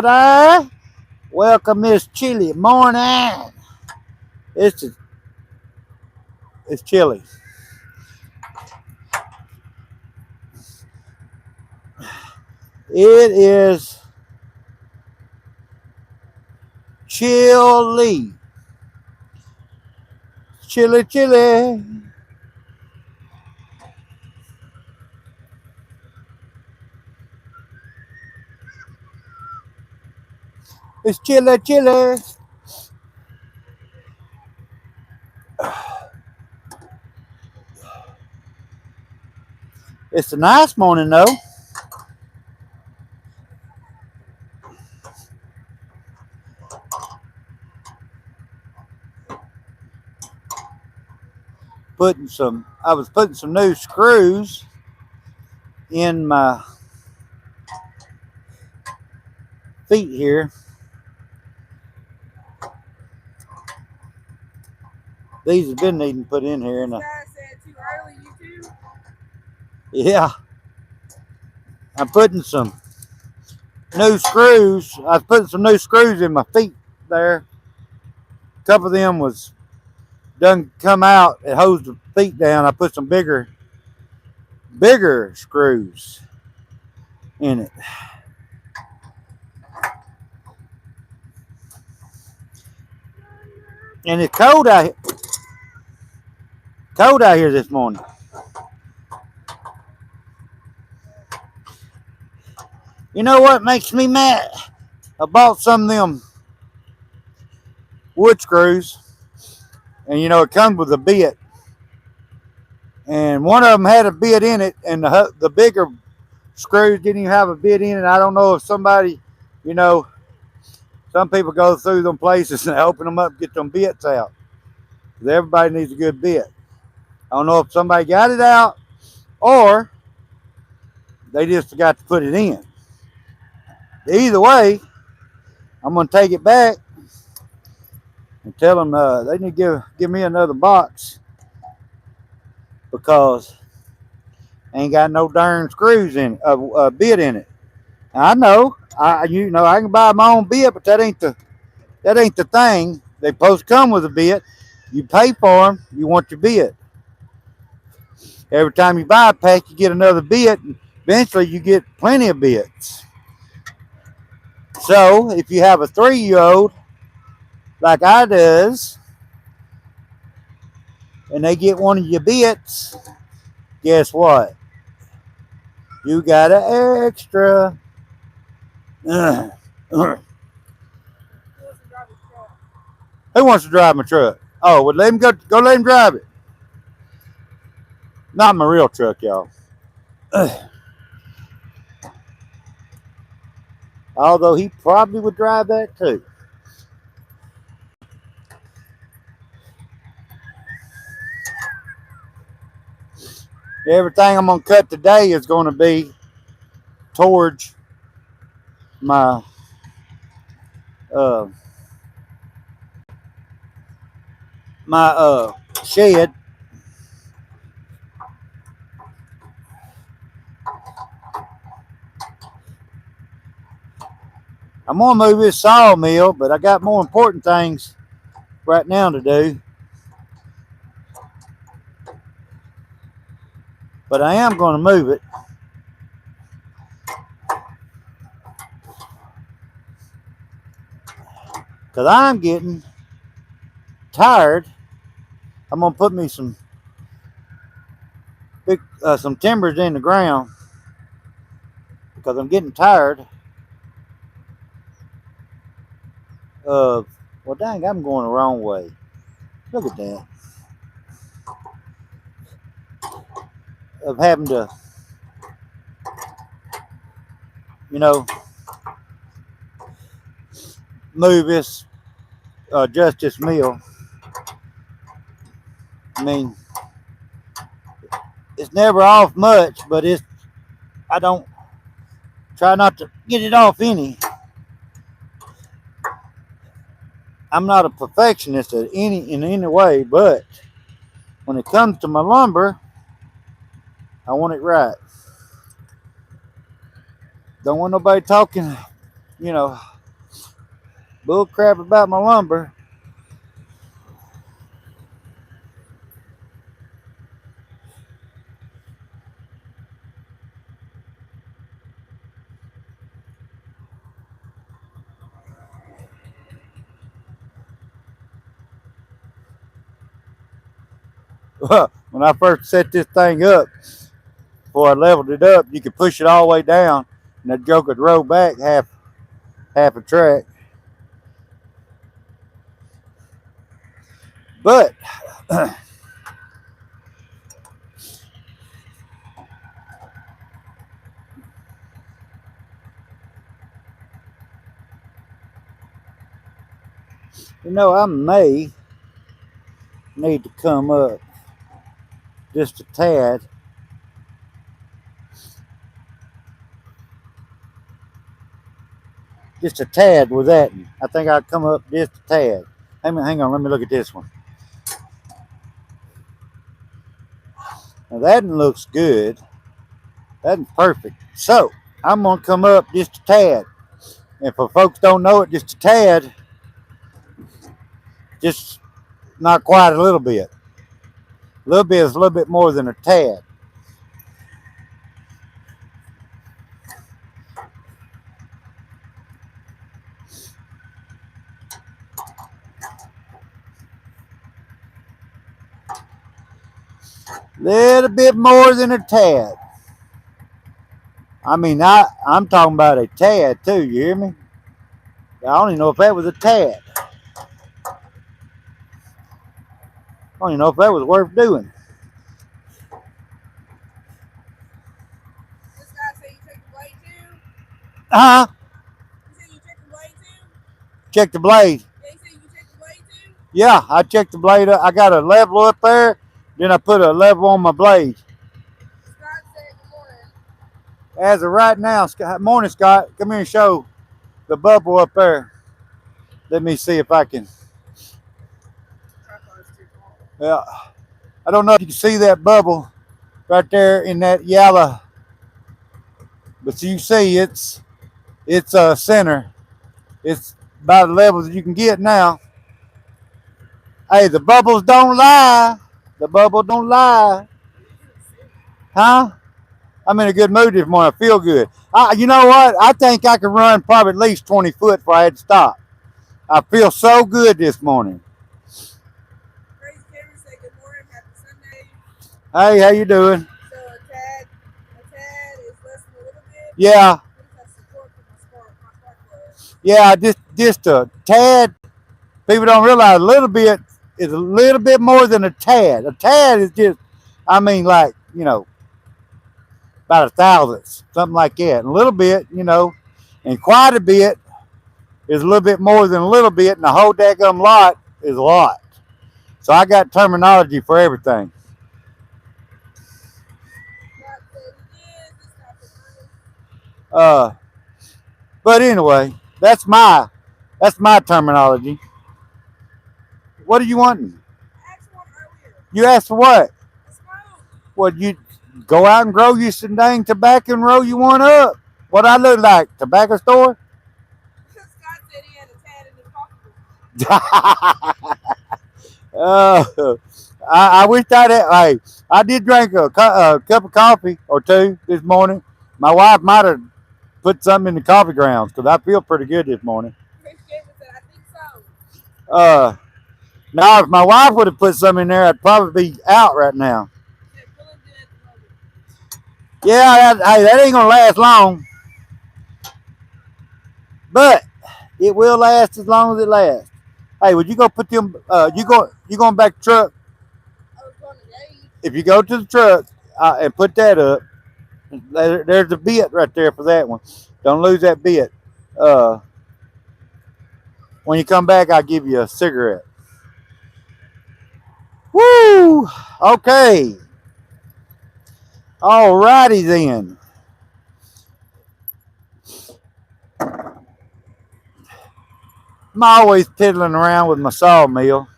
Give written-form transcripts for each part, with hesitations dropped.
Welcome this chilly morning. It's it's chilly. It is chilly. Chilly, chilly. It's chilly, chilly. It's a nice morning though. I was putting some new screws in my feet here. These have been needing put in here. And said too early, you too? yeah, I'm putting some new screws. I was putting some new screws in my feet there. A couple of them was done come out. It holds the feet down. I put some bigger screws in it. And it's cold out here this morning. You know what makes me mad? I bought some of them wood screws, and it comes with a bit. And one of them had a bit in it, and the bigger screws didn't even have a bit in it. I don't know if somebody, you know, some people go through them places and open them up, get them bits out. Because everybody needs a good bit. I don't know if somebody got it out or they just forgot to put it in. Either way, I'm going to take it back and tell them they need to give me another box because I ain't got no darn screws in it, a bit in it. I know, I can buy my own bit, but that ain't the thing. They supposed to come with a bit. You pay for them. You want your bit. Every time you buy a pack, you get another bit. And eventually, you get plenty of bits. So, if you have a 3-year-old like I does, and they get one of your bits, guess what? You got an extra. Who wants to drive my truck? Oh, well, let him go. Go let him drive it. Not my real truck, y'all. Although he probably would drive that too. Everything I'm gonna cut today is gonna be towards my uh shed. I'm gonna move this sawmill, but I got more important things right now to do. But I am gonna move it. Cause I'm getting tired. I'm gonna put me some some timbers in the ground because I'm getting tired of. Well, dang, I'm going the wrong way. Look at that. Of having to, you know, move this Justice Mill. I mean, it's never off much, but I don't try not to get it off any. I'm not a perfectionist in any way, but when it comes to my lumber, I want it right. Don't want nobody talking you know, bull crap about my lumber. When I first set this thing up, before I leveled it up, you could push it all the way down, and that joke would roll back half a track. But I may need to come up just a tad. Just a tad with that. I think I'll come up just a tad. Hang on, let me look at this one. Now that one looks good. That's perfect. So I'm gonna come up just a tad. And for folks don't know it, just a tad, just not quite a little bit. A little bit is a little bit more than a tad. Little bit more than a tad. I mean, I'm talking about a tad too. You hear me? I don't even know if that was a tad. I don't even know if that was worth doing. This guy said you checked the blade too? Huh? You said you checked the blade too? Check the blade. Yeah, he said you checked the blade too? Yeah, I checked the blade up. I got a level up there. Then I put a level on my blade. Scott said good morning. As of right now, morning, Scott. Come here and show the bubble up there. Let me see if I can. Tripod's too tall. Yeah, I don't know if you can see that bubble right there in that yellow, but you see it's center. It's about the level that you can get now. Hey, the bubbles don't lie. The bubble don't lie. Huh? I'm in a good mood this morning. I feel good. You know what? I think I could run probably at least 20 foot before I had to stop. I feel so good this morning. Crazy Cameron said good morning, happy Sunday. Hey, how you doing? So a tad is less than a little bit. Yeah, What is that support for my spark plug? yeah, just a tad. People don't realize a little bit is a little bit more than a tad. A tad is just, I mean, like, about a thousandth, something like that. And a little bit, and quite a bit is a little bit more than a little bit, and the whole daggum lot is a lot. So I got terminology for everything. Scott said he is. This guy said Uh, but anyway, that's my terminology. What are you wanting? I asked one earlier. You asked for what? A smoke. What, you go out and grow you some dang tobacco and roll you one up? What I look like? Tobacco store? Scott said he had a tad in his pocketbook. I wish I had. Hey, I did drink a cup of coffee or two this morning. My wife might have put something in the coffee grounds because I feel pretty good this morning. Crazy Cameron said, I think so. Now if my wife would have put something in there, I'd probably be out right now. He said feeling good at the moment. Yeah, that ain't gonna last long, but it will last as long as it lasts. Hey, would you go put them? You going back to the truck? I was going to Dave. If you go to the truck and put that up, there's a bit right there for that one. Don't lose that bit. When you come back, I'll give you a cigarette. Woo! Okay. Alrighty then. I'm always piddling around with my sawmill.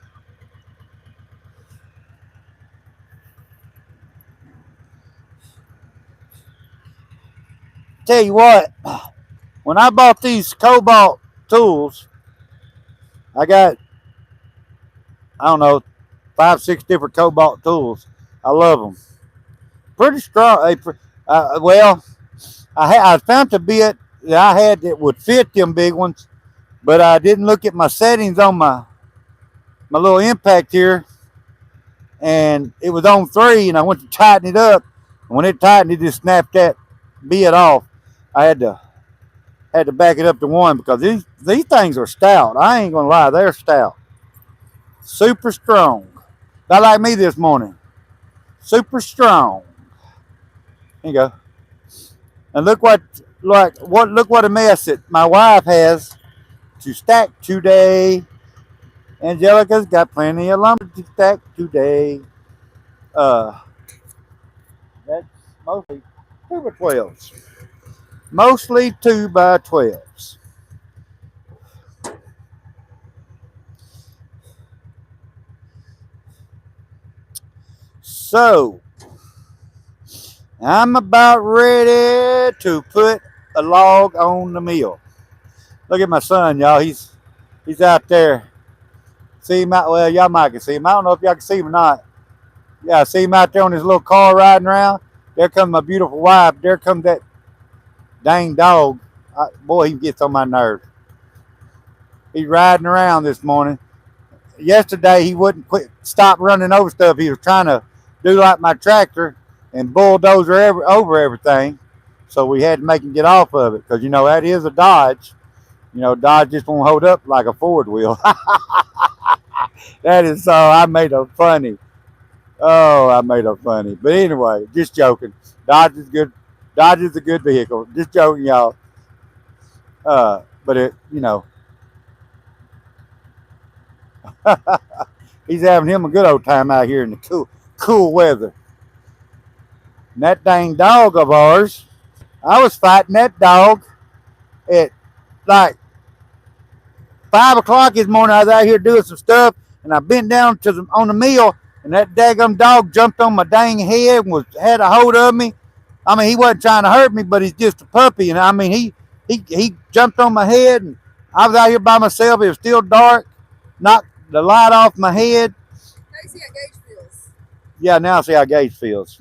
Tell you what, when I bought these Cobalt tools, I got, I don't know, 5, 6 different Cobalt tools. I love them. Pretty strong. Well, I found a bit that I had that would fit them big ones, but I didn't look at my settings on my little impact here, and it was on 3, and I went to tighten it up. And when it tightened, it just snapped that bit off. I had to back it up to 1 because these things are stout. I ain't gonna lie, they're stout, super strong. Not like me this morning, super strong. There you go. And look what a mess that my wife has to stack today. Angelica's got plenty of lumber to stack today. That's mostly 2x12s. Mostly 2x12s. So I'm about ready to put a log on the mill. Look at my son, y'all. He's out there. See him out. Well, y'all might can see him. I don't know if y'all can see him or not. Yeah, I see him out there on his little car riding around. There comes my beautiful wife. There comes that dang dog. Boy, he gets on my nerves. He's riding around this morning. Yesterday, he wouldn't stop running over stuff. He was trying to do like my tractor and bulldozer over everything. So we had to make him get off of it because, that is a Dodge. Dodge just won't hold up like a Ford will. That is so. I made him funny. Oh, I made him funny. But anyway, just joking. Dodge is good. Dodge is a good vehicle. Just joking, y'all. But he's having him a good old time out here in the cool weather. And that dang dog of ours, I was fighting that dog at like 5 o'clock this morning. I was out here doing some stuff, and I bent down on the mill, and that daggum dog jumped on my dang head and had a hold of me. I mean, he wasn't trying to hurt me, but he's just a puppy. And I mean, he jumped on my head, and I was out here by myself. It was still dark. Knocked the light off my head. Now you see how Gage feels. Yeah, now I see how Gage feels.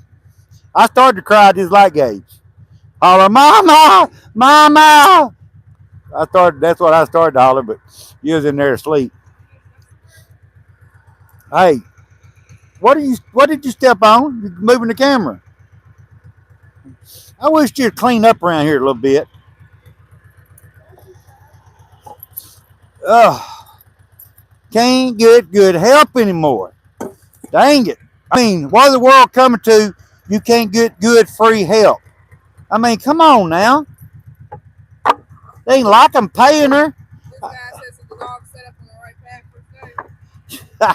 I started to cry just like Gage. Holler, Mama! Mama! That's what I started to holler, but you was in there asleep. Hey, what did you step on? You're moving the camera. I wish you'd clean up around here a little bit. Can't get good help anymore. Dang it. I mean, what is the world coming to? You can't get good free help. I mean, come on now. They ain't like I'm paying her. This guy says that the dog set up on the right path for today.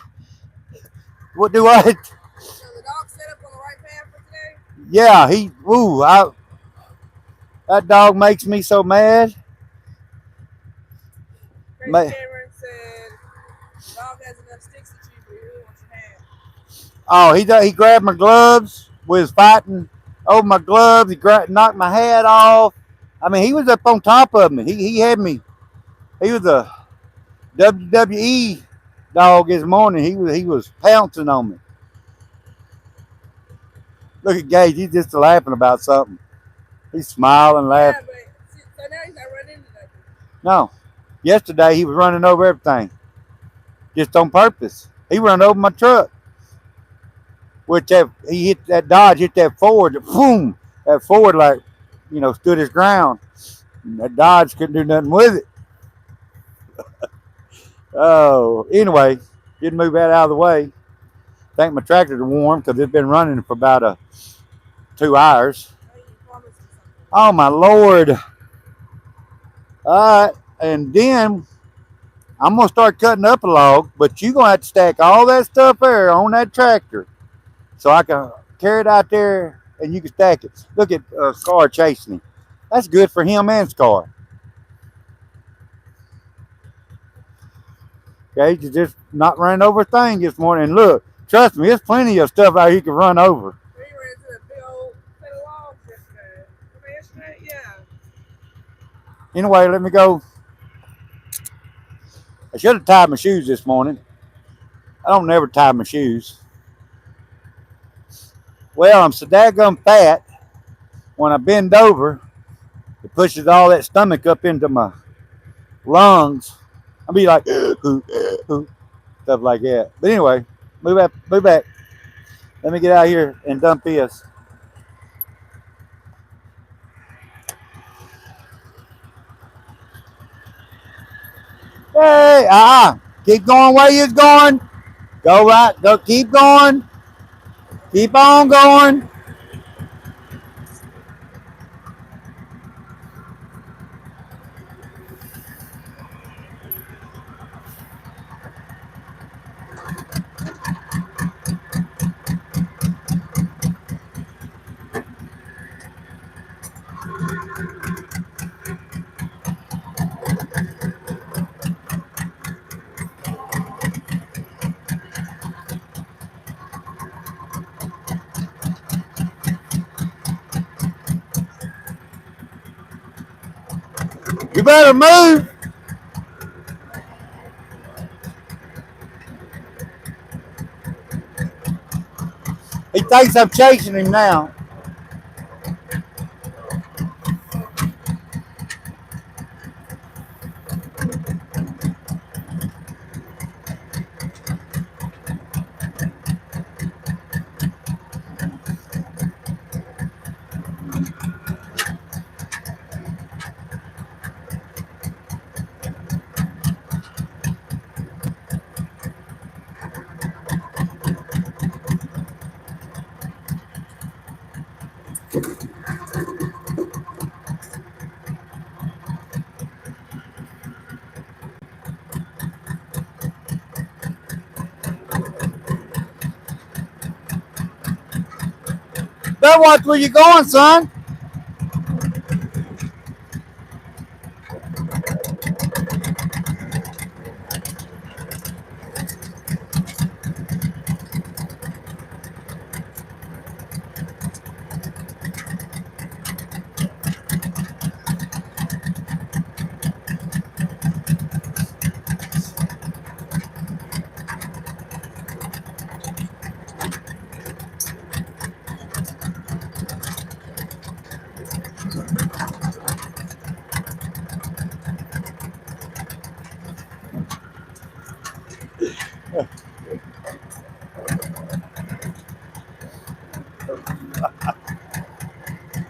What do I? So the dog set up on the right path for today? Yeah, that dog makes me so mad. Crazy Cameron said, dog has enough sticks to chew, but he really wants your hand. Oh, he grabbed my gloves, was fighting over my gloves. He knocked my hat off. I mean, he was up on top of me. He had me. He was a WWE dog this morning. He was pouncing on me. Look at Gage. He's just laughing about something. He's smiling, laughing. Yeah, but so now he's not running into nothing. No. Yesterday, he was running over everything. Just on purpose. He ran over my truck. Which he hit that Dodge, hit that Ford. Boom! That Ford, stood his ground. And that Dodge couldn't do nothing with it. Oh, anyway, didn't move that out of the way. I think my tractor's warm because it's been running for about 2 hours. Oh, my Lord. All right, and then I'm going to start cutting up a log, but you're going to have to stack all that stuff there on that tractor so I can carry it out there and you can stack it. Look at Scar chasing him. That's good for him and Scar. Okay, you just not running over a thing this morning. And look, trust me, there's plenty of stuff out here you can run over. We ran into a big old set of logs yesterday. Yeah. Anyway, let me go. I should have tied my shoes this morning. I don't never tie my shoes. Well, I'm so daggum fat. When I bend over, it pushes all that stomach up into my lungs. I'll be like, stuff like that. But anyway, move back, move back. Let me get out here and dump this. Hey, keep going where you're going. Go right, go, keep going. Keep on going. You better move. He thinks I'm chasing him now. Better watch where you're going, son.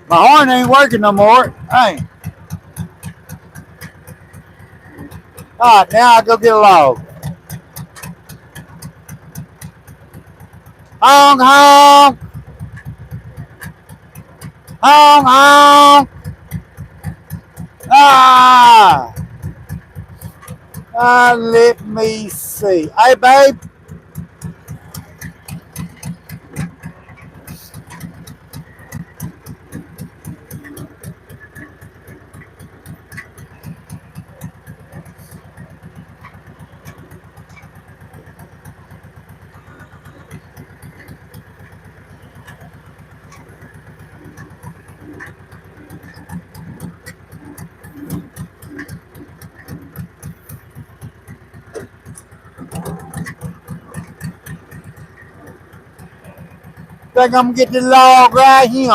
My horn ain't working no more. Hey. All right, now I go get a log. Honk, honk. Honk, honk. Ah. Let me see. Hey, babe. Think I'm gonna get the log right here.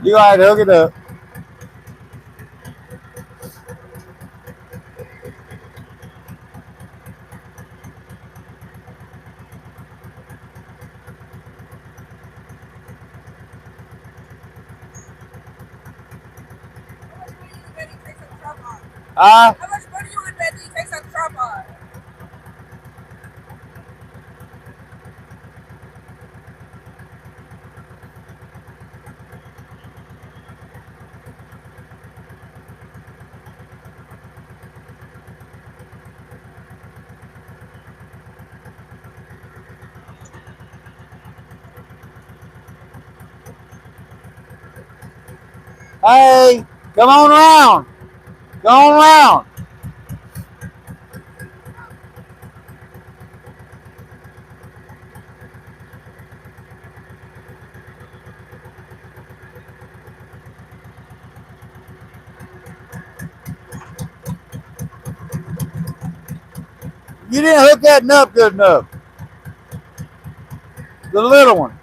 You gotta hook it up. How much money you in bed till you take out the tripod? How much money you in bed till you take out the tripod? Hey, come on around. Go on around. You didn't hook that up good enough. The little one.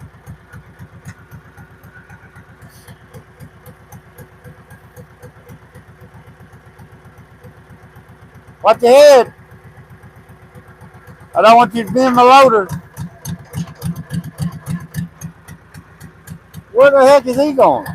Watch your head. I don't want you to bend the loader. Where the heck is he going?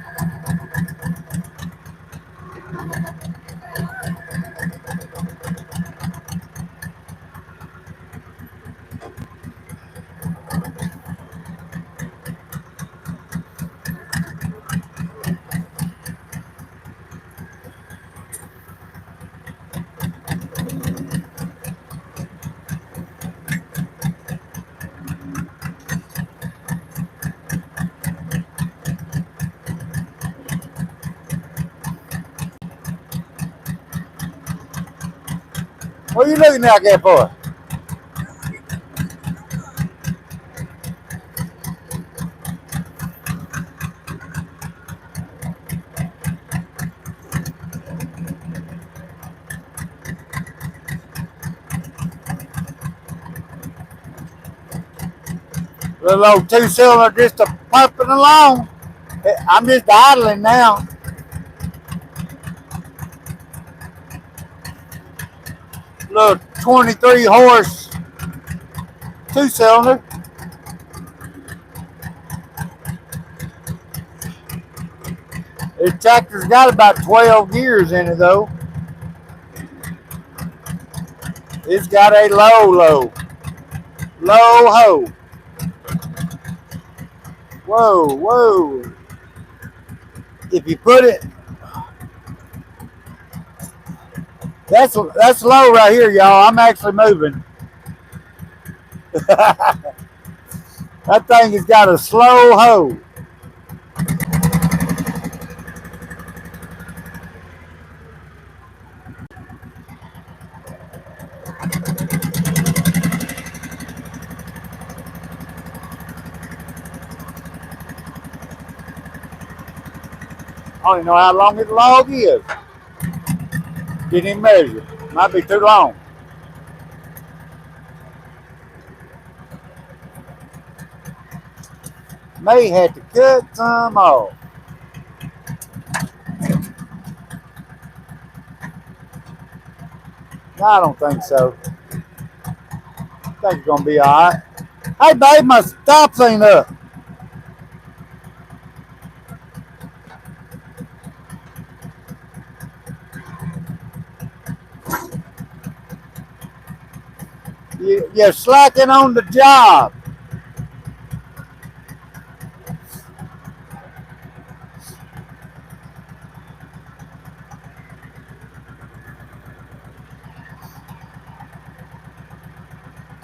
What are you looking out there for? Little old two-cylinder just a pumping along. I'm just idling now. Little 23 horse two-cylinder. This tractor's got about 12 gears in it though. It's got a low ho. Whoa. If you put it, that's low right here, y'all. I'm actually moving. That thing has got a slow hoe. I don't even know how long this log is. Didn't even measure. Might be too long. May have to cut some off. No, I don't think so. I think it's gonna be alright. Hey babe, my stops ain't up. You're slacking on the job.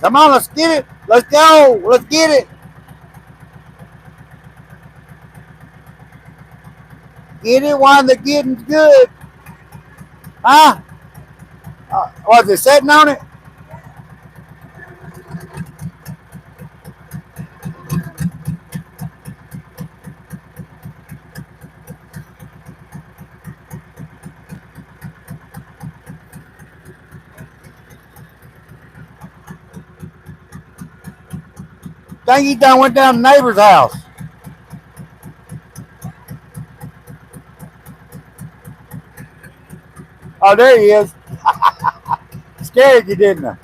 Come on, let's get it. Let's go. Let's get it. Get it while the getting's good. Huh? Was it sitting on it? Think he done went down to the neighbor's house. Oh, there he is. Scared you, didn't I?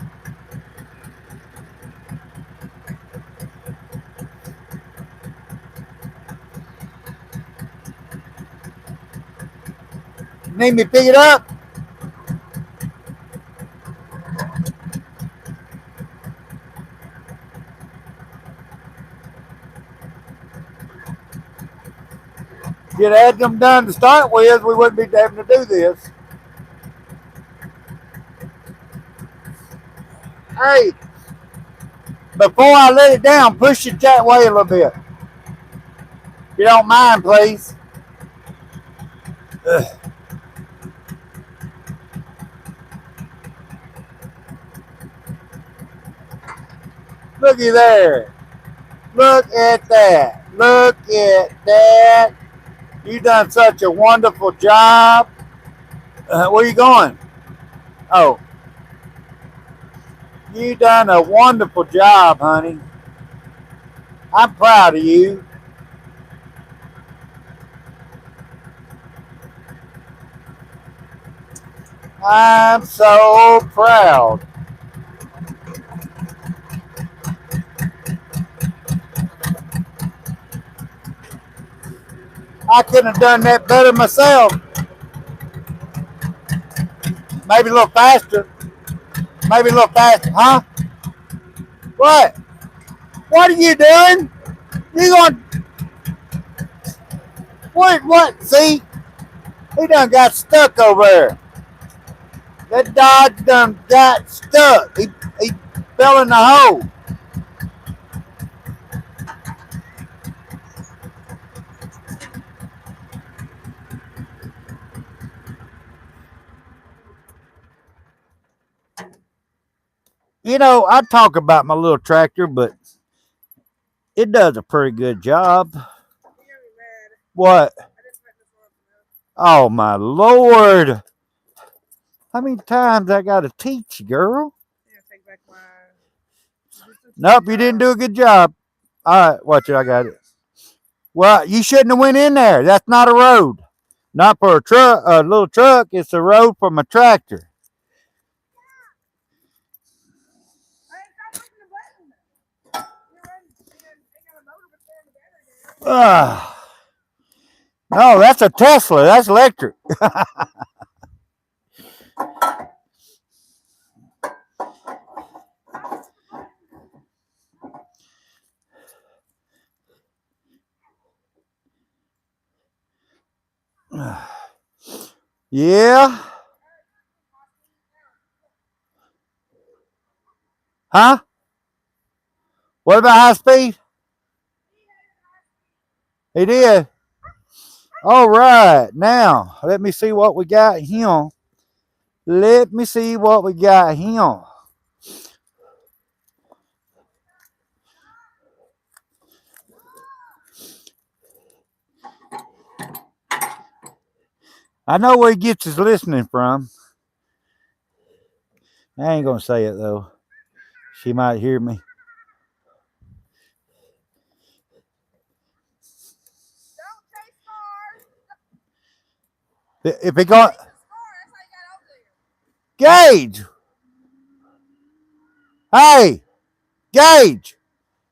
Need me to pick it up? If you'd had them done to start with, we wouldn't be having to do this. Hey, before I let it down, push it that way a little bit. If you don't mind, please. Looky there. Look at that. Look at that. You done such a wonderful job. Where you going? Oh, you done a wonderful job, honey. I'm proud of you. I'm so proud. I couldn't have done that better myself. Maybe a little faster. Maybe a little faster. Huh? What? What are you doing? You going? What? See? He done got stuck over there. That dog done got stuck. He fell in the hole. You know, I talk about my little tractor, but it does a pretty good job. What? Oh my Lord! How many times I got to teach you, girl? Nope, you didn't do a good job. All right, watch it. I got it. Well, you shouldn't have went in there. That's not a road. Not for a truck, a little truck. It's a road for my tractor. No, that's a Tesla. That's electric. Yeah. Huh? What about high speed? He did. All right. Now, let me see what we got here. Let me see what we got here. I know where he gets his listening from. I ain't going to say it, though. She might hear me. If it go, Gage. Hey, Gage.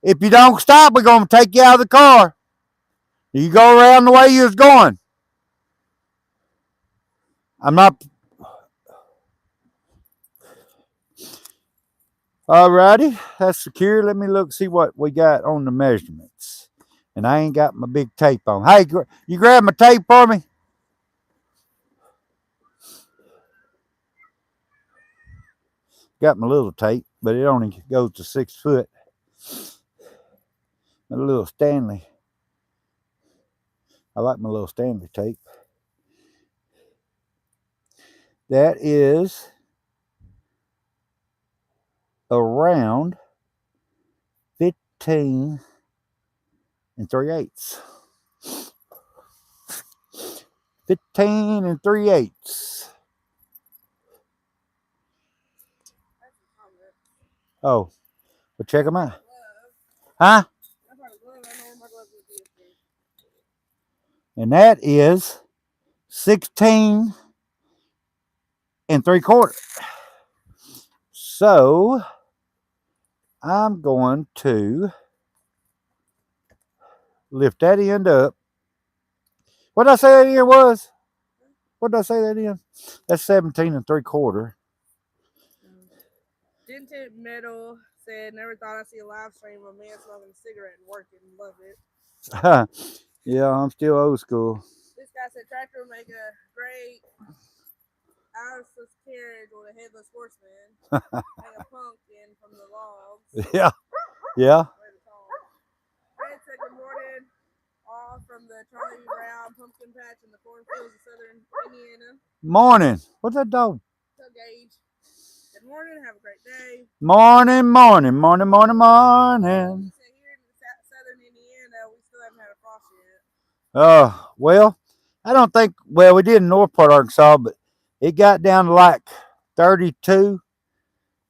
If you don't stop, we're going to take you out of the car. You go around the way you was going. I'm not. Alrighty, that's secure. Let me look, see what we got on the measurements. And I ain't got my big tape on. Hey, you grab my tape for me? Got my little tape, but it only goes to 6 foot. My little Stanley. I like my little Stanley tape. That is around 15 3/8. 15 3/8. Oh, well, check them out. Huh? And that is 16 3/4. So I'm going to lift that end up. What did I say that end was? What did I say that end? That's 17 3/4. Dented Metal said, never thought I'd see a live stream of a man smoking a cigarette and working. Love it. Yeah, I'm still old school. This guy said tractor would make a great houseless carriage with a headless horseman. Hang a pumpkin from the logs. Yeah. Yeah. Fred said, good morning, all from from the Charlie Brown pumpkin patch in the cornfields of southern Indiana. Morning. What's that dog? So, Gage, good morning. Have a great day. Morning, morning, morning, morning, morning. So here in southern Indiana, we still haven't had a frost yet. Well, I don't think, well, we did in North Part Arkansas, but it got down to like 32,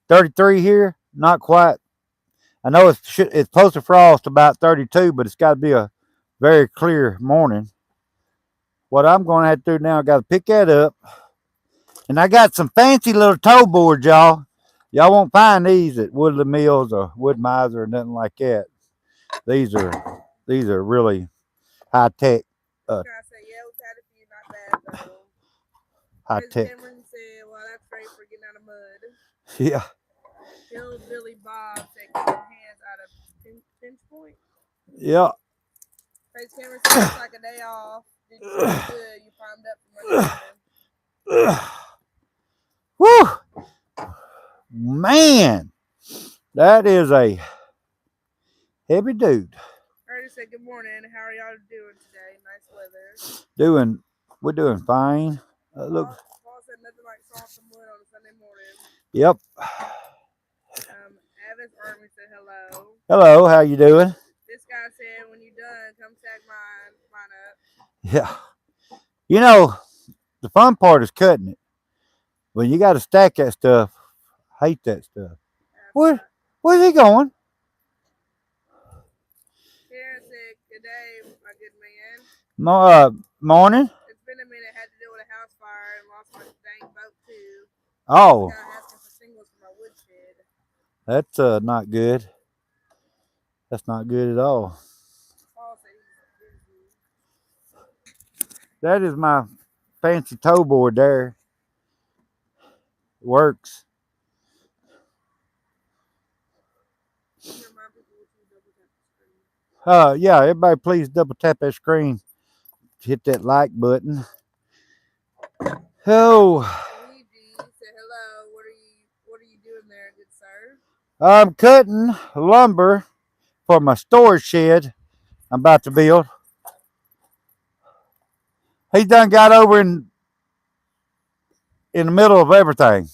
33 here. Not quite. I know it's supposed to frost about 32, but it's got to be a very clear morning. What I'm going to have to do now, I got to pick that up. And I got some fancy little toe boards, y'all. Y'all won't find these at Woodland Mills or Wood Miser or nothing like that. These are really high tech. I was gonna say, yeah, we've had a few, not bad though. High As tech. Cameron said, well, that's great for getting out of mud. Yeah. Billy Bob said, keep your hands out of pinch point. Yeah. As Cameron said, it's like a day off. Did you feel good? You primed up for Monday. Woo! Man, that is a heavy dude. Curtis said, good morning. How are y'all doing today? Nice weather. We're doing fine. Look. Paul said nothing like salt some wood on a Sunday morning. Yep. Avis Army said hello. Hello, how you doing? This guy said, when you're done, come stack mine up. Yeah. You know, the fun part is cutting it. When you got to stack that stuff, I hate that stuff. Where's he going? Karen said, good day, my good man. Morning. It's been a minute. Had to deal with a house fire and lost my dang boat too. Oh. Asking for singles for my woodshed. That's not good. That's not good at all. That is my fancy toe board there. It works. Yeah, everybody please double tap that screen. Hit that like button. Oh. Luigi said hello. What are you doing there, good sir? I'm cutting lumber for my storage shed I'm about to build. He done got over in the middle of everything.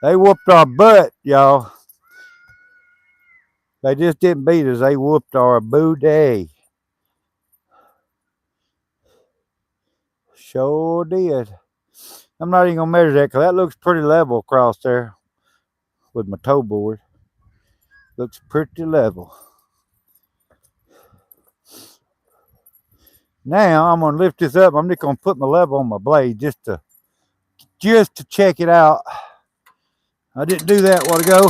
They whooped our butt, y'all. They just didn't beat us. They whooped our booty. Sure did. I'm not even going to measure that because that looks pretty level across there with my toe board. Looks pretty level. Now I'm going to lift this up. I'm just going to put my level on my blade just to check it out. I didn't do that a while ago.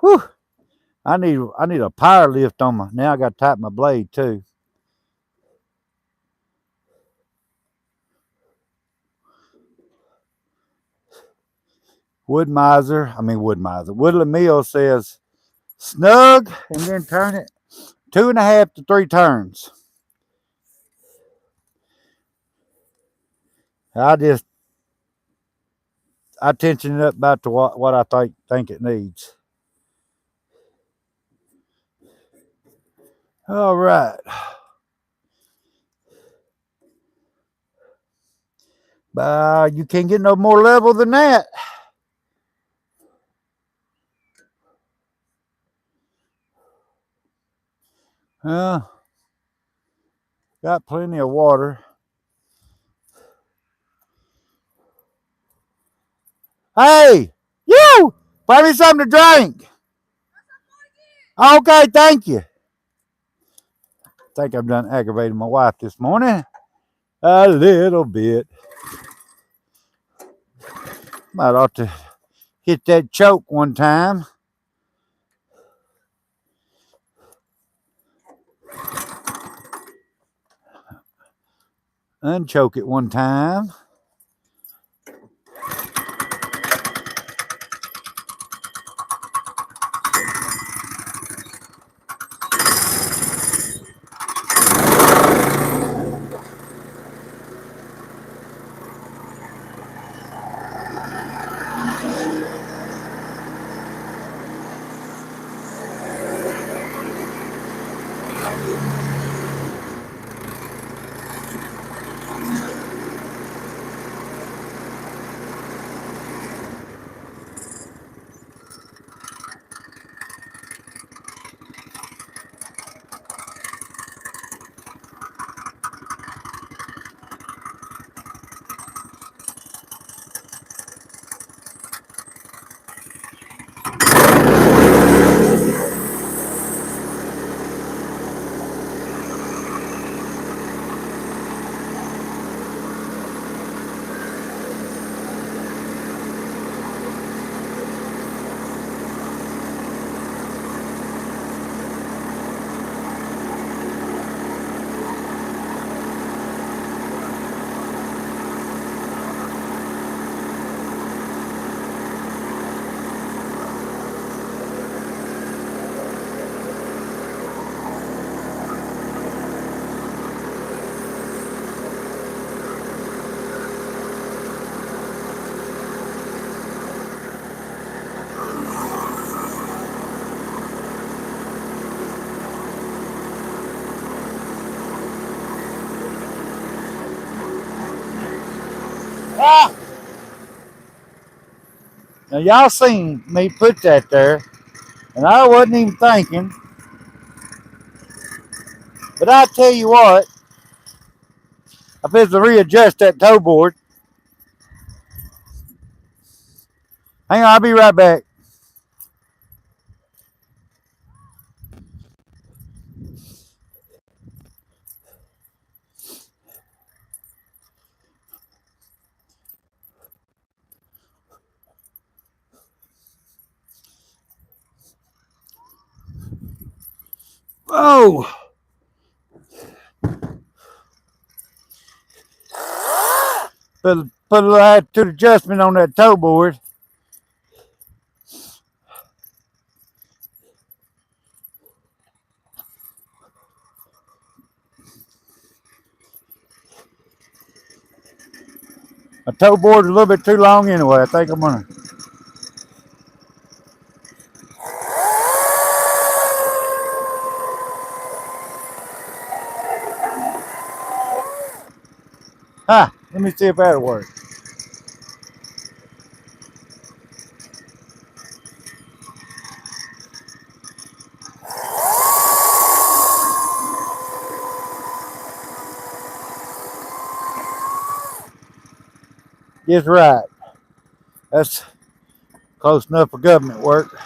Whew. I need a power lift on my. Now I got to tighten my blade too. Woodland Mills says snug and then turn it 2.5 to 3 turns. I tension it up about to what I think it needs. All right. You can't get no more level than that. Got plenty of water. Hey, you! Buy me something to drink. Okay, thank you. I think I've done aggravating my wife this morning. A little bit. Might ought to hit that choke one time. Unchoke it one time. Now y'all seen me put that there, and I wasn't even thinking. But I tell you what, I feel to readjust that toe board. Hang on, I'll be right back. Oh, put a little attitude adjustment on that toe board. My toe board's a little bit too long anyway. I think I'm gonna. Let me see if that'll work. Just right. That's close enough for government work.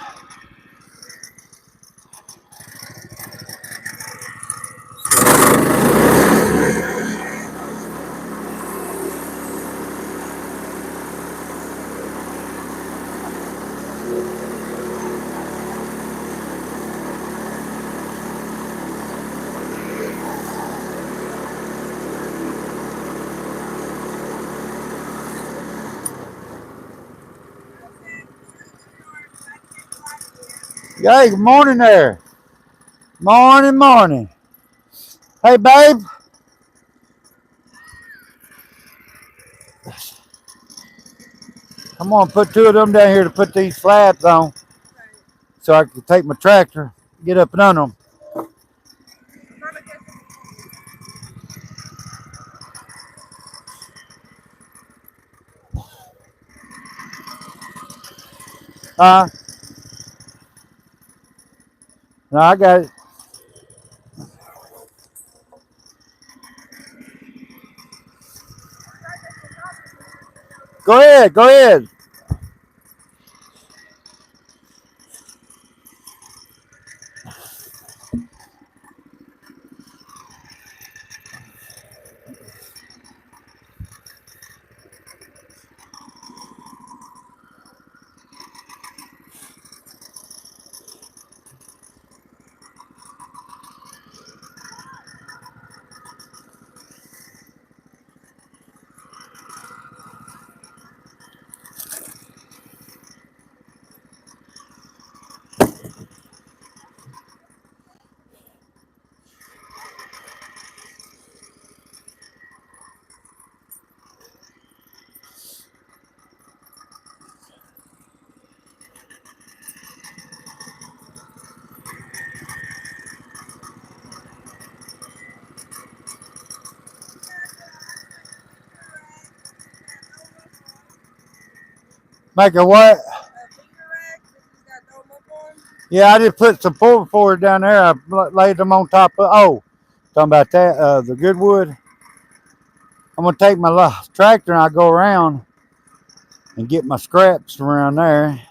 Hey, good morning there. Morning. Hey, babe. I'm gonna put two of them down here to put these slabs on, so I can take my tractor, get up and under them. No, I got it. Go ahead. Make a what? Yeah, I just put some pull forward down there. I laid them on top of. Oh, talking about that. The good wood. I'm gonna take my tractor and I go around and get my scraps around there.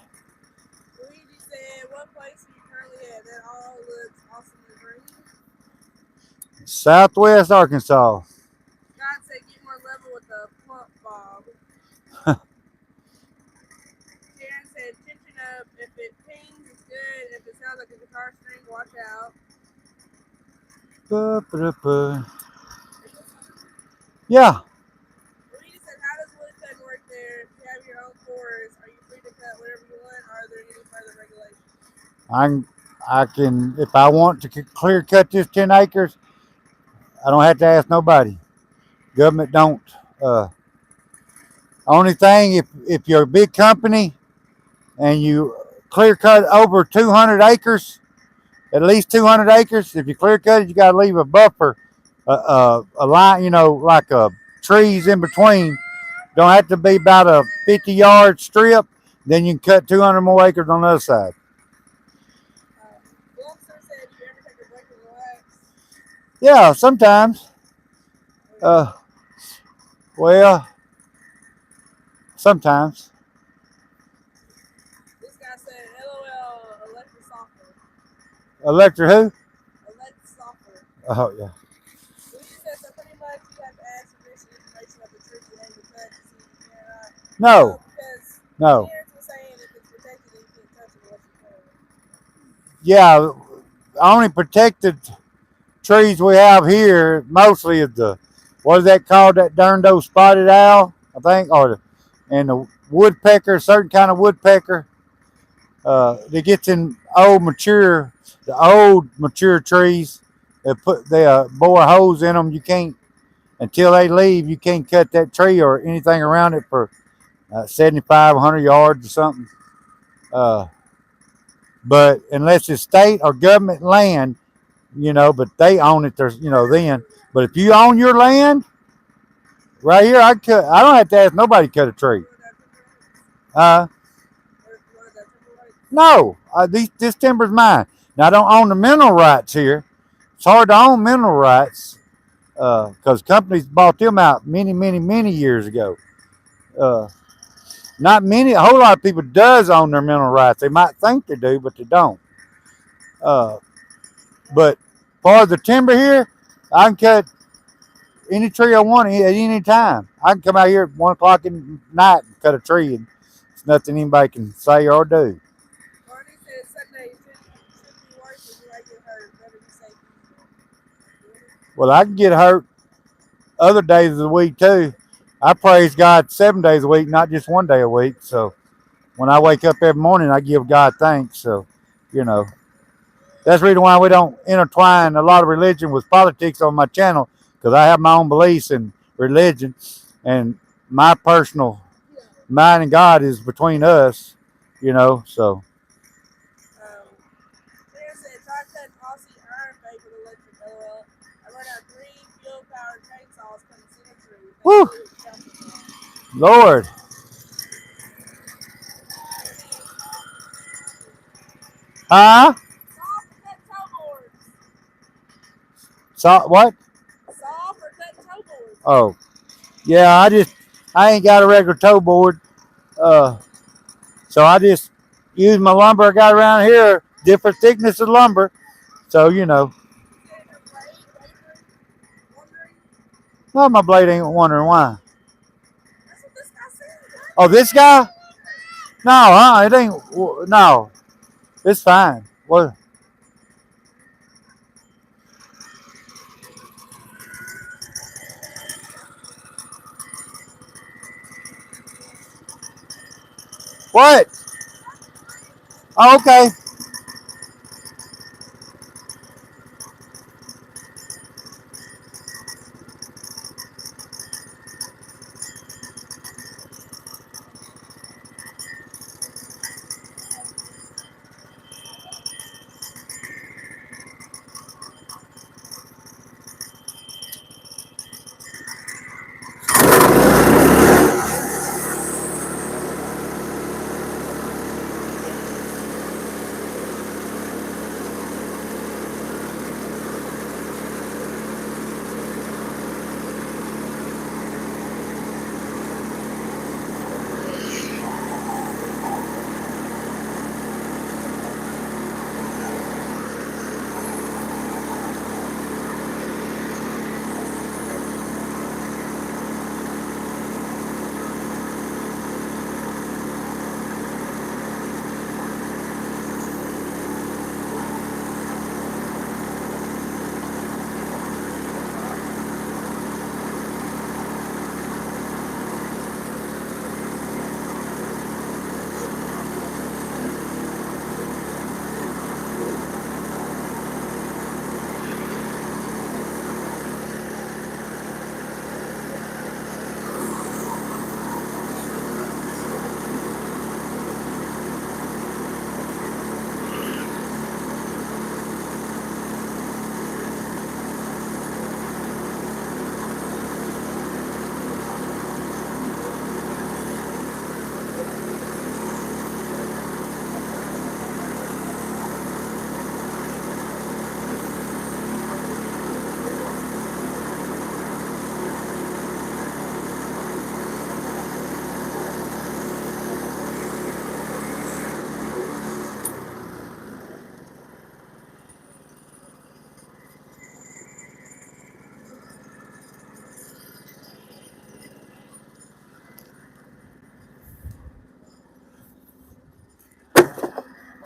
Luigi said, "What place are you currently at? That all looks awesome and green." Southwest Arkansas. God said, "Get more level with the plump bob." Karen said, "Tension up. If it pings, it's good. If it sounds like a guitar string, watch out." Yeah. Luigi said, "How does wood cutting work there? If you have your own forest, are you free to cut whatever you want? Or are there any further regulations?" I can, if I want to clear cut this 10 acres, I don't have to ask nobody. Government don't. Only thing, if you're a big company and you clear cut over 200 acres, at least 200 acres, if you clear cut it, you got to leave a buffer, a line, like trees in between. Don't have to be about a 50-yard strip. Then you can cut 200 more acres on the other side. Blumster said, "You ever take a break and relax?" Yeah, sometimes. Well, sometimes. This guy said, "LOL, electric software." Electric who? Electric software. Oh, yeah. Luigi said, "So pretty much you have to ask for this information of the tree you aim to cut to see if you can or not." No. Because No. Terrence was saying if it's protected, then you can't touch it unless you can. Yeah, only protected trees we have here mostly is the, what is that called, that darned old spotted owl, I think, and the woodpecker, certain kind of woodpecker that gets in the old mature trees. They bore holes in them. You can't, until they leave, you can't cut that tree or anything around it for 75, 100 yards or something. But unless it's state or government land, but they own it. There's, then. But if you own your land, right here, I don't have to ask nobody to cut a tree. No, this timber's mine. Now I don't own the mineral rights here. It's hard to own mineral rights because companies bought them out many, many, many years ago. Not many. A whole lot of people does own their mineral rights. They might think they do, but they don't. But for the timber here, I can cut any tree I want at any time. I can come out here at 1 o'clock at night and cut a tree, and it's nothing anybody can say or do. Barney said Sunday shouldn't be worse when you might get hurt. Better be safe. Well, I can get hurt other days of the week too. I praise God 7 days a week, not just one day a week. So when I wake up every morning, I give God thanks. So, that's the reason why we don't intertwine a lot of religion with politics on my channel, because I have my own beliefs in religion, and my personal mine and God is between us, so. Terrence said, "Try cutting Aussie iron bait with electric LOL. I run out 3 fuel-powered chainsaws from the center tree." Woo! Lord. Huh? Saw for cutting toe boards. What? Saw for cutting toe boards. Oh, yeah. I ain't got a regular toe board, so I just use my lumber I got around here, different thickness of lumber. So no, my blade ain't wondering why. That's what this guy said. Oh, this guy? No, it ain't. No, it's fine. What? What? Oh, okay.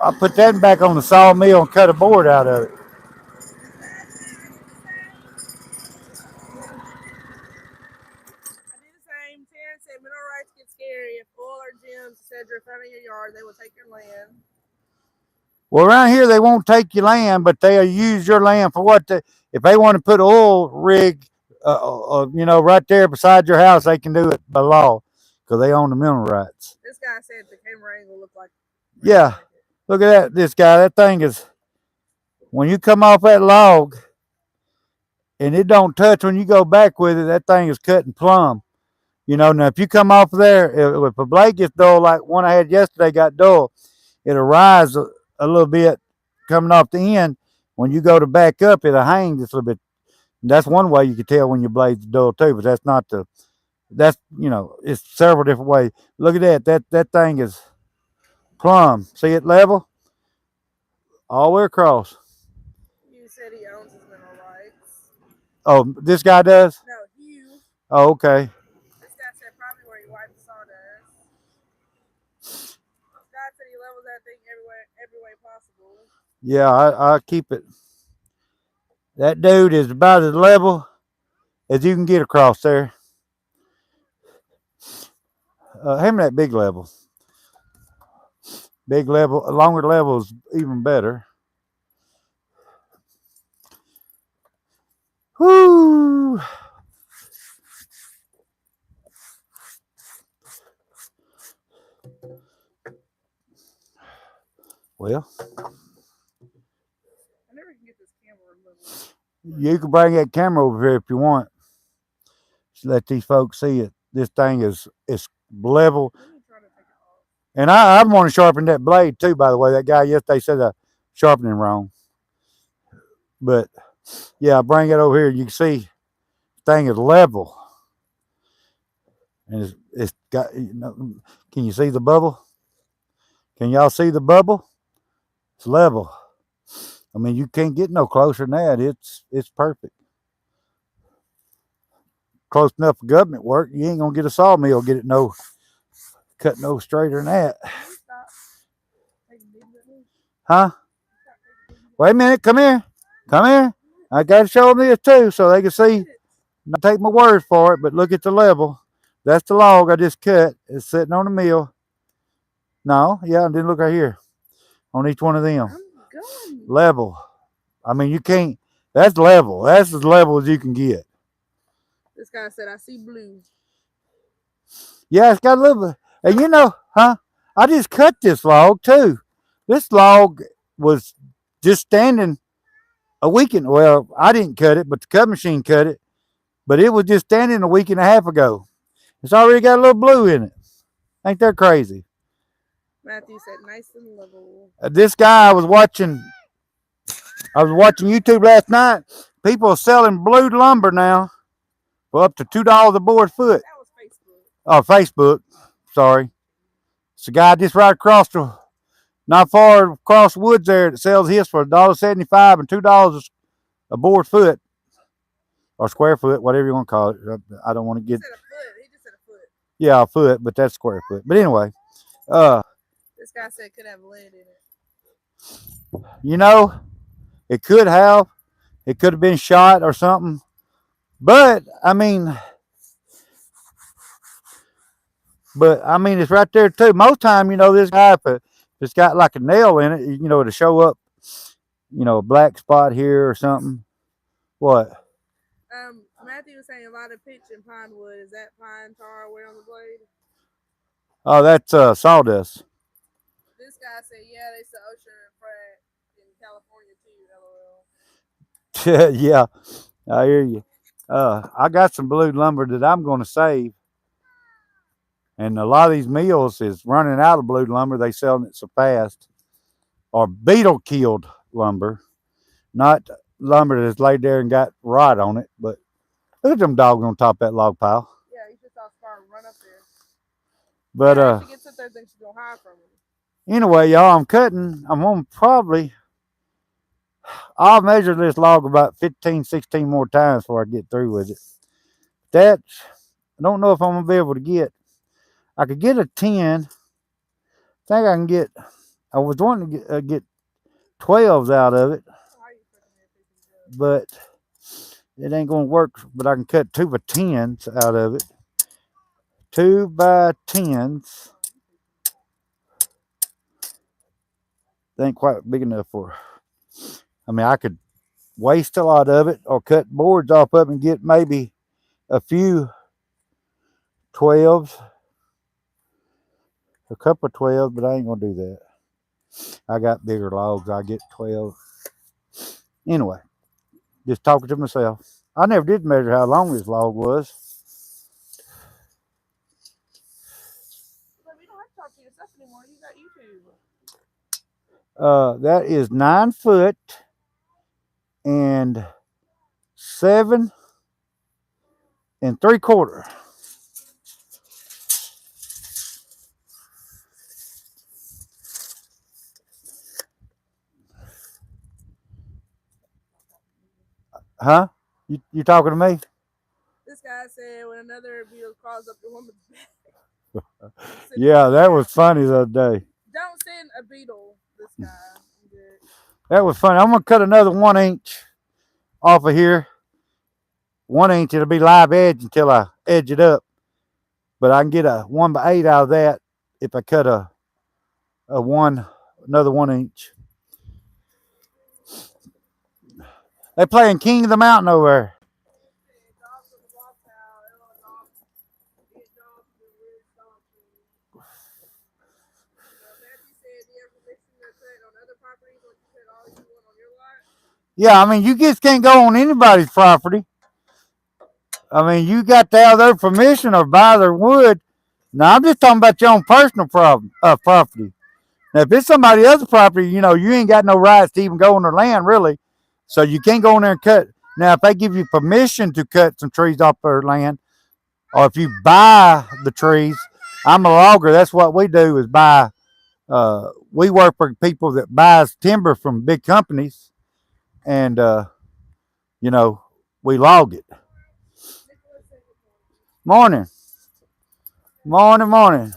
I put that back on the sawmill and cut a board out of it. I did the same. Terrence said mineral rights get scary. If oil or gems, etc., found in your yard, they will take your land. Well, around here they won't take your land, but they'll use your land for what they. If they want to put an oil rig, right there beside your house, they can do it by law because they own the mineral rights. This guy said the camera angle looked like. Yeah, Like look at that. This guy, that thing is. When you come off that log, and it don't touch when you go back with it, that thing is cutting plumb. Now if you come off there, if a blade gets dull like one I had yesterday got dull, it'll rise a little bit coming off the end. When you go to back up, it'll hang just a little bit. That's one way you can tell when your blade's dull too, but that's not the. That's it's several different ways. Look at that. That thing is plumb. See it level all the way across. Hugh said he owns his mineral rights. Oh, this guy does. No, Hugh. Oh, okay. This guy said probably where he wiped the sawdust. Scott said he levels that thing every way possible. Yeah, I keep it. That dude is about as level as you can get across there. Hand me that big level. Big level, longer level is even better. Whoo! Well, I never can get this camera removed. You can bring that camera over here if you want. Just let these folks see it. This thing is level. And I want to sharpen that blade too, by the way. That guy yesterday said I sharpening wrong. But yeah, I bring it over here. You can see the thing is level. And it's got, can you see the bubble? Can y'all see the bubble? It's level. I mean, you can't get no closer than that. It's perfect. Close enough for government work. You ain't gonna get a sawmill get it cut no straighter than that. Huh? Wait a minute. Come here. Come here. I gotta show them this too so they can see. Not take my word for it, but look at the level. That's the log I just cut. It's sitting on the mill. No, yeah, and then look right here on each one of them. Level. I mean, you can't. That's level. That's as level as you can get. This guy said, I see blue. Yeah, it's got a little bit. And I just cut this log too. This log was just standing a weekend. Well, I didn't cut it, but the cut machine cut it. But it was just standing a week and a half ago. It's already got a little blue in it. Ain't that crazy? Matthew said, nice and level. This guy I was watching YouTube last night. People are selling blued lumber now for up to $2 a board foot. That was Facebook. Oh, Facebook. Sorry. It's a guy just right across not far across the woods there that sells his for $1.75 and $2 a board foot. Or square foot, whatever you want to call it. I don't want to get. He said a foot. He just said a foot. Yeah, a foot, but that's square foot. But anyway, this guy said it could have lead in it. It could have. It could have been shot or something. But I mean, it's right there too. Most time, this guy, if it's got like a nail in it, to show up, a black spot here or something. What? Matthew was saying a lot of pitch and pine wood. Is that pine tar wear on the blade? Oh, that's sawdust. This guy said, yeah, they sell ocean and frat in California too, LOL. Yeah, I hear you. I got some blued lumber that I'm going to save. And a lot of these mills is running out of blued lumber. They selling it so fast. Or beetle killed lumber. Not lumber that's laid there and got rot on it, but look at them dogs on top of that log pile. Yeah, you just saw Scar run up there. But she gets up there, thinks she's gonna hide from him. Anyway, y'all, I'm gonna I'll measure this log about 15, 16 more times before I get through with it. I don't know if I'm gonna be able to get. I could get a 10. I think I can get I was wanting to get 12s out of it, but it ain't gonna work. But I can cut 2 by 10s out of it. 2 by 10s. They ain't quite big enough for. I mean, I could waste a lot of it or cut boards off of it and get maybe a few 12s, a couple of 12s, but I ain't gonna do that. I got bigger logs. I get 12. Anyway, just talking to myself. I never did measure how long this log was. But we don't have to talk to yourself anymore. You got YouTube. That is 9 foot and 7 3/4. Huh? You talking to me? This guy said when another beetle crawls up your woman's back. Yeah, that was funny the other day. Don't send a beetle. This guy. I'm good. That was funny. I'm gonna cut another 1 inch off of here. 1 inch, it'll be live edge until I edge it up. But I can get a 1 by 8 out of that if I cut another 1 inch. They playing King of the Mountain over there. Yeah, I mean, you just can't go on anybody's property. I mean, you got to have their permission or buy their wood. Now, I'm just talking about your own personal property. Now, if it's somebody else's property, you know, you ain't got no rights to even go on their land, really. So you can't go in there and cut. Now, if they give you permission to cut some trees off their land, or if you buy the trees, I'm a logger. That's what we do is buy. We work for people that buys timber from big companies, and you know, we log it. Morning, morning.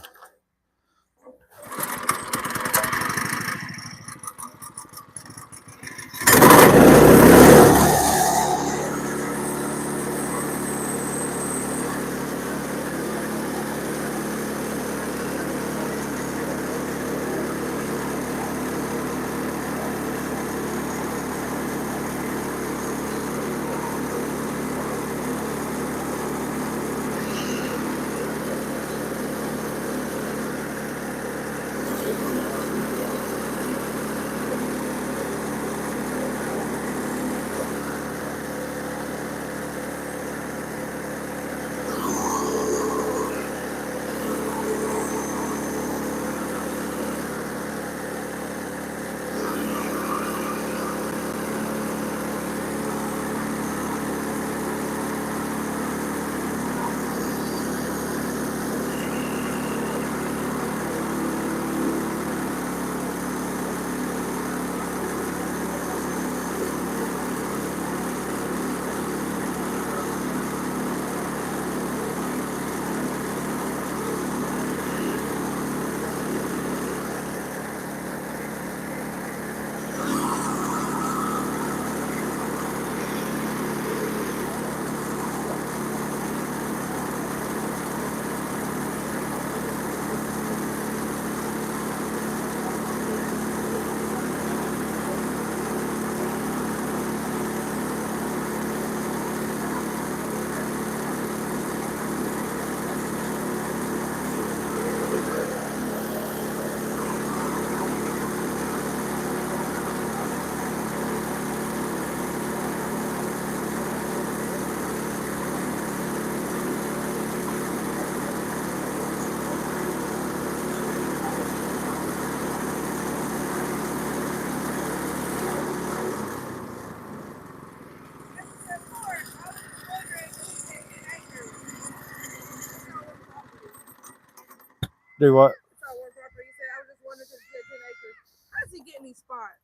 Do what? I was just wondering if it's 10 acres. How's he getting these spots?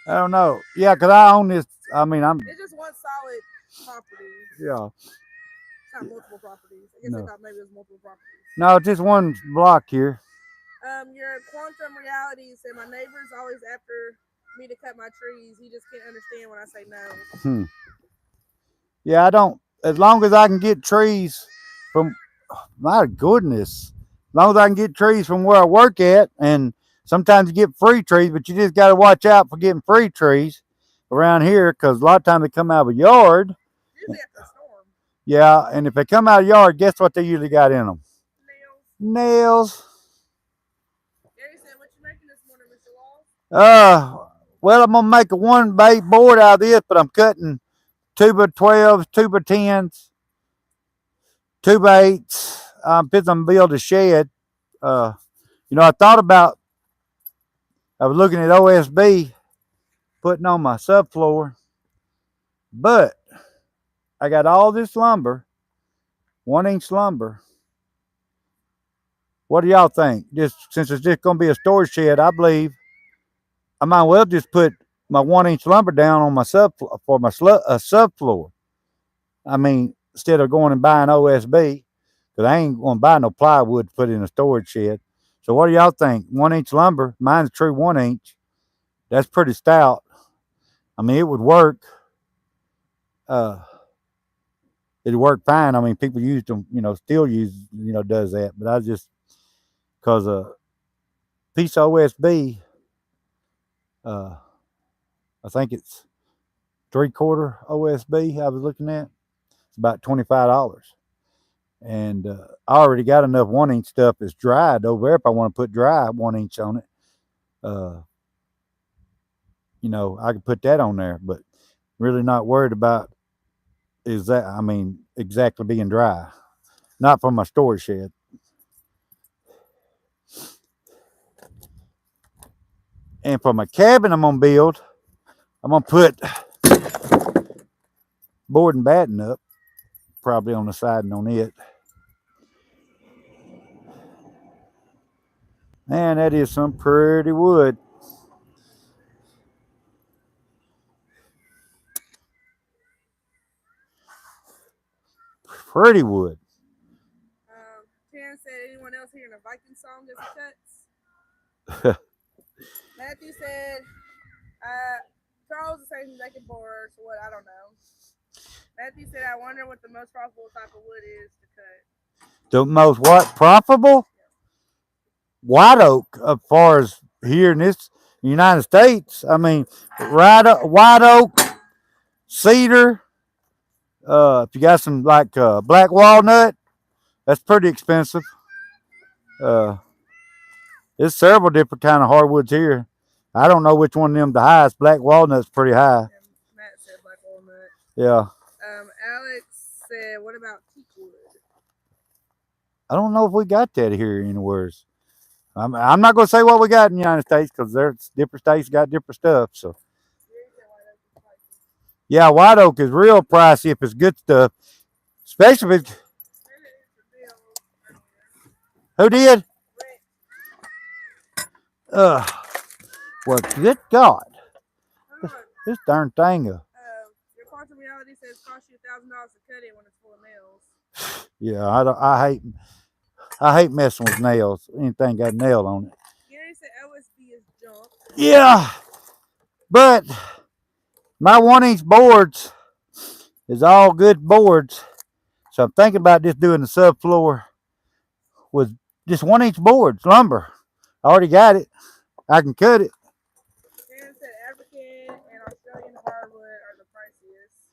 I don't know. Yeah, because I own this. I mean, It's just one solid property. Yeah. It's not multiple properties. I guess I thought maybe it was multiple properties. No, just one block here. Your quantum reality said my neighbor's always after me to cut my trees. He just can't understand when I say no. Hmm. Yeah, I don't. As long as I can get trees from, my goodness, as long as I can get trees from where I work at, and sometimes you get free trees, but you just got to watch out for getting free trees around here because a lot of times they come out of a yard. Usually after a storm. Yeah, and if they come out of a yard, guess what they usually got in them? Nails. Nails. Gary said, "What you making this morning, Mr. Laws?" Uh, well, I'm gonna make a 1 bay board out of this, but I'm cutting 2x12s, 2x10s, 2x8s. I'm fixing to build a shed. Uh, I thought about. I was looking at OSB putting on my subfloor, but I got all this lumber, 1 inch lumber. What do y'all think? Just since it's just gonna be a storage shed, I believe I might well just put my 1 inch lumber down on my subfloor. I mean, instead of going and buying OSB, because I ain't going to buy no plywood to put in a storage shed. So what do y'all think? 1 inch lumber, mine's true 1 inch. That's pretty stout. I mean, it would work. Uh, it'd work fine. I mean, people use them, still use, does that. But I just, because a piece of OSB, uh, I think it's 3/4 OSB I was looking at. It's about $25. And I already got enough 1 inch stuff that's dried over there if I want to put dry 1 inch on it. Uh, I could put that on there, but really not worried about exactly being dry. Not for my storage shed. And for my cabin I'm gonna build, I'm gonna put board and batting up, probably on the siding on it. Man, that is some pretty wood. Pretty wood. Karen said, "Anyone else hearing a Viking song as he cuts?" Matthew said, Charles is saying he's making boards. What? I don't know. Matthew said, "I wonder what the most profitable type of wood is to cut." The most what? Profitable? White oak, as far as here in this United States. I mean, white oak, cedar. If you got some like black walnut, that's pretty expensive. Uh, there's several different kind of hardwoods here. I don't know which one of them the highest. Black walnut's pretty high. And Matt said black walnut. Yeah. Alex said, "What about teak wood?" I don't know if we got that here anywhere. I'm not going to say what we got in the United States because there's different states got different stuff. So yeah, white oak is real pricey if it's good stuff, especially if it's. Who did? Well, good God, this darn thing. Your quantum reality says cost you $1,000 to cut it when it's full of nails. Yeah, I hate messing with nails. Anything got a nail on it. Gary said OSB is junk. Yeah, but my 1 inch boards is all good boards. So I'm thinking about just doing the subfloor with just 1 inch boards, lumber. I already got it. I can cut it. Karen said African and Australian hardwood are the priciest.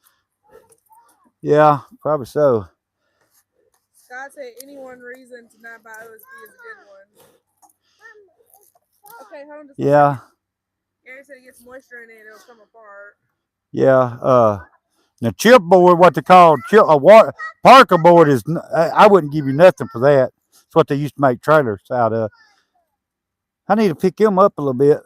Yeah, probably so. Scott said any one reason to not buy OSB is a good one. Okay, hold on just a second. Gary said it gets moisture in it, it'll come apart. Yeah. The chipboard, what they call Parker board, is. I wouldn't give you nothing for that. It's what they used to make trailers out of. I need to pick them up a little bit.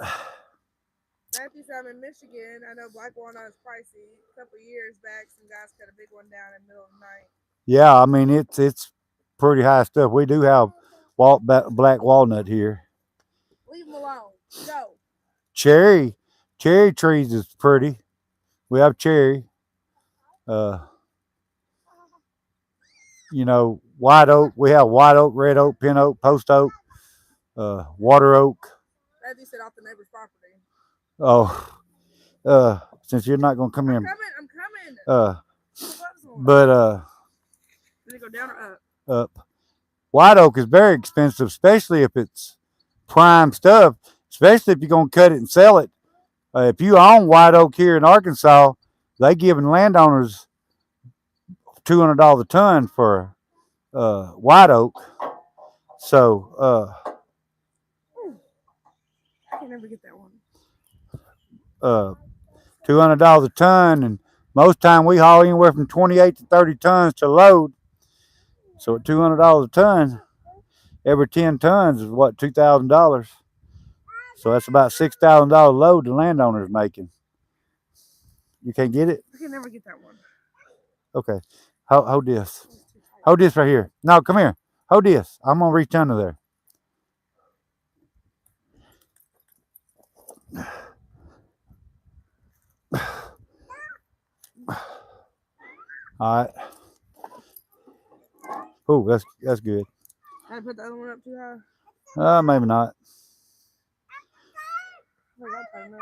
Matthew said, "I'm in Michigan. I know black walnut is pricey. A couple of years back, some guys cut a big one down in the middle of the night." Yeah, I mean it's pretty high stuff. We do have black walnut here. Leave them alone. Go. Cherry trees is pretty. We have cherry. White oak. We have white oak, red oak, pin oak, post oak. water oak. Matthew said off the neighbor's property. Oh, since you're not gonna come I'm in. coming. But Did it go down or up. White oak is very expensive, especially if it's prime stuff. Especially if you're gonna cut it and sell it. If you own white oak here in Arkansas, they giving landowners $200 a ton for white oak. So I can never get that one. $200 a ton, and most time we haul anywhere from 28 to 30 tons to load. So at $200 a ton, every 10 tons is what, $2,000. So that's about $6,000 load the landowner's making. You can't get it? I can never get that one. Okay. Hold this. Hold this right here. No, come here. Hold this. I'm gonna reach under there. All right. Oh, that's good. I put the other one up too high. Maybe not. Oh, that's high enough.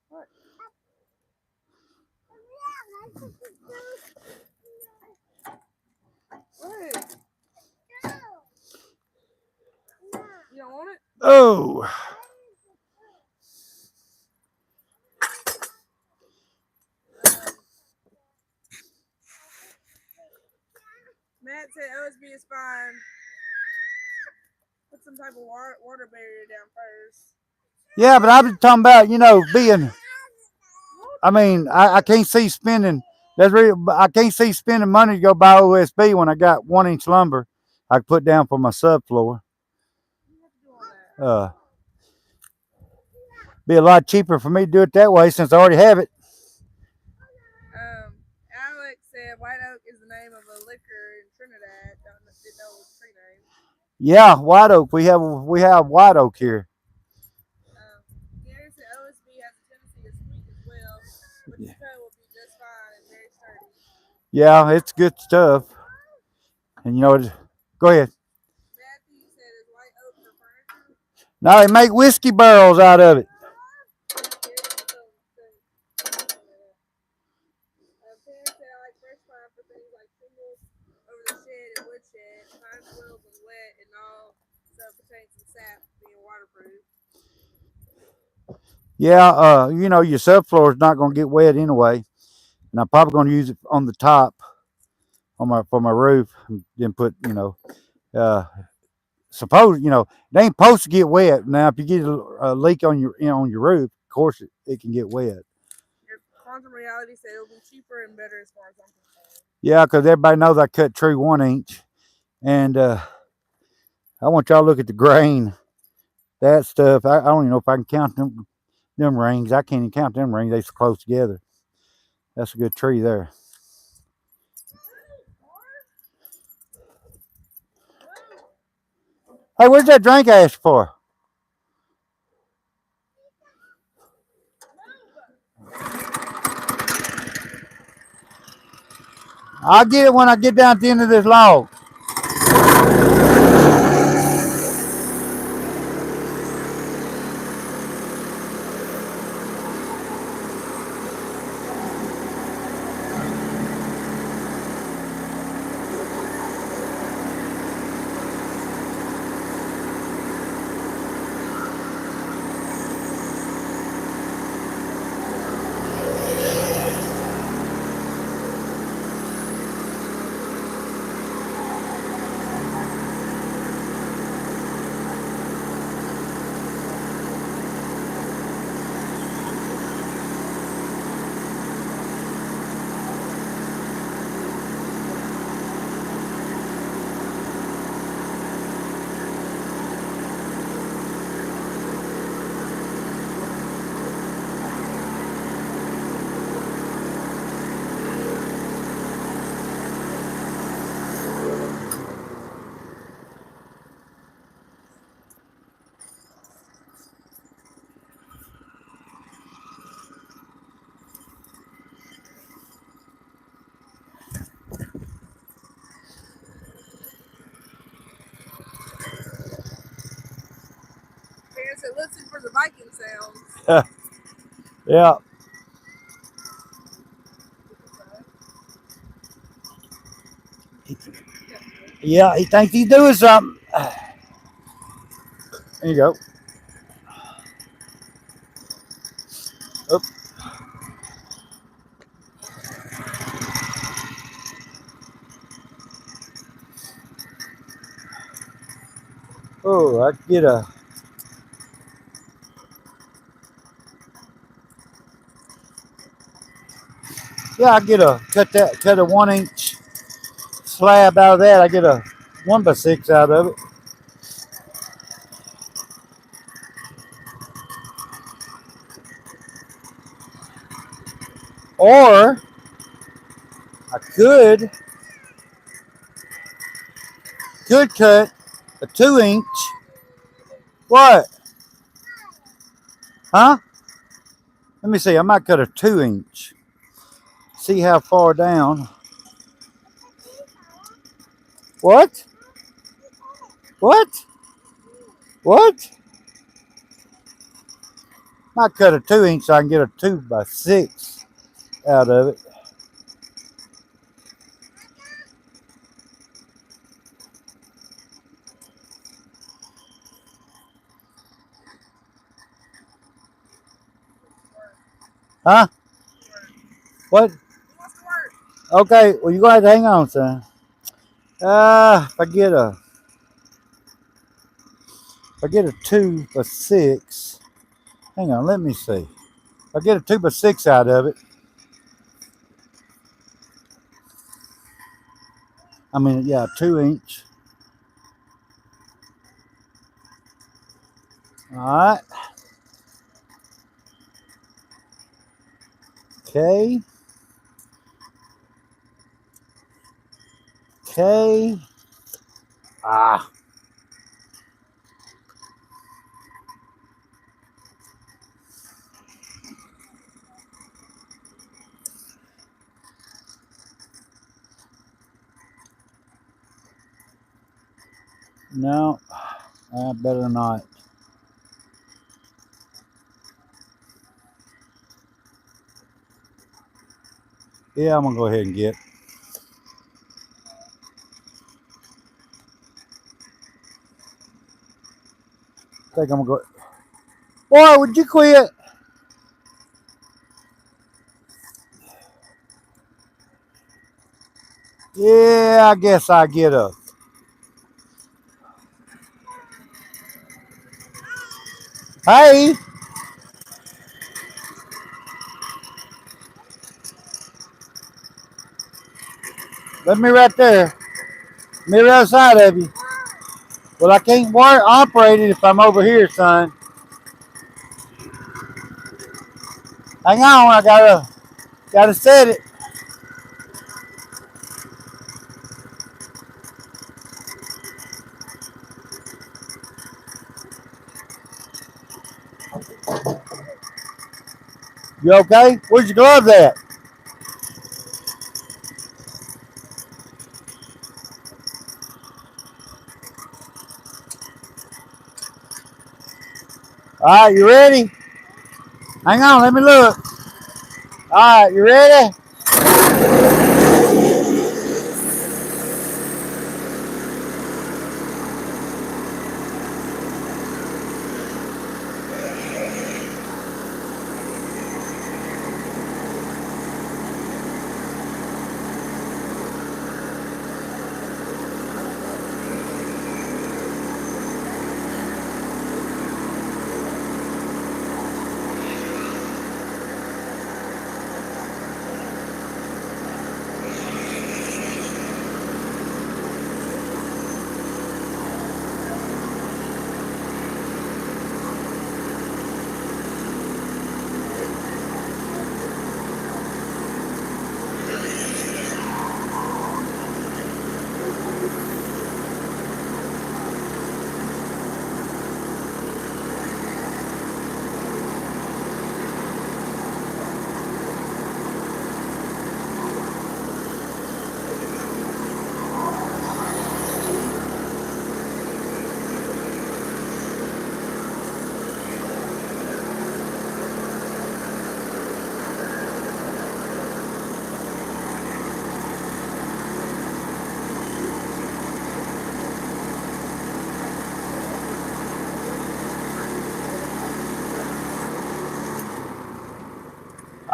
What? What? You don't want it? Oh. Matt said OSB is fine. Put some type of water barrier down first. Yeah, but I'm talking about, being. I mean, I can't see spending. I can't see spending money to go buy OSB when I got 1-inch lumber I can put down for my subfloor. Be a lot cheaper for me to do it that way since I already have it. Alex said White Oak is the name of a liquor in Trinidad. Didn't know it was a tree name. Yeah, White Oak. We have White Oak here. Gary said OSB has a tendency to squeak as well, but the toe will be just fine and very sturdy. Yeah, it's good stuff. And go ahead. Matthew said it's White Oak for furniture. Now they make whiskey barrels out of it. Parents said I like fresh pine for things like shingles over the shed and woodshed. Pine swells when wet and all, so it contains some sap, being waterproof. Yeah, your subfloor is not going to get wet anyway, and I'm probably going to use it on the top, for my roof, and then put suppose they ain't supposed to get wet. Now, if you get a leak on your roof, of course it can get wet. Your Quantum Reality said it'll be cheaper and better as far as I'm concerned. Yeah, because everybody knows I cut tree 1 inch, and I want y'all to look at the grain. That stuff, I don't even know if I can count them rings. I can't even count them rings. They're so close together. That's a good tree there. Hey, where's that drink I asked for? I'll get it when I get down to the end of this log. listen for the Viking sounds. Yeah. Yeah, he thinks he's doing something. There you go. Oop. Oh, I get a. Yeah, I get a cut a 1 inch slab out of that. I get a 1x6 out of it. Or I could cut a 2 inch. What? Huh? Let me see. I might cut a 2 inch. See how far down. What? What? What? Might cut a 2 inch so I can get a 2x6 out of it. Huh? What? Okay, well you go ahead and hang on, son. If I get a 2x6, hang on, let me see. If I get a 2x6 out of it, I mean, yeah, 2 inch. All right. Okay. Okay. Ah. No, I better not. Yeah, I'm gonna go ahead and get. I think I'm gonna go. Boy, would you quit? Yeah, I guess I get a. Hey, let me right there. Me right outside of you. Well, I can't operate it if I'm over here, son. Hang on, I gotta set it. You okay? Where's your gloves at? All right, you ready? Hang on, let me look. All right, you ready?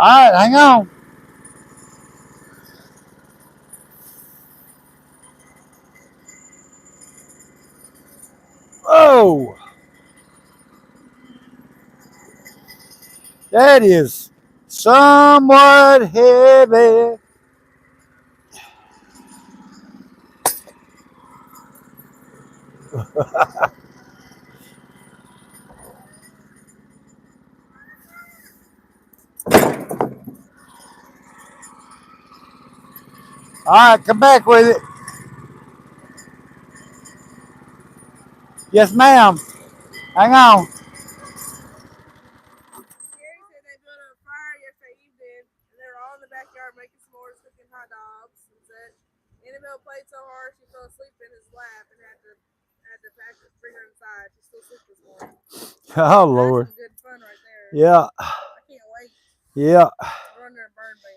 right, hang on. Oh, that is somewhat heavy. All right, come back with it. Yes, ma'am. Hang on. Gary said they built a fire yesterday evening, and they were all in the backyard making s'mores, cooking hot dogs, and said Annabelle played so hard she fell asleep in his lap and had to pack her, bring her inside. She's still asleep this morning. Oh, That's Lord. some good fun right there. Yeah. I can't wait. Yeah. We're under a burn ban.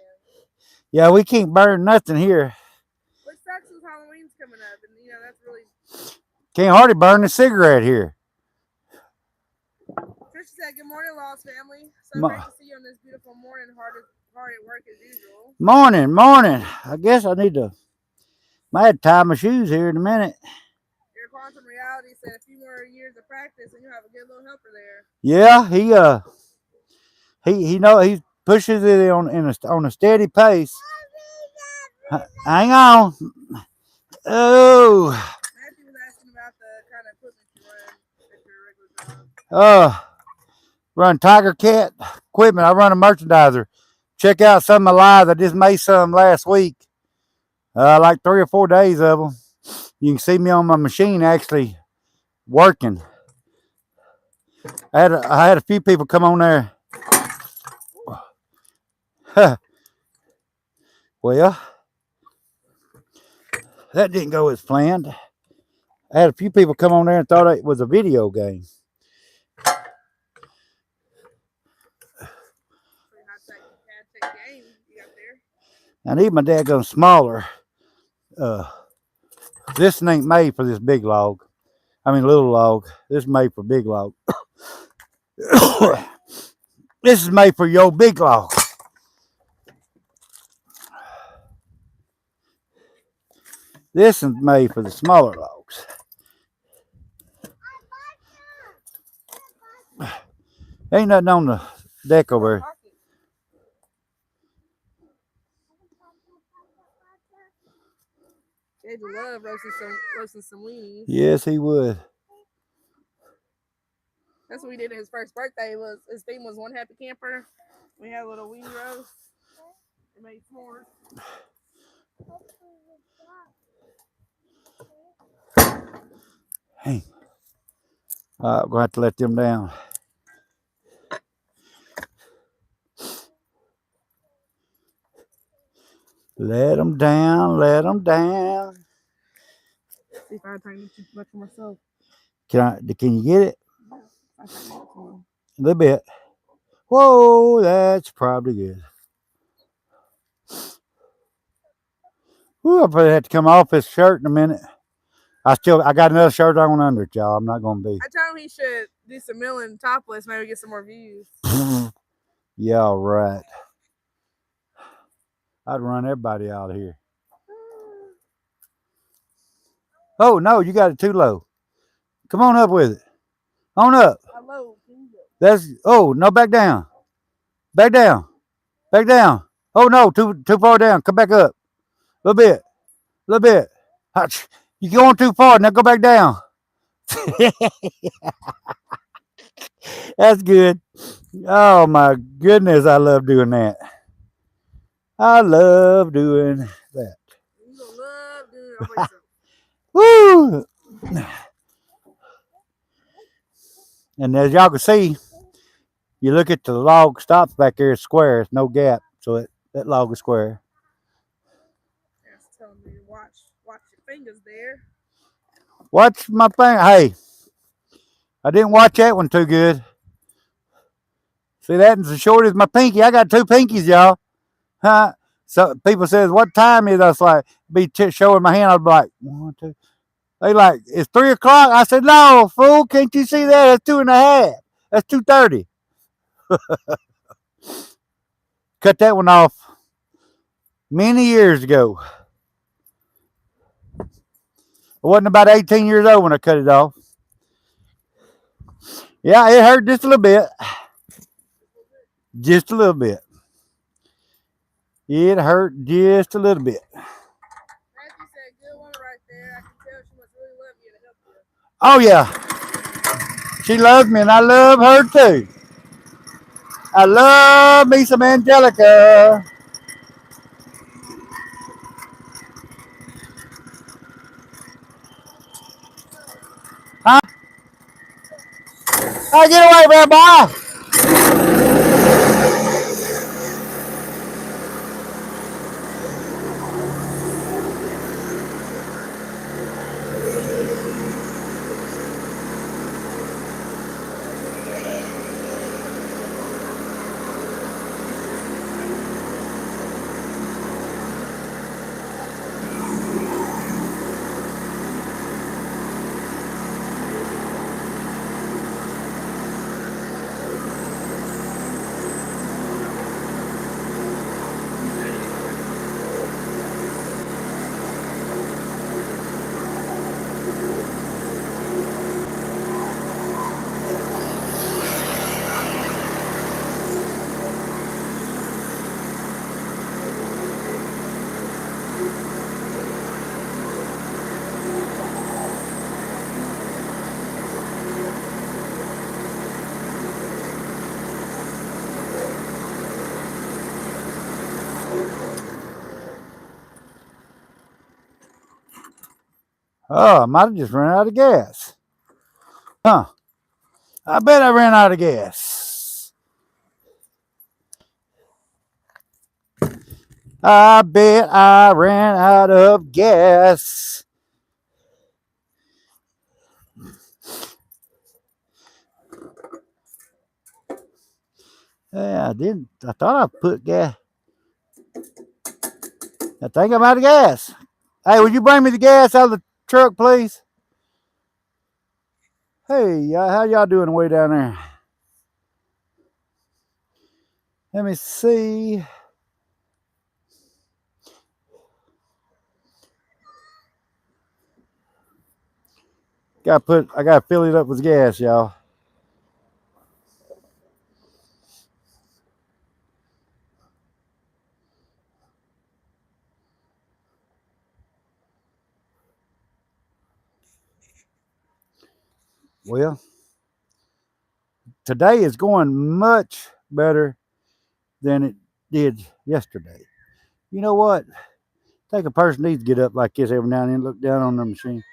Yeah, we can't burn nothing here. Which sucks is Halloween's coming up, and you know that's really. Can't hardly burn a cigarette here. Trisha said, "Good morning, Lost family. So great to see you on this beautiful morning. Hard at work as usual." Morning, morning. I guess I need to. I had to tie my shoes here in a minute. Your quantum reality said a few more years of practice, and you'll have a good little helper there. Yeah, he pushes it on a steady pace. Hang on. Oh. Matthew was asking about the kind of equipment you run at your regular job. Run Tiger Cat equipment. I run a merchandiser. Check out some of my lives. I just made some last week. Like 3 or 4 days of them. You can see me on my machine actually working. I had a few people come on there. Well, that didn't go as planned. I had a few people come on there and thought it was a video game. I need my daggone smaller. This ain't made for this big log. I mean, little log. This is made for big log. This is made for your big log. This is made for the smaller logs. Ain't nothing on the deck over here. Jade would love roasting some weenies. Yes, he would. That's what we did at his first birthday. His theme was one happy camper. We had a little weenie roast. We made s'mores. Hey, I'm gonna have to let them down. Let them down. Let them down. See if I tighten too much for myself. Can you get it? I tighten it too. A little bit. Whoa, that's probably good. Ooh, I'll probably have to come off this shirt in a minute. I got another shirt on under it, y'all. I'm not gonna be. I told him he should do some milling topless, maybe get some more views. Yeah, right. I'd run everybody out of here. Oh no, you got it too low. Come on up with it. On up. How low? No, back down. Back down. Back down. Oh no, too far down. Come back up. A little bit. You're going too far. Now go back down. That's good. Oh my goodness, I love doing that. I love doing that. You gonna love doing it. Woo! And as y'all can see, you look at the log stops back there, it's square, it's no gap, so that log is square. That's telling me to watch your fingers there. Watch my finger. Hey, I didn't watch that one too good. See, that is as short as my pinky. I got 2 pinkies, y'all. Huh? So people says, what time is it? I was like, showing my hand. I'd be like, 1, 2. They like, it's 3 o'clock. I said, no, fool, can't you see that? That's 2.5. That's 2:30. Cut that one off many years ago. I wasn't about 18 years old when I cut it off. Yeah, it hurt just a little bit. Just a little bit. It hurt just a little bit. Matthew said, good woman right there. I can tell she must really love you to help you. Oh, yeah. She loves me, and I love her, too. I love me some Angelica. Huh? Hey, get away, bad boy. Oh, I might have just run out of gas. Huh. I bet I ran out of gas. I bet I ran out of gas. Yeah, I didn't. I thought I put gas. I think I'm out of gas. Hey, would you bring me the gas out of the truck, please? Hey, how y'all doing way down there? Let me see. I gotta fill it up with gas, y'all. Well, today is going much better than it did yesterday. You know what? I think a person needs to get up like this every now and then, look down on their machine.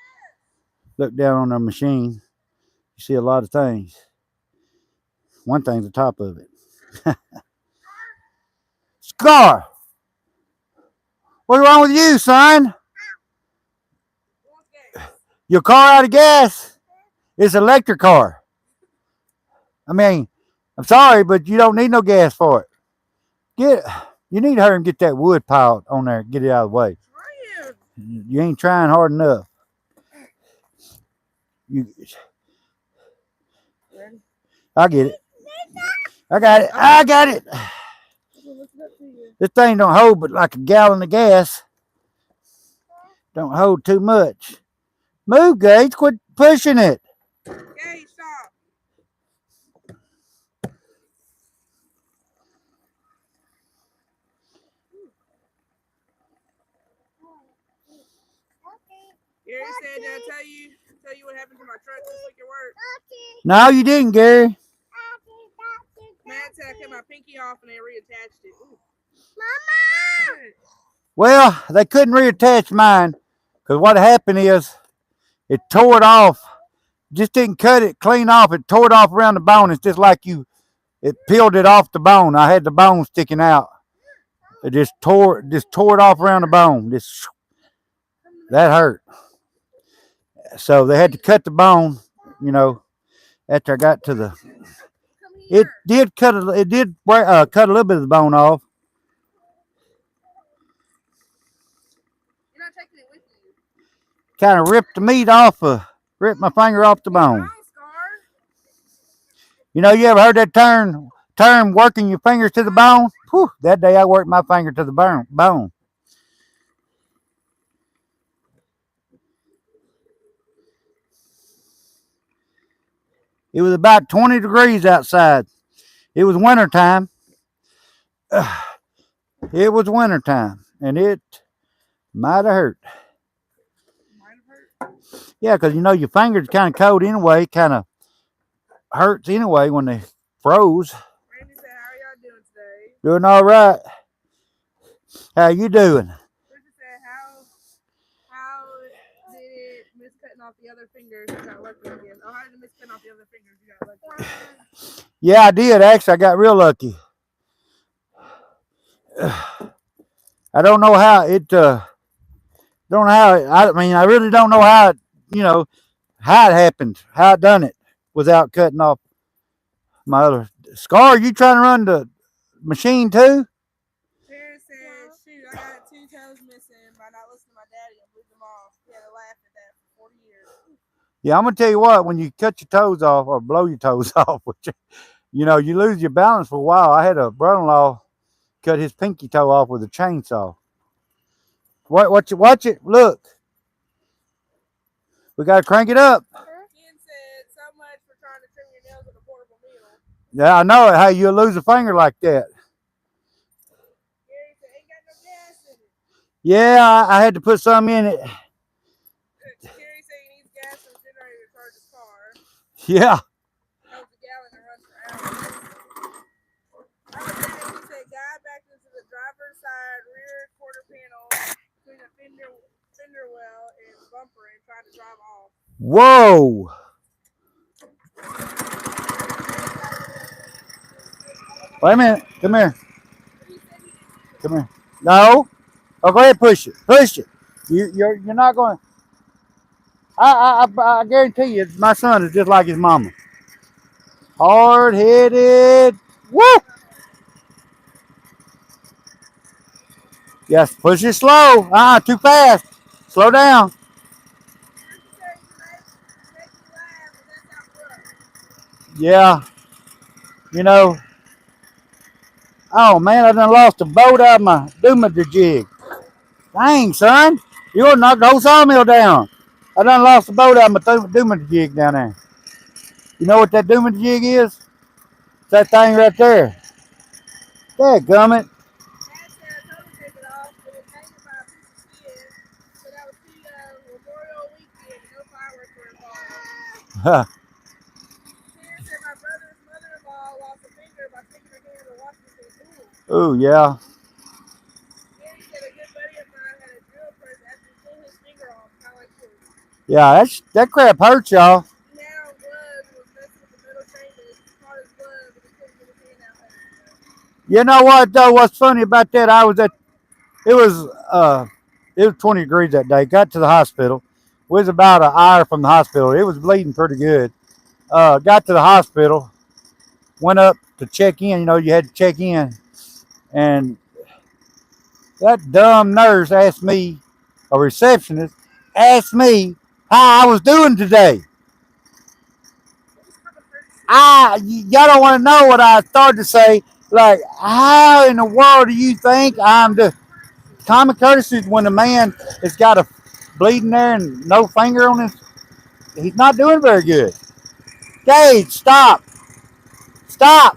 Look down on their machine. You see a lot of things. One thing's the top of it. Scar! What's wrong with you, son? Your car out of gas? It's an electric car. I mean, I'm sorry, but you don't need no gas for it. You need to hurry and get that wood piled on there. Get it out of the way. You ain't trying hard enough. I get it. I got it. I got it. This thing don't hold but like a gallon of gas. Don't hold too much. Move, Gates. Quit pushing it. Gage, stop. Gary said, did I tell you what happened to my truck this week at work? No, you didn't, Gary. Matt said I cut my pinky off and they reattached it. Ooh. Mama! Well, they couldn't reattach mine because what happened is it tore it off. Just didn't cut it clean off. It tore it off around the bone. It's just like it peeled it off the bone. I had the bone sticking out. It just tore it off around the bone. That hurt. So they had to cut the bone, after I got to the. It did cut a little bit of the bone off. You're not taking it with you. Kind of ripped the meat off, ripped my finger off the bone. You ever heard that term working your fingers to the bone? whew, that day I worked my finger to the bone. It was about 20 degrees outside. It was winter time. It was winter time, and it might have hurt. Might have hurt. Yeah, because you know your fingers kind of cold anyway, kind of hurts anyway when they froze. Randy said, "How are y'all doing today?" Doing all right. How you doing? Richard said, "How did it miss cutting off the other fingers? You got lucky again. Oh, how did it miss cutting off the other fingers? You got lucky." Yeah, I did actually. I got real lucky. I don't know how it. Don't know how. I mean, I really don't know how it. You know how it happened. How I done it without cutting off my other scar. You trying to run the machine too? Parents said, "Shoot, I got 2 toes missing by not listening to my daddy and blew them off." He had to laugh at that for 40 years. Yeah, I'm gonna tell you what. When you cut your toes off or blow your toes off, which you know you lose your balance for a while. I had a brother-in-law cut his pinky toe off with a chainsaw. Watch it. Look, we gotta crank it up. Ken said, "So much for trying to trim your nails with a portable needle." Yeah, I know it. How you lose a finger like that? Gary said, "Ain't got no gas in it." Yeah, I had to put some in it. Gary said he needs gas for the generator to charge his car. Yeah. That was a gallon that runs for hours. He said, "Guy backed into the driver's side rear quarter panel between the fender well and bumper and tried to drive off." Whoa. Wait a minute. Come here. Come here. No. Oh, go ahead. Push it. Push it. You're not going. I guarantee you, my son is just like his mama. Hard headed. Woo. Yes. Push it slow. Too fast. Slow down. Yeah. You know. Oh man, I done lost a boat out of my jig. Dang, son. You gonna knock the whole sawmill down. I done lost a boat out of my jig down there. You know what that jig is? It's that thing right there. Dadgummit. Huh. Oh yeah. Yeah, that crap hurts y'all. You know what though? What's funny about that? It was uh it was 20 degrees that day. Got to the hospital. Was about an hour from the hospital. It was bleeding pretty good. Got to the hospital. Went up to check in. You know, you had to check in, and that dumb nurse asked me, a receptionist, asked me how I was doing today. Y'all don't want to know what I started to say. Like, how in the world do you think I'm the common courtesy when a man has got a bleeding there and no finger on his? He's not doing very good. Gage, stop, stop.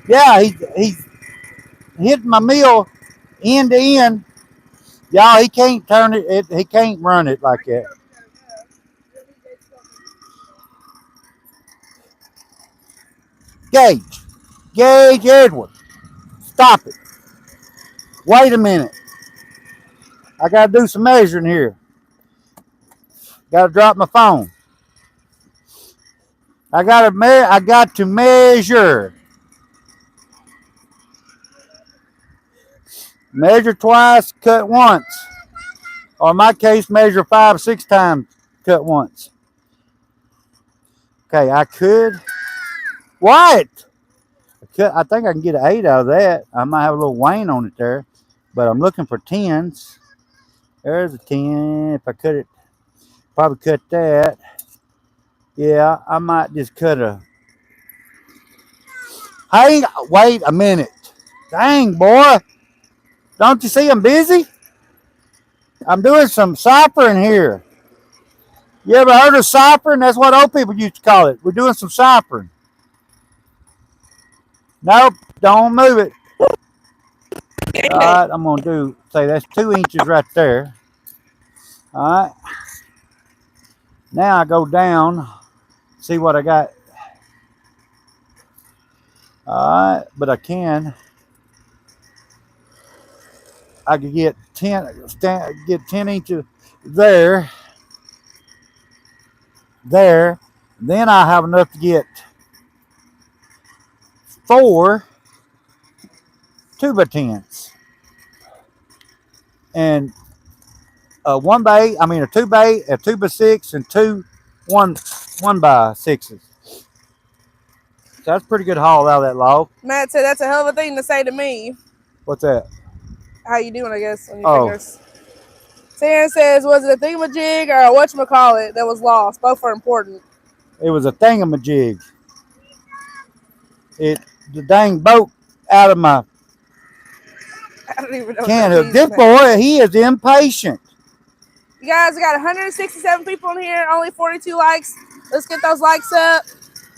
Yeah, he's hit my mill end to end. Y'all, he can't turn it. He can't run it like that. Gage Edward, stop it. Wait a minute. I got to do some measuring here. Got to drop my phone. I got to measure. Measure twice, cut once. Or in my case, measure 5 or 6 times, cut once. Okay, I could. What? I think I can get an 8 out of that. I might have a little wane on it there, but I'm looking for 10s. There's a 10. If I cut it, probably cut that. Yeah, I might just cut a. Hey, wait a minute. Dang, boy. Don't you see I'm busy? I'm doing some ciphering here. You ever heard of ciphering? That's what old people used to call it. We're doing some ciphering. Nope, don't move it. All right, I'm going to say that's 2 inches right there. All right. Now I go down, see what I got. All right, but I can get 10 inches there, there. Then I have enough to get 4 2x10s and a 2x8, a 2x6, and 1x6s. So that's a pretty good haul out of that log. Matt said that's a hell of a thing to say to me. What's that? How you doing, I guess, on your fingers. Sarah says, was it a thingamajig or a whatchamacallit that was lost? Both are important. It was a thingamajig. The dang boat out of my I don't even know can what that hook. This means, boy, he is impatient. You guys, we got 167 people in here, only 42 likes. Let's get those likes up.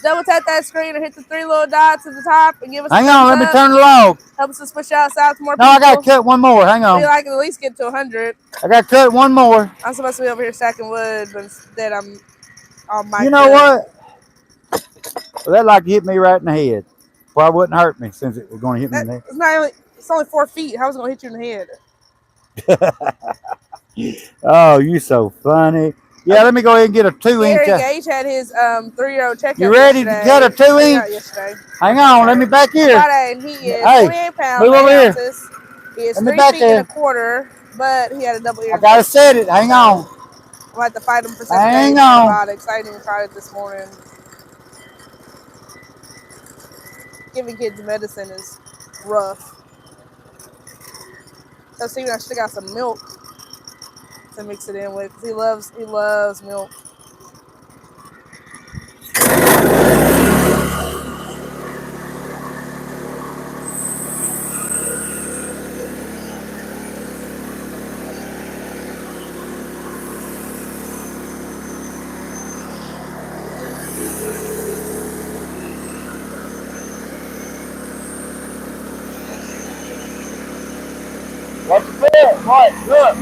Double tap that screen and hit the 3 little dots at the top and give us Hang on, let me turn the log. Helps us push outside to more No, people. I got to cut one more. Hang on. We like to at least get to 100. I got to cut one more. I'm supposed to be over here stacking wood, but instead I'm on my. You know what? Well, that like hit me right in the head. Probably wouldn't hurt me since it was going to hit me in the head. It's only 4 feet. How is it going to hit you in the head? Oh, you so funny. Yeah, let me go ahead and get a 2-inch. Gage had his 3-year-old checkup. You ready to cut a 2-inch? Hang on, let me back here. Friday, and he is 28 pounds, move over 8 here. ounces. He is 3 feet and a quarter, but he had a double ear. I gotta set it. Hang on. We'll have to fight him for 7 Hang days. on. Antibiotics. I didn't even try it this morning. Giving kids medicine is rough. So Steven, I should have got some milk to mix it in with, because he loves milk. What's the bed? Right, look.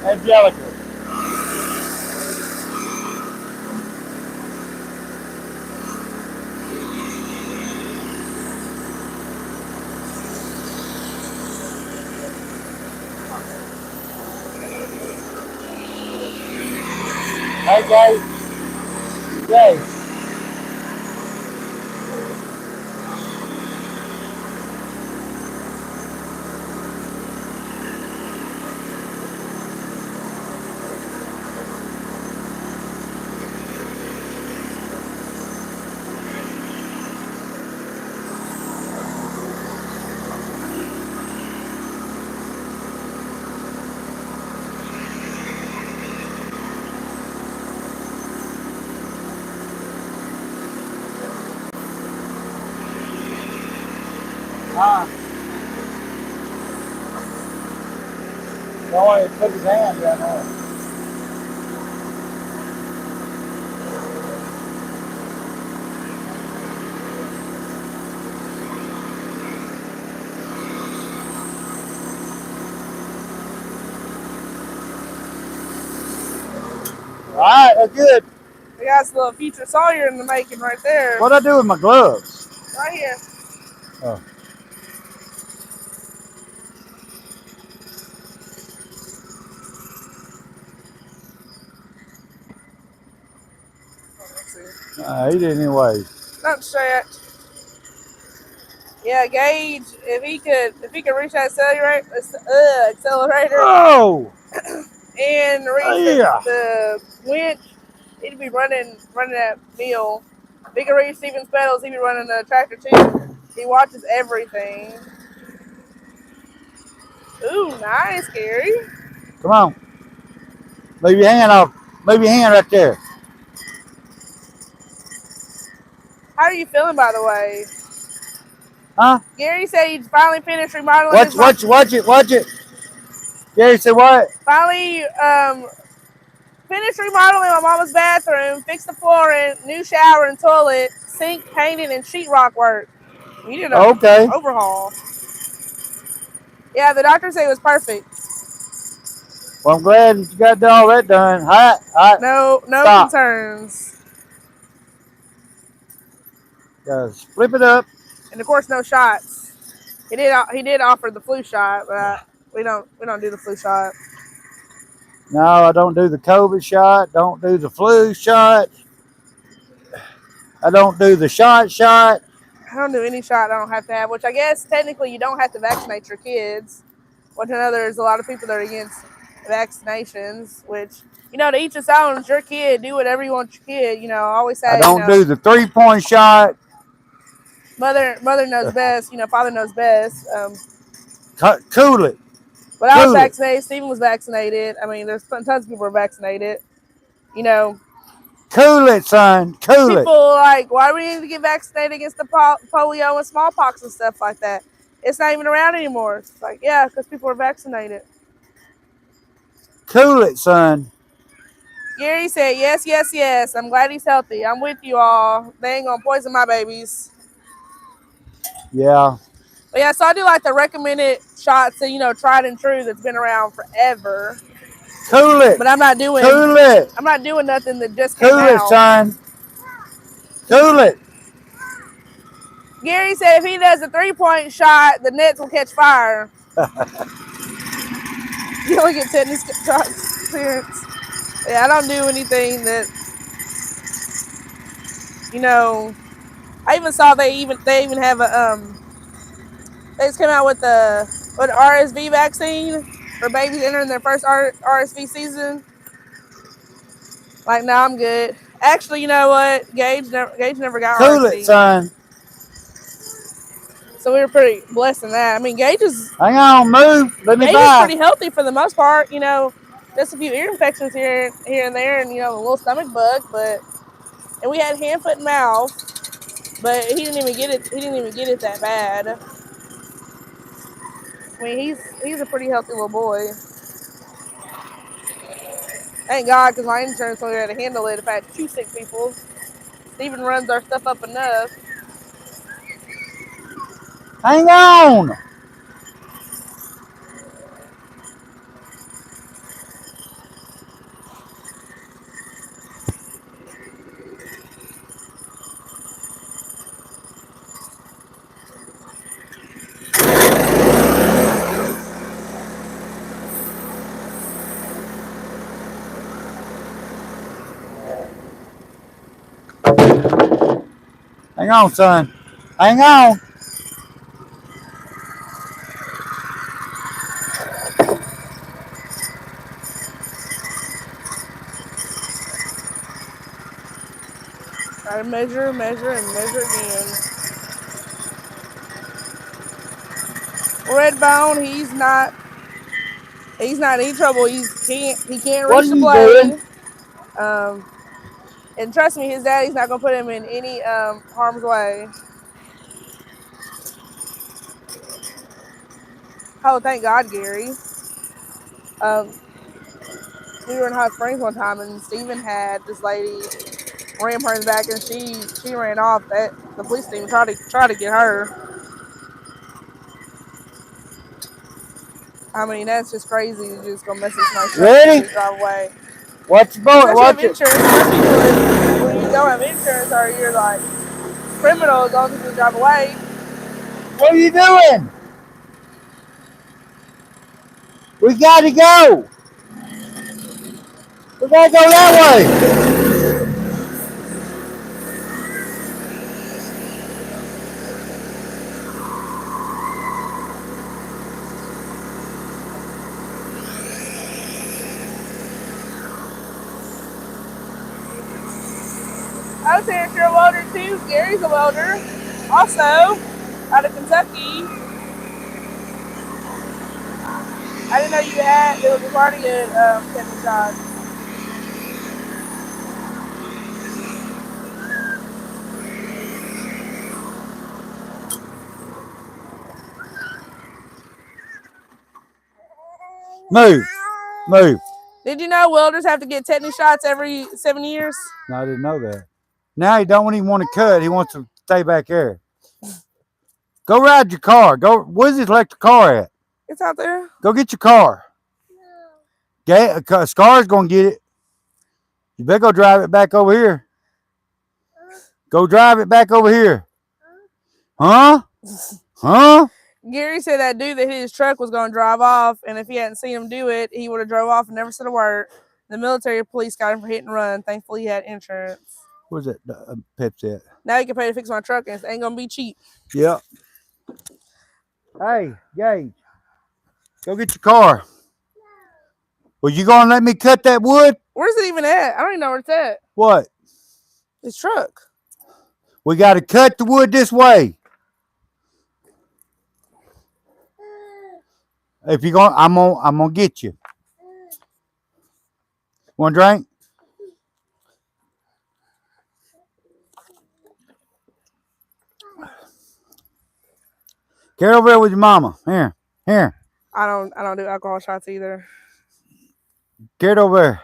Angelica. Hey guys. Hey. Don't want to put his hand down there. All right, that's good. We got a little future Sawyer in the making right there. What'd I do with my gloves? Right here. Oh. He didn't anyway. Not stretch. Yeah, Gage, if he could reach that accelerator Oh! and reach the winch, he'd be running that mill He can read Steven's pedals. He be running the tractor too. He watches everything. Ooh, nice, Gary. Come on. Move your hand off. Move your hand right there. How are you feeling, by the way? Huh? Gary said he finally finished remodeling his Watch it. Gary said what? Finally, finished remodeling my mama's bathroom, fixed the flooring, new shower and toilet, sink, painting, and sheetrock work. You did an Okay. overhaul. Yeah, the doctor said it was perfect. Well, I'm glad that you got all that done. All right. No Stop. concerns. Just flip it up. And of course, no shots. He did offer the flu shot, but we don't do the flu shot. No, I don't do the COVID shot. Don't do the flu shot. I don't do the shot. I don't do any shot I don't have to have, which I guess technically you don't have to vaccinate your kids. Which I know there's a lot of people that are against vaccinations, which, to each his own. It's your kid. Do whatever you want your kid. I always say, I don't do the 3-point shot. Mother knows best. Father knows best. Cool it. But I was vaccinated. Stephen was vaccinated. I mean, there's tons of people are vaccinated. Cool it, son. Cool it. People are like, why do we need to get vaccinated against the polio and smallpox and stuff like that? It's not even around anymore. It's like, yeah, because people are vaccinated. Cool it, son. Gary said, yes. I'm glad he's healthy. I'm with you all. They ain't going to poison my babies. Yeah. But yeah, so I do like the recommended shots that, tried and true that's been around forever. Cool it. But I'm not doing I'm not doing nothing that just came out. Cool it, son. Cool it. Gary said if he does a 3-point shot, the nets will catch fire. You only get tennis shots clearance. Yeah, I don't do anything that, I even saw they even have a they just came out with the RSV vaccine for babies entering their first RSV season. Like, no, I'm good. Actually, you know what? Gage never got cool RSV. It, son. So we were pretty blessed in that. I mean, Gage is... Hang on, move. Let me Gage buy. is pretty healthy for the most part. Just a few ear infections here and there, and a little stomach bug, and we had hand, foot, and mouth, but he didn't even get it. He didn't even get it that bad. I mean, he's a pretty healthy little boy. Thank God, because my insurance only had to handle it if I had 2 sick people. Steven runs our stuff up enough. Hang on. Hang on, son. Hang on. Gotta measure, measure, and measure again. Redbone, he's not in any trouble. He can't reach the blade. And trust me, his daddy's not gonna put him in any harm's way. Oh, thank God, Gary. We were in Hot Springs one time, and Steven had this lady ram her in the back, and she ran off. That the police team tried to get her. I mean, that's just crazy. You just gonna mess with my truck and just drive away. Watch the boat. Watch it. Insurance. Some people, when you don't have insurance, or you're like criminals, don't just drive away. What are you doing? We gotta go. We gotta go that way. I was saying if you're a welder too. Gary's a welder, also out of Kentucky. I didn't know you had. It was a part of your technical job. Move. Move. Did you know welders have to get tetanus shots every 7 years? No, I didn't know that. Now he don't even want to cut. He wants to stay back there. Go ride your car. Go. Where's his electric car at? It's out there. Go get your car. Scar's gonna get it. You better go drive it back over here. Go drive it back over here. Huh? Huh? Gary said that dude that hit his truck was going to drive off, and if he hadn't seen him do it, he would have drove off and never said a word. The military police got him for hit and run. Thankfully, he had insurance. Where's that Pepsi at? Now he can pay to fix my truck, and it ain't going to be cheap. Yep. Hey, Gage. Go get your car. Well, you gonna let me cut that wood? Where's it even at? I don't even know where it's at. What? His truck. We got to cut the wood this way. If you're going, I'm gonna get you. Want a drink? Get over there with your mama. Here. I don't do alcohol shots either. Get over there.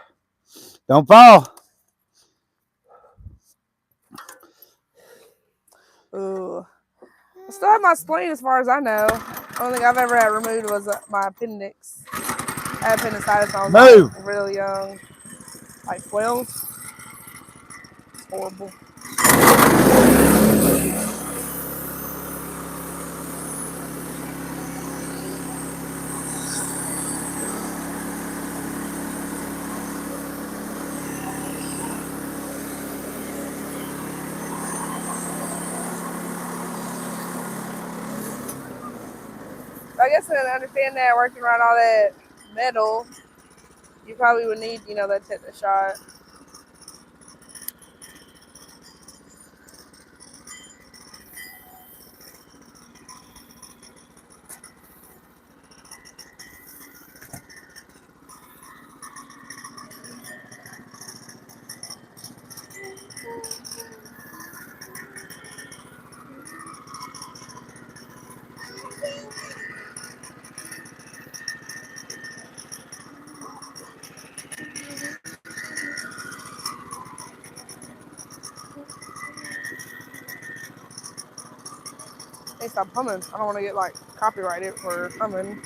Don't fall. Ooh. I still have my spleen as far as I know. The only thing I've ever had removed was my appendix. I had appendicitis when I was like, really young. Like 12. It's horrible. I guess I understand that working around all that metal, you probably would need, that tetanus shot. Hey, stop humming. I don't want to get copyrighted for humming.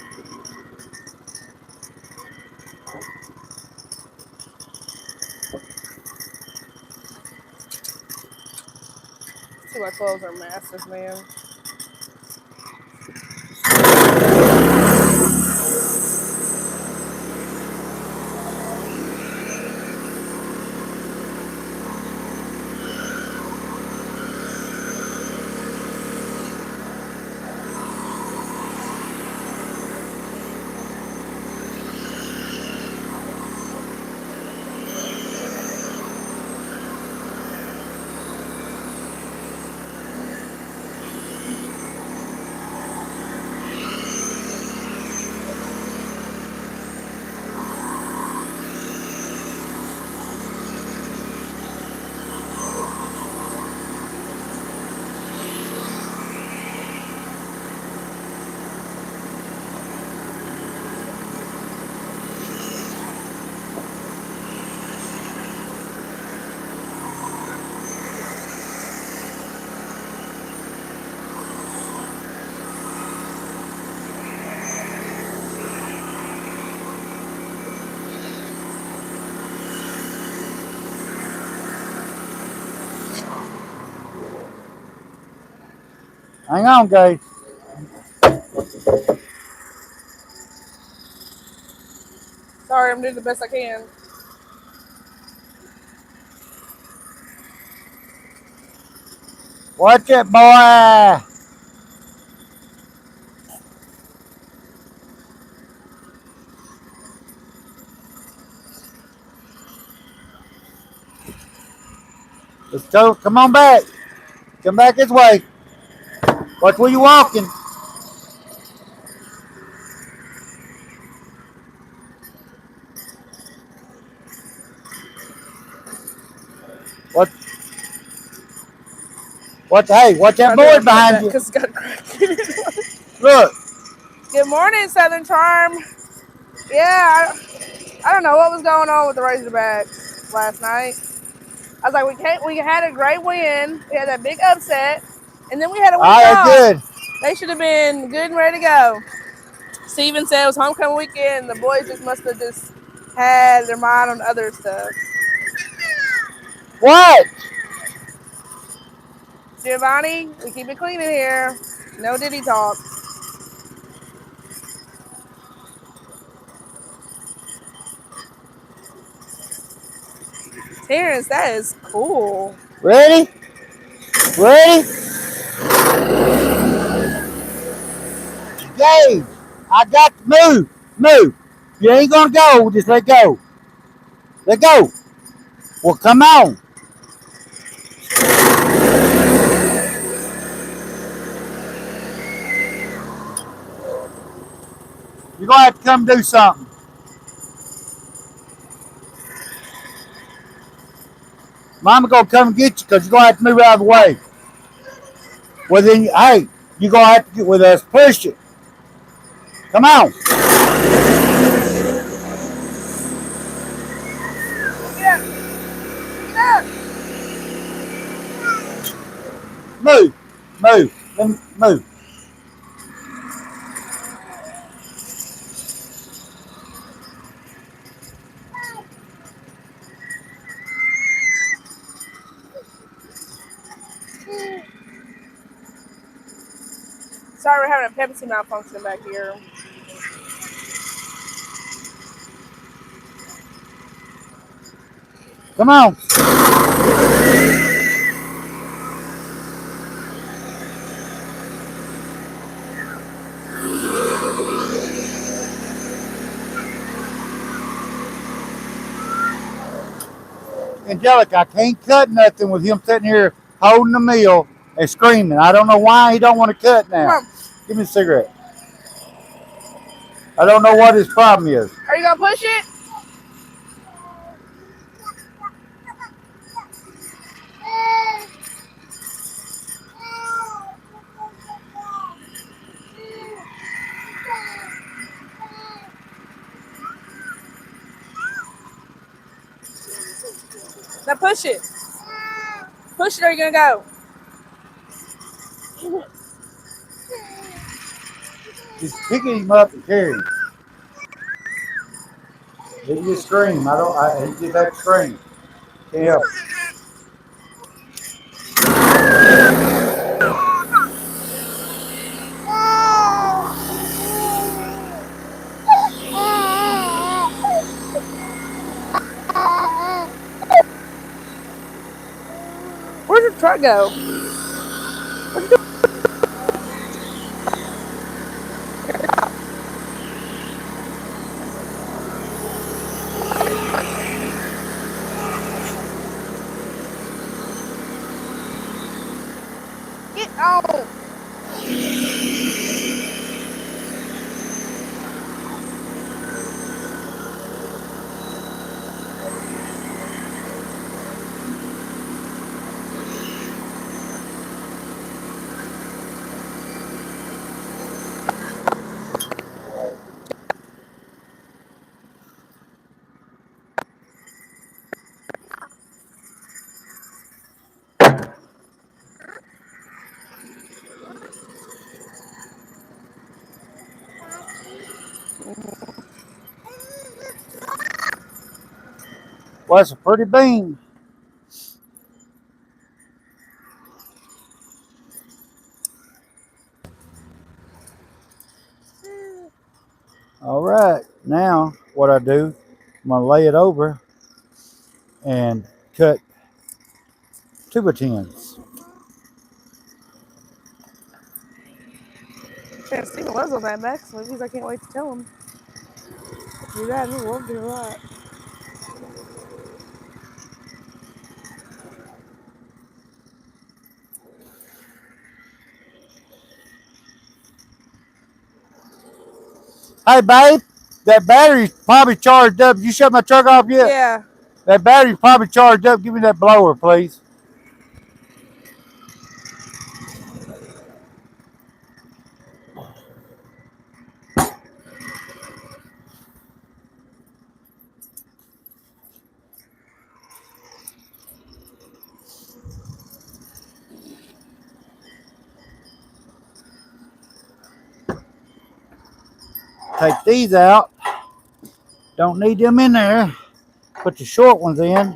See, my clothes are massive, man. Hang on, guys. Sorry, I'm doing the best I can. Watch it, boy. Let's go. Come on back. Come back this way. Watch where you walking. What? What? Hey, watch that board behind you. Because it's got a crack in it. Look. Good morning, Southern Charm. Yeah, I don't know what was going on with the Razorbacks last night. I was like, we had a great win. We had that big upset, and then we had a week off. Good. They should have been good and ready to go. Steven said it was homecoming weekend. The boys just must have just had their mind on other stuff. What? Giovanni, we keep it clean in here. No Diddy talk. Terrence, that is cool. Ready? Ready? Dave, I got to move. Move. You ain't gonna go. Just let go. Let go. Well, come on. You're gonna have to come do something. Mama gonna come and get you because you're gonna have to move out of the way. Well then, hey, you're gonna have to get with us. Push it. Come on. Get up. Move. Move. Move. Sorry, we're having a Pepsi malfunction back here. Come on. Angelica, I can't cut nothing with him sitting here holding the meal and screaming. I don't know why he don't want to cut now. Give me a cigarette. I don't know what his problem is. Are you gonna push it? Now push it. Push it or you're gonna go. Just picking him up and carrying him. He just scream. He just had to scream. Can't help. Where'd your truck go? Get on. Well, that's a pretty bean. All right, now what I do, I'm gonna lay it over and cut 2x10s. Yeah, Steven loves those Max movies. I can't wait to tell him. Do that, and we'll do a lot. Hey, babe, that battery's probably charged up. You shut my truck off yet? Yeah. That battery's probably charged up. Give me that blower, please. Take these out. Don't need them in there. Put the short ones in.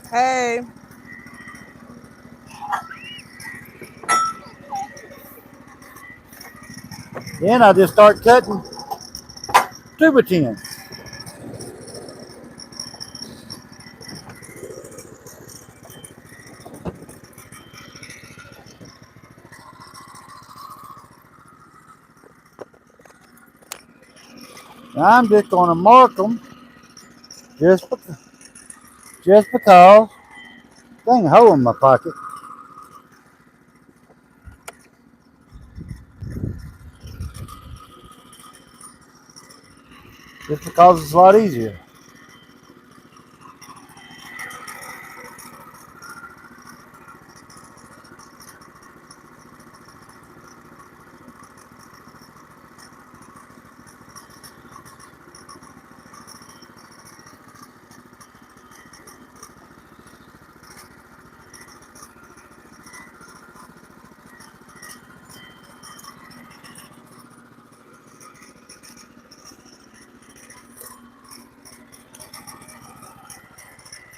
Hey. Then I just start cutting 2x10. I'm just going to mark them just because. Dang, a hole in my pocket. Just because it's a lot easier.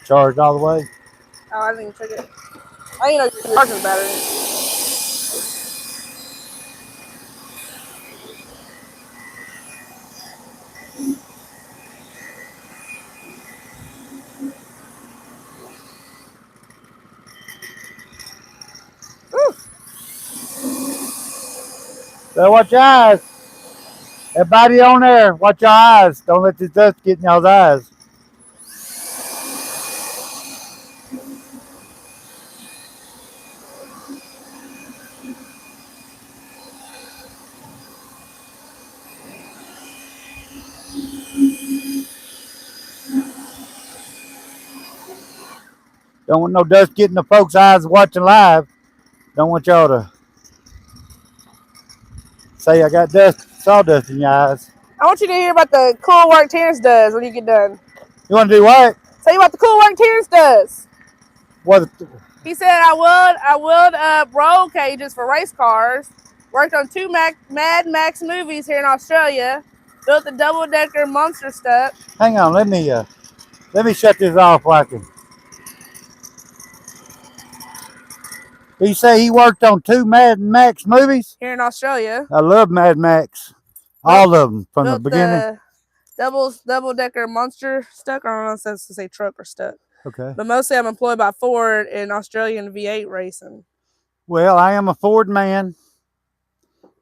Charged all the way. Oh, I didn't even check it. I didn't know you were charging the battery. So watch your eyes. Everybody on there, watch your eyes. Don't let this dust get in y'all's eyes. Don't want no dust getting the folks' eyes watching live. Don't want y'all to say I got sawdust in your eyes. I want you to hear about the cool work Terrence does when you get done. You want to do what? Tell you about the cool work Terrence does. What? He said I weld up roll cages for race cars. Worked on 2 Mad Max movies here in Australia. Built the double-decker monster stuff. Hang on, let me shut this off so I can. Did you say he worked on 2 Mad Max movies? Here in Australia. I love Mad Max. All of them from the beginning. The double-decker monster stuck. I don't know if that's to say truck or stuck. Okay. But mostly I'm employed by Ford in Australian V8 racing. Well, I am a Ford man.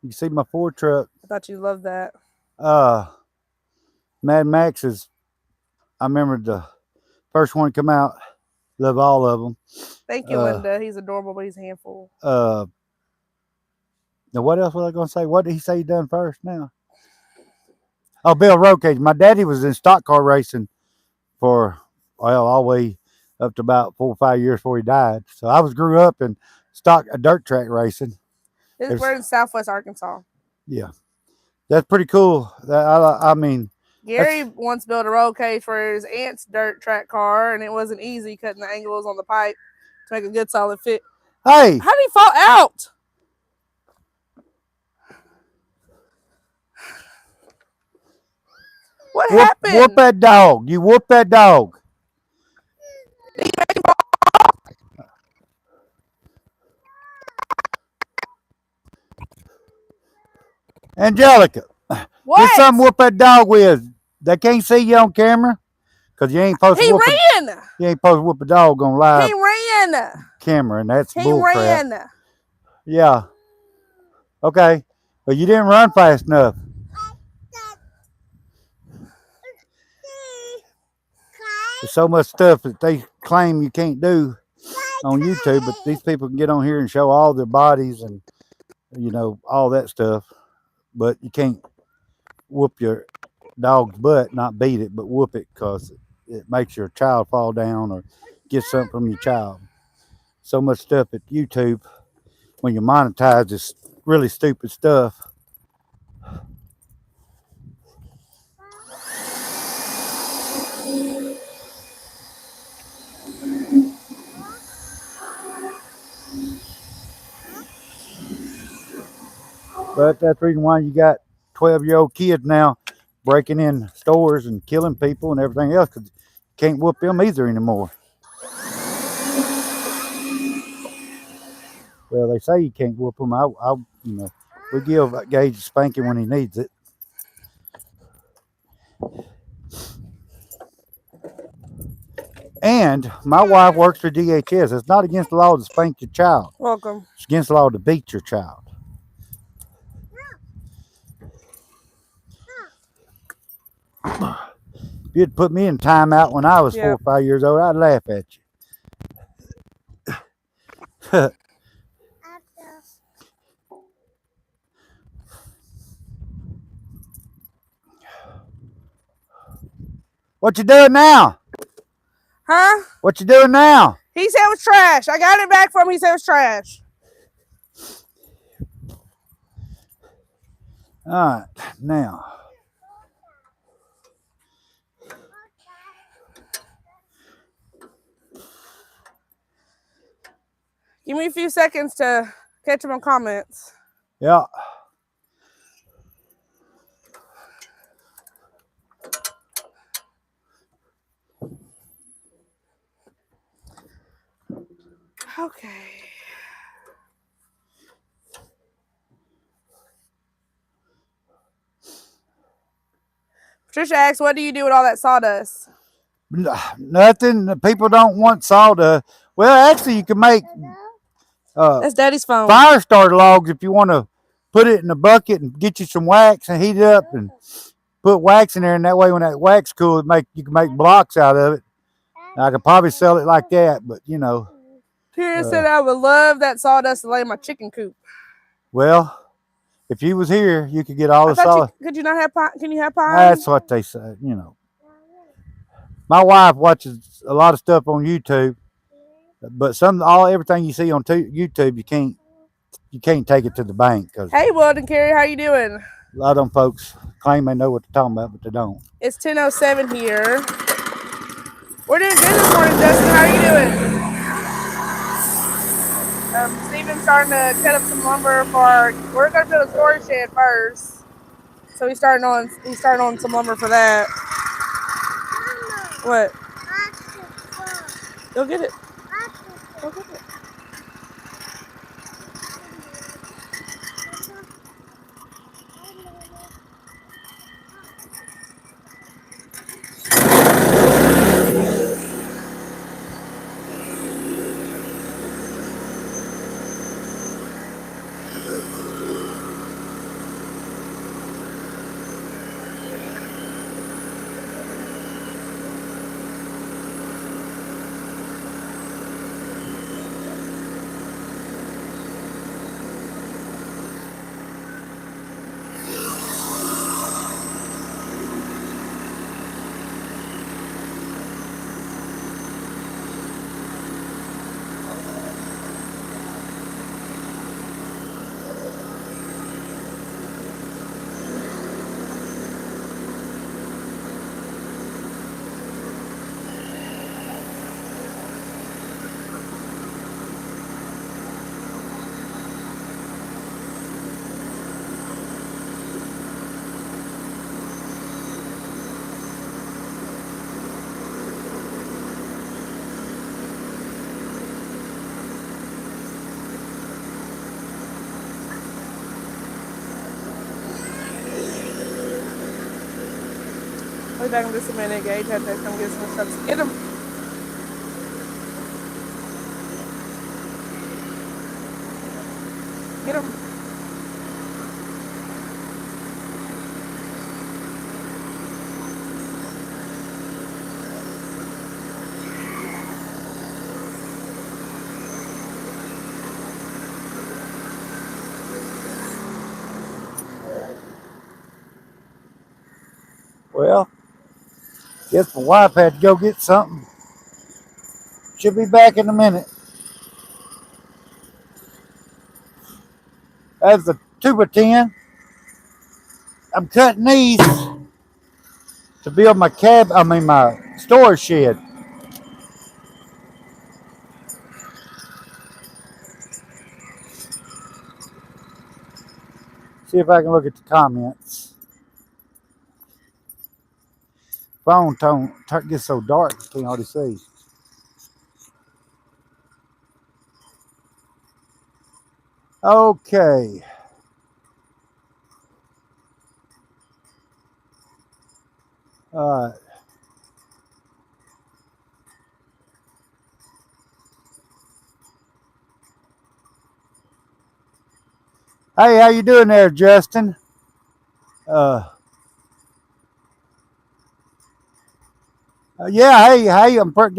You see my Ford truck. I thought you loved that. Mad Max is, I remember the first one to come out. Love all of them. Thank you, Linda. He's adorable, but he's a handful. Now, what else was I going to say? What did he say he done first now? Oh, Bill Road Cage. My daddy was in stock car racing for, well, all the way up to about 4 or 5 years before he died. So I grew up in dirt track racing. We're in Southwest Arkansas. Yeah. That's pretty cool. I mean, Gary once built a roll cage for his aunt's dirt track car, and it wasn't easy cutting the angles on the pipe to make a good solid fit. Hey! How did he fall out? What happened? Whoop that dog. You whoop that dog. Did he make him fall? Angelica. What? Get something whoop that dog with. They can't see you on camera because you ain't supposed to whoop you ain't supposed to whoop a dog on live camera, and that's bullcrap. Yeah. Okay. But you didn't run fast enough. There's so much stuff that they claim you can't do. on YouTube, but these people can get on here and show all their bodies and all that stuff. But you can't whoop your dog's butt, not beat it, but whoop it because it makes your child fall down or get something from your child. So much stuff at YouTube when you monetize is really stupid stuff. But that's the reason why you got 12-year-old kids now breaking in stores and killing people and everything else because you can't whoop them either anymore. Well, they say you can't whoop them. We give Gage a spanking when he needs it. And my wife works for DHS. It's not against the law to spank your child. Welcome. It's against the law to beat your child. If you'd put me in timeout when I was 4 or 5 years old, I'd laugh at you. What you doing now? Huh? What you doing now? He said it was trash. I got it back from him. He said it was trash. All right, now. Give me a few seconds to catch my comments. Yeah. Okay. Patricia asks, what do you do with all that sawdust? Nothing. People don't want sawdust. Well, actually, you can make That's Daddy's phone. fire starter logs if you want to put it in a bucket and get you some wax and heat it up and put wax in there. And that way, when that wax cools, you can make blocks out of it. I could probably sell it like that, but Tia said I would love that sawdust to lay in my chicken coop. Well, if you was here, you could get all the sawdust. Could you not have pine? Can you have pine? That's what they say. My wife watches a lot of stuff on YouTube, but everything you see on YouTube, you can't take it to the bank. Hey, Woodland Carrie, how you doing? A lot of them folks claim they know what they're talking about, but they don't. It's 10:07 here. We're doing good this morning, Justin. How are you doing? Steven's starting to cut up some lumber we're going to build a storage shed first. So he's starting on some lumber for that. What? Go get it. Go get it. I'll be back in just a minute, Gage. I have to come get some stuff. Get them. Get them. Guess my wife had to go get something. She'll be back in a minute. That's a 2x10. I'm cutting these to build my my storage shed. See if I can look at the comments. Phone tone gets so dark, you can't hardly see. Okay. All right. Hey, how you doing there, Justin? Yeah, hey, I'm glad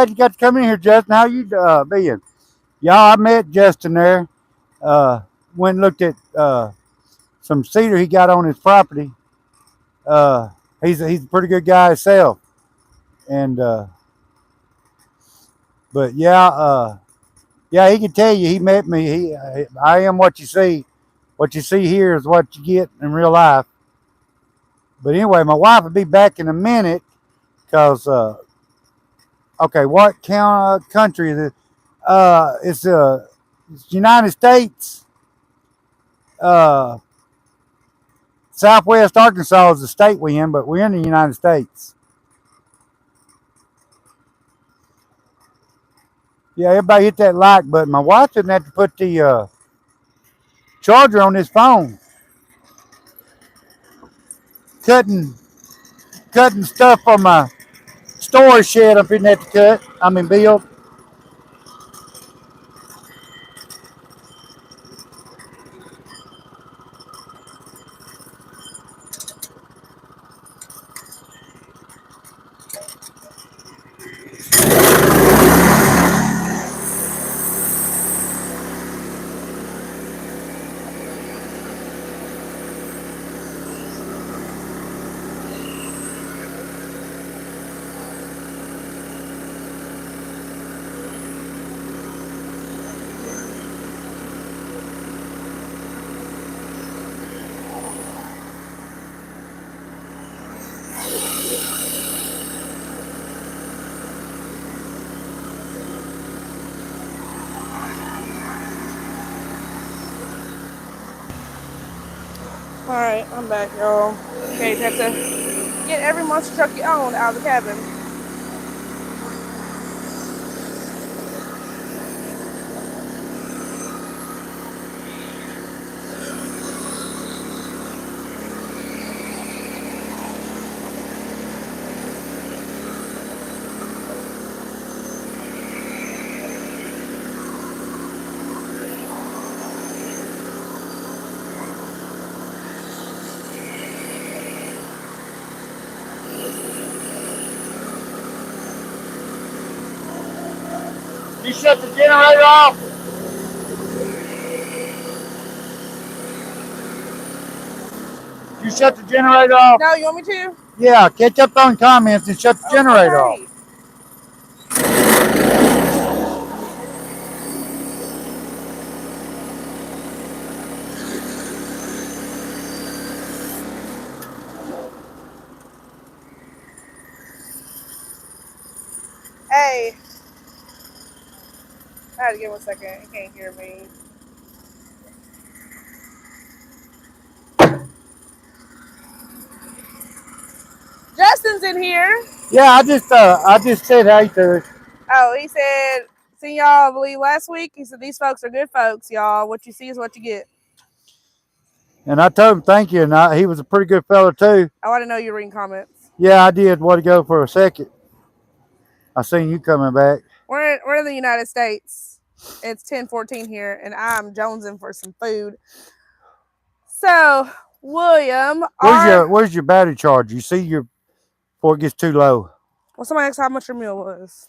you got to come in here, Justin. How you being? Y'all, I met Justin there. Uh, went and looked at some cedar he got on his property. Uh, he's a pretty good guy himself, and but yeah, he can tell you he met me. I am what you see. What you see here is what you get in real life. But anyway, my wife will be back in a minute because okay, what country is it? It's United States. Uh, Southwest Arkansas is the state we're in, but we're in the United States. Yeah, everybody hit that like button. My wife didn't have to put the charger on this phone. Cutting stuff from my storage shed I'm fitting to cut. I mean build. Alright, I'm back, y'all. Okay, you have to get every monster truck you own out of the cabin. You shut the generator off. You shut the generator off. No, you want me to? Yeah, catch up on comments and shut the generator off. Hey. I had to give him a second. He can't hear me. Justin's in here. Yeah, I just said hey to. Oh, he said, see y'all, I believe last week. He said, these folks are good folks, y'all. What you see is what you get. And I told him thank you, and he was a pretty good fella too. Oh, I didn't know you were reading comments. Yeah, I did want to go for a second. I seen you coming back. We're in the United States. It's 10:14 here, and I'm jonesing for some food. So, William, Where's your battery charger? You see before it gets too low. Well, somebody asked how much your meal was.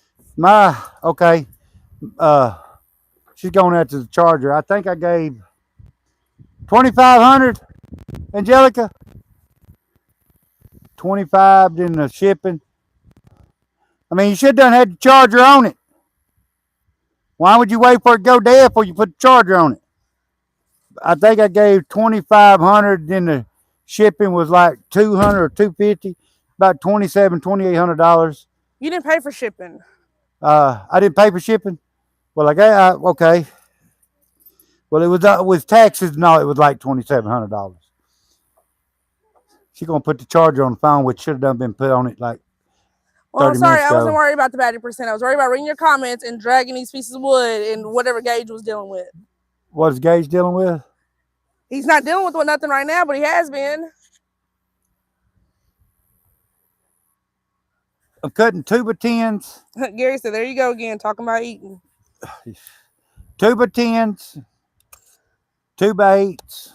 Okay. She's going out to the charger. I think I gave 2,500, Angelica. 25 in the shipping. I mean, you should have done had the charger on it. Why would you wait for it to go dead before you put the charger on it? I think I gave $2,500. Then the shipping was like $200 or $250, about $2,800. You didn't pay for shipping. I didn't pay for shipping. Well, I got okay. Well, it was with taxes. No, it was like $2,700. She's gonna put the charger on the phone, which should have been put on it like. Well, I'm sorry, I wasn't ago. worried about the battery percent. I was worried about reading your comments and dragging these pieces of wood and whatever Gage was dealing with. What is Gage dealing with? He's not dealing with nothing right now, but he has been. I'm cutting 2x10s. Gary said, there you go again, talking about eating. 2x10s, 2x8s,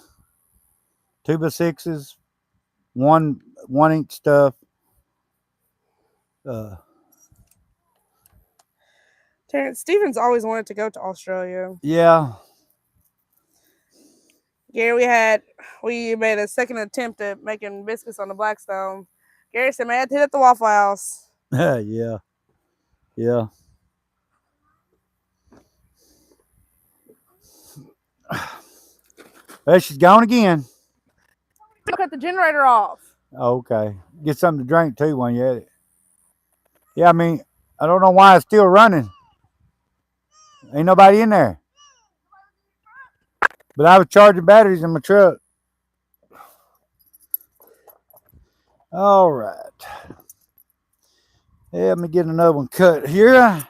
2x6s, 1-inch stuff. Terrence, Stephen's always wanted to go to Australia. Yeah. Gary, we made a second attempt at making biscuits on the Blackstone. Gary said, man, I had to hit up the Waffle House. Yeah. Yeah. Well, she's gone again. Cut the generator off. Okay. Get something to drink too when you at it. Yeah, I mean, I don't know why it's still running. Ain't nobody in there. But I was charging batteries in my truck. All right. Yeah, let me get another one cut here.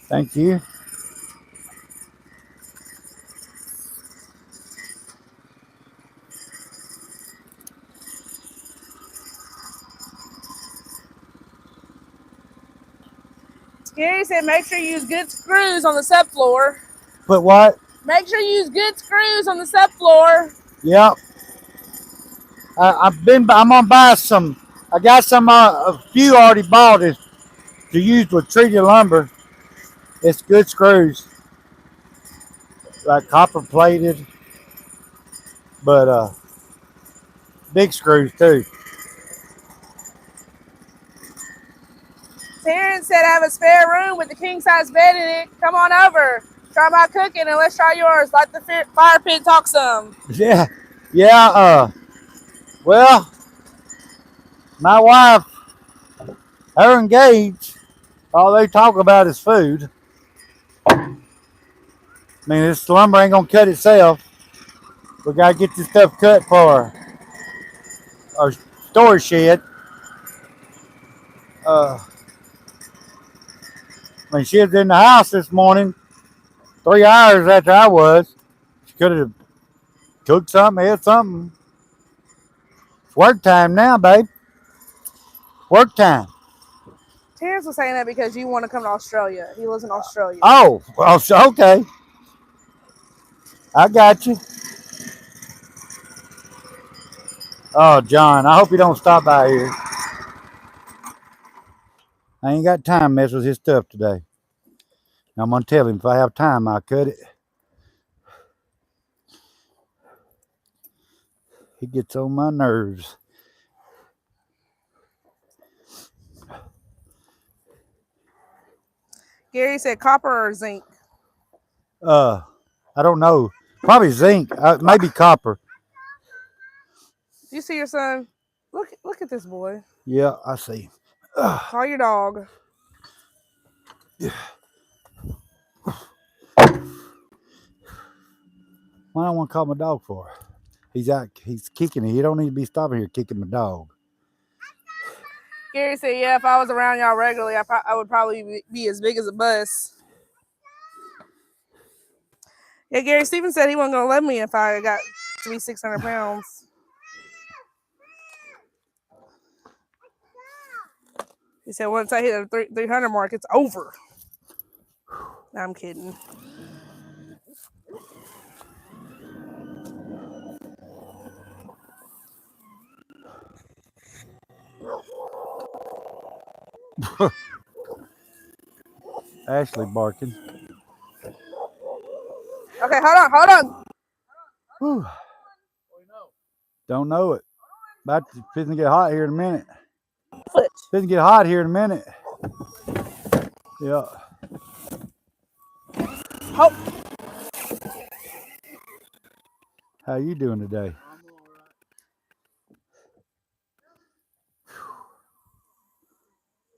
Thank you. Gary said, make sure you use good screws on the subfloor. Put what? Make sure you use good screws on the subfloor. Yep. I'm gonna buy some. I got some. A few already bought it to use with treated lumber. It's good screws, like copper plated, but big screws too. Terrence said, I have a spare room with a king-size bed in it. Come on over. Try my cooking and let's try yours. Let the fire pit talk some. Yeah. Well, my wife, her and Gage, all they talk about is food. I mean, this lumber ain't gonna cut itself. We gotta get this stuff cut for our storage shed. I mean, she was in the house this morning 3 hours after I was. She could have cooked something, ate something. It's work time now, babe. Work time. Terrence was saying that because you want to come to Australia. He lives in Australia. Oh, well, okay. I got you. Oh, John, I hope you don't stop by here. I ain't got time to mess with his stuff today. I'm going to tell him if I have time, I'll cut it. He gets on my nerves. Gary said copper or zinc. I don't know. Probably zinc. Maybe copper. Do you see your son? Look at this boy. Yeah, I see. Call your dog. What I want to call my dog for? He's out. He's kicking it. You don't need to be stopping here kicking my dog. Gary said, "Yeah, if I was around y'all regularly, I would probably be as big as a bus." Yeah, Gary Stevens said he wasn't gonna let me if I got to be 600 pounds. He said once I hit the 300 mark, it's over. No, I'm kidding. Ashley barking. Okay, hold on. Whew. Don't know it. About to fitting to get hot here in a minute. Fitting to get hot here in a minute. Yeah. Oh. How you doing today? I'm all right.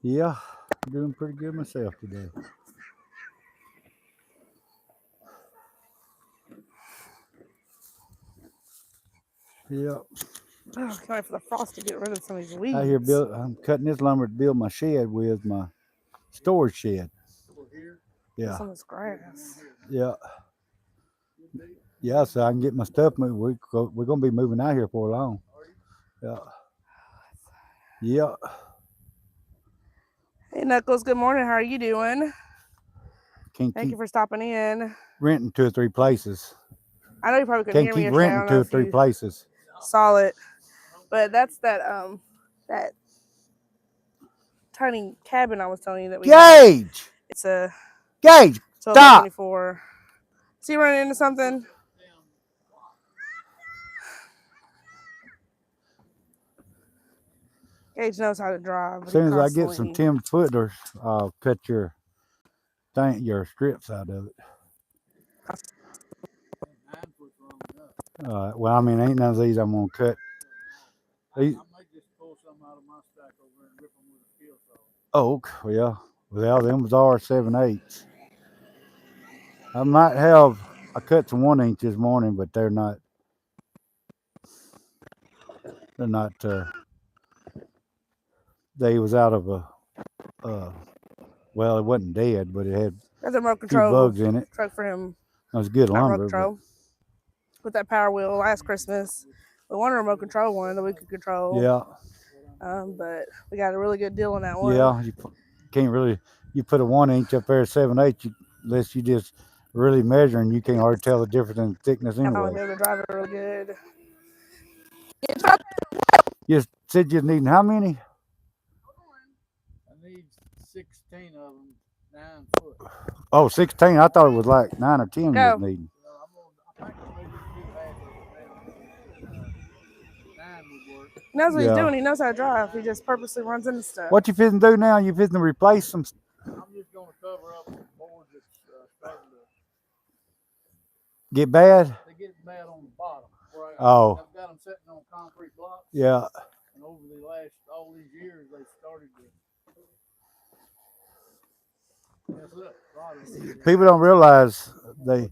Yeah, I'm doing pretty good myself today. Yeah. Oh, can't wait for the frost to get rid of some of these weeds. I hear I'm cutting this lumber to build my shed with, my storage shed. Yeah. Some of this grass. Yeah. Yeah, so I can get my stuff moved. We're going to be moving out here for long. Yeah. Yeah. Hey, Knuckles, good morning. How are you doing? Thank you for stopping in. Renting 2 or 3 places. I know you probably couldn't hear me Can't keep yesterday. renting 2 or 3 places. Saw it. But that's that tiny cabin I was telling you that we Gage! had. It's a Gage, stop! 24. Is he running into something? Gage knows how to drive. As soon as I get some 10-footers, I'll cut your strips out of it. Well, I mean, ain't none of these I'm gonna cut. I might just pull some out of my stack over and rip them with a skill saw. Oh, yeah. Well, them was R7/8. I might have. I cut some 1-inch this morning, but they're not. They're not. They was out of a. Well, it wasn't dead, but it had That's a remote a few control bugs in it. truck for him. That was good Not lumber. remote control. With that power wheel last Christmas. We wanted a remote control one that we could control. Yeah. But we got a really good deal on that one. Yeah, you can't really. You put a 1-inch up there, 7/8, unless you just really measuring, you can't hardly tell the difference in thickness I'm anyway. able to drive it real good. You said you're needing how many? I need 16 of them, 9 foot. Oh, 16. I thought it was like 9 or 10 you was needing. I think I'm going to do half of it. 9 would work. He knows what he's doing. He knows how to drive. He just purposely runs into stuff. What you fitting to do now? You fitting to replace some? I'm just going to cover up the board that's starting to get bad. They get bad on the bottom. Where I've got them sitting on concrete blocks. Yeah. And over the last all these years, they started to. People don't realize they.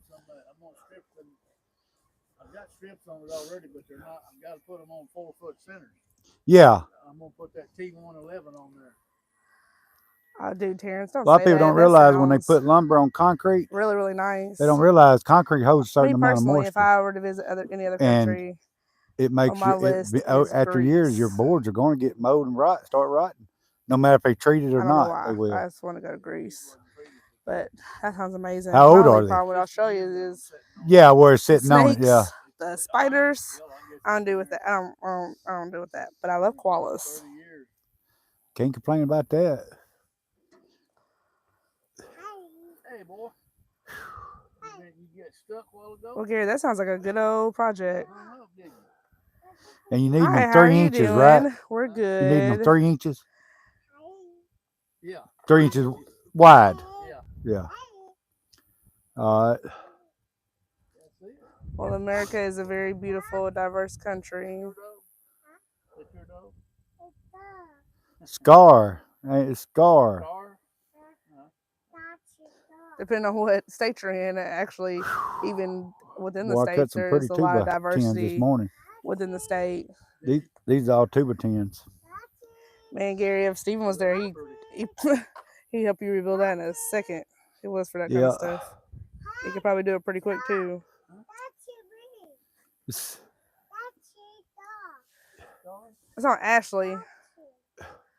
I've got strips on it already, but they're not. I've got to put them on 4-foot centers. Yeah. I'm gonna put that T111 on there. Oh, dude, Terrence, don't A lot of say people that. don't That realize when they sounds put lumber on concrete, really, really nice. they don't realize concrete holds a certain Me amount of personally, if moisture. I were to visit any other And country, it makes on my list is after years, your Greece. boards are going to get mowed and start rotting. No matter if they treat it or I don't know not, why. they will. I just want to go to Greece. But that sounds amazing. How old My are only they? problem with Australia is Yeah, where it's the sitting on it. Yeah. snakes, the spiders. I don't do with that. I don't do with that. But I love koalas. Can't complain about that. Hey, boy. You get stuck a while ago? Well, Gary, that sounds like a good old project. And you need Hi, them how are 3 you inches, doing? right? We're You need them good. 3 inches. Yeah. 3 inches wide. Yeah. Yeah. All right. Well, America is a very beautiful, diverse country. Scar. Hey, it's Scar. Depending on what state you're in, actually, even within the Boy, I cut states, some there's pretty a lot of tuba tins this diversity morning. within the state. These are all tuba tins. Man, Gary, if Steven was there, he'd help you rebuild that in a second. It was for that kind of stuff. He could probably do it pretty quick too. It's- It's not Ashley.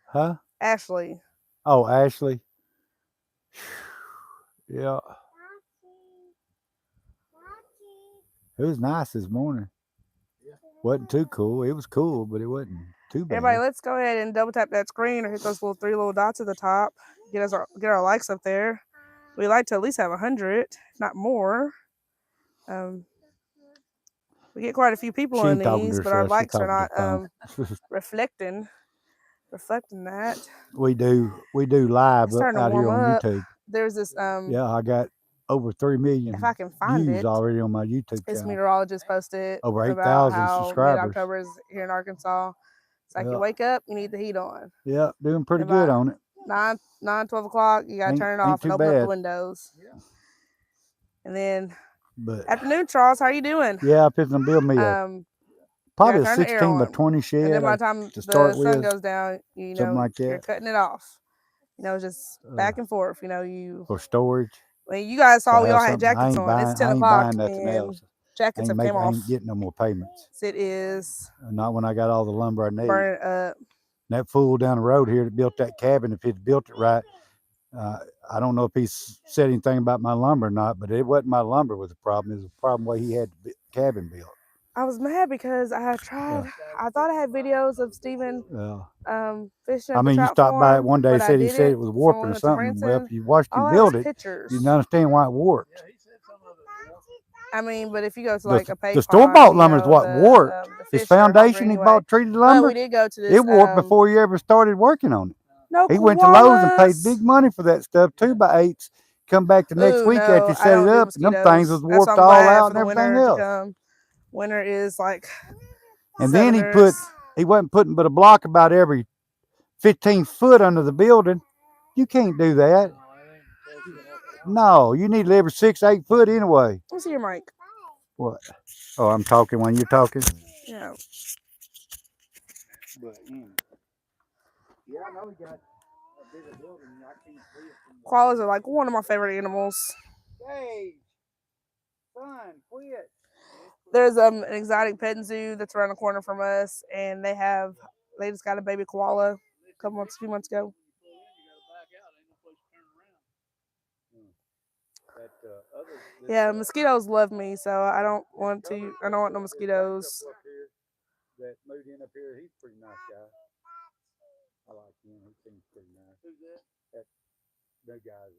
Huh? Ashley. Oh, Ashley. Yeah. It was nice this morning. Wasn't too cool. It was cool, but it wasn't too bad. Everybody, let's go ahead and double tap that screen or hit those three little dots at the top. Get our likes up there. We like to at least have 100, if not more. We get quite a few people in these, but our likes are not reflecting that. We do live It's starting to out here warm on up. YouTube. There's this Yeah, I got over 3 million if I can find views it, already on my YouTube this channel. meteorologist posted Over about 8,000 how subscribers. mid-October is here in Arkansas. It's like Yeah. you wake up, you need the heat on. Yeah, doing pretty And good by on it. 12 o'clock, you gotta turn it off and open up the windows. And then afternoon, Charles, how are you doing? Yeah, I'm fixing to build me probably a turn the air 16 by on. 20 shed. And then by the time to the start sun with, goes down, you know, something like that. you're cutting it off. You know, just back and forth. You know, you for storage. When you guys saw, So we I all have had something. jackets on. It's 10 I ain't o'clock, buying nothing and else. jackets have came I off. ain't getting no more payments. It is Not when I got all the lumber I need. burning up. And that fool down the road here that built that cabin, if he'd built it right, I don't know if he said anything about my lumber or not, but it wasn't my lumber was the problem. It was the problem way he had the cabin built. I was mad because I had tried. I thought I had videos of Steven fishing. I mean, you stopped by it one day. He said it was warping or something. Well, if you watched him build it, you didn't understand why it warped. I mean, but if you go to like a pay the store-bought lumber is what warped. His foundation he bought treated lumber. But we did go to this. It warped before he ever started working on it. No, he went to Lowe's and paid big money for that stuff, 2x8s. Come back the next week after he set it up, and them things was warped all out and everything else. Winter is like. And then he wasn't putting but a block about every 15 foot under the building. You can't do that. No, you need to every 6, 8 foot anyway. Let's see your mic. What? Oh, I'm talking when you're talking? Yeah. Yeah, I know we got a bigger building. I can't see it. Koalas are like one of my favorite animals. Hey, son, quit. There's an exotic petting zoo that's around the corner from us, and they just got a baby koala a few months ago. Yeah, mosquitoes love me, so I don't want no mosquitoes. That moved in up here, he's a pretty nice guy. I like him. He seems pretty nice. Who's that? That guy,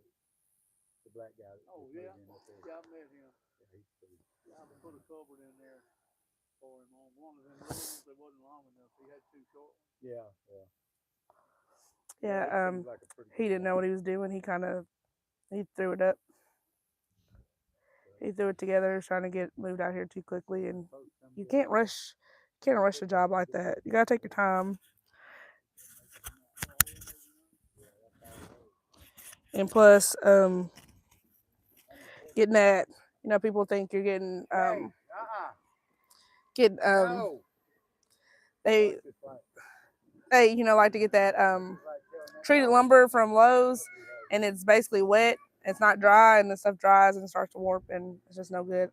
the black guy. Oh yeah, yeah, I met him. Yeah, he's pretty. Yeah, I put a culvert in there for him on one of them rooms that wasn't long enough. He had 2 short. Yeah, yeah. Yeah, he didn't know what he was doing. He threw it up. He threw it together, trying to get moved out here too quickly, and you can't rush a job like that. You gotta take your time. And plus, getting that, people think you're getting they like to get that treated lumber from Lowe's, and it's basically wet. It's not dry, and the stuff dries and starts to warp, and it's just no good.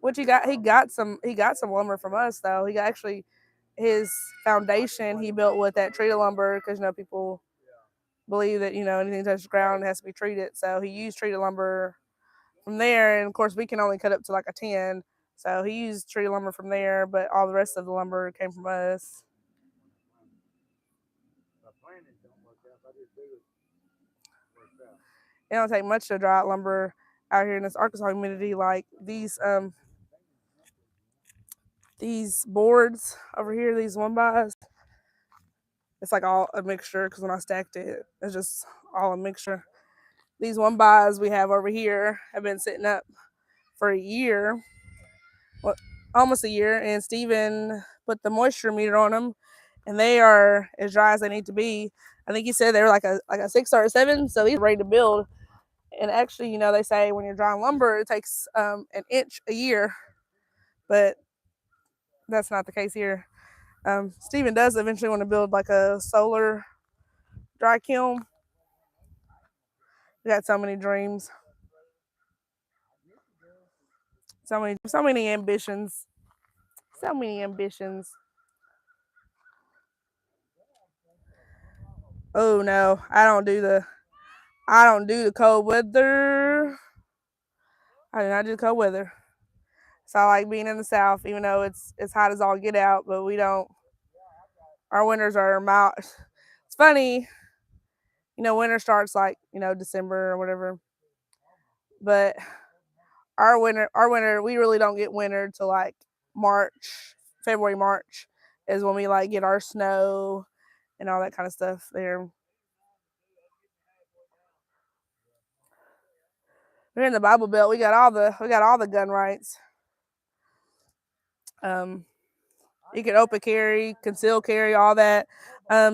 Which he got some lumber from us though. He got actually his foundation he built with that treated lumber because people believe that anything touches the ground has to be treated. So he used treated lumber from there, and of course we can only cut up to like a 10. So he used treated lumber from there, but all the rest of the lumber came from us. It don't take much to dry out lumber out here in this Arkansas humidity. Like these boards over here, these 1x, it's like all a mixture because when I stacked it, it's just all a mixture. These 1x we have over here have been sitting up for a year, almost a year, and Steven put the moisture meter on them, and they are as dry as they need to be. I think he said they were like a 6 or a 7, so he's ready to build. And actually, they say when you're drying lumber, it takes an inch a year, but that's not the case here. Steven does eventually want to build like a solar dry kiln. We got so many dreams, so many ambitions, so many ambitions. Oh no, I don't do the cold weather. I do not do cold weather. So I like being in the South, even though it's hot as all get out, but we don't. Our winters are mild. It's funny, winter starts like, December or whatever. But our winter, we really don't get winter till like February, March is when we like get our snow and all that kind of stuff there. We're in the Bible Belt. We got all the gun rights. You can open carry, concealed carry, all that.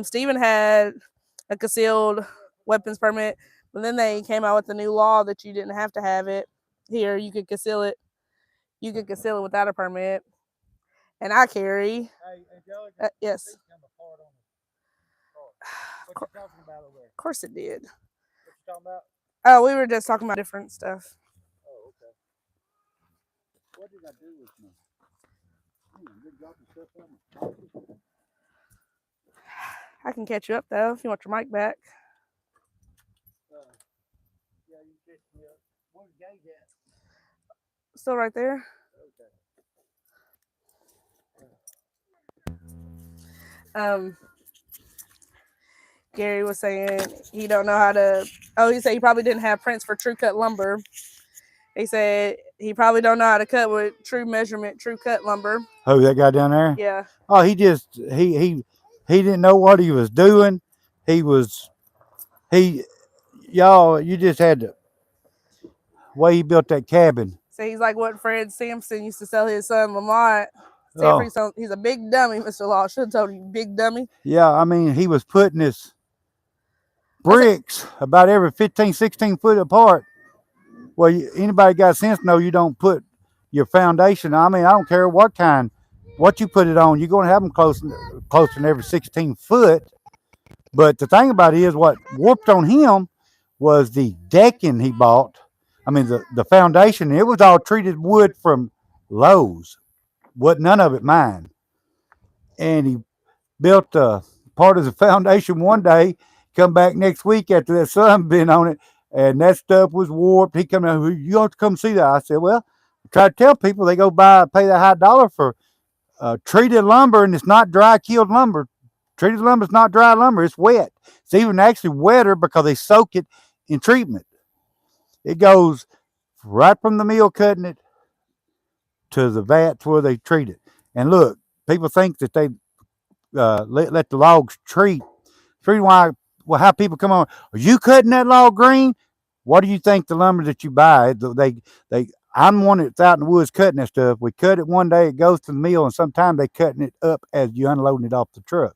Steven had a concealed weapons permit, but then they came out with a new law that you didn't have to have it. Here, you could conceal it. You could conceal it without a permit. And I carry. Yes. Of course it did. Oh, we were just talking about different stuff. Oh, okay. What did I do with my? I can catch you up though if you want your mic back. Yeah, you catch me up. Where's the gauge at? Still right there. Okay. Gary was saying he don't know how to. Oh, he said he probably didn't have prints for true cut lumber. He said he probably don't know how to cut with true measurement, true cut lumber. Oh, that guy down there? Yeah. Oh, he didn't know what he was doing. Y'all, you just had to way he built that cabin. So he's like what Fred Sampson used to tell his son Lamont. He's a big dummy, Mr. Law. Should have told you, big dummy. Yeah, I mean, he was putting his bricks about every 15, 16 foot apart. Well, anybody got sense know you don't put your foundation. I mean, I don't care what you put it on. You're going to have them closer than every 16 foot. But the thing about it is what warped on him was the decking he bought. I mean, the foundation. It was all treated wood from Lowe's. None of it mine. And he built part of the foundation one day, come back next week after that sun been on it, and that stuff was warped. He come out, you ought to come see that. I said, well, I try to tell people they go pay the high dollar for treated lumber, and it's not dry killed lumber. Treated lumber is not dry lumber, it's wet. It's even actually wetter because they soak it in treatment. It goes right from the mill cutting it to the vats where they treat it. And look, people think that they let the logs treat. How people come on, are you cutting that log green? What do you think the lumber that you buy? I'm one that's out in the woods cutting that stuff. We cut it one day, it goes to the mill, and sometimes they cutting it up as you unloading it off the truck.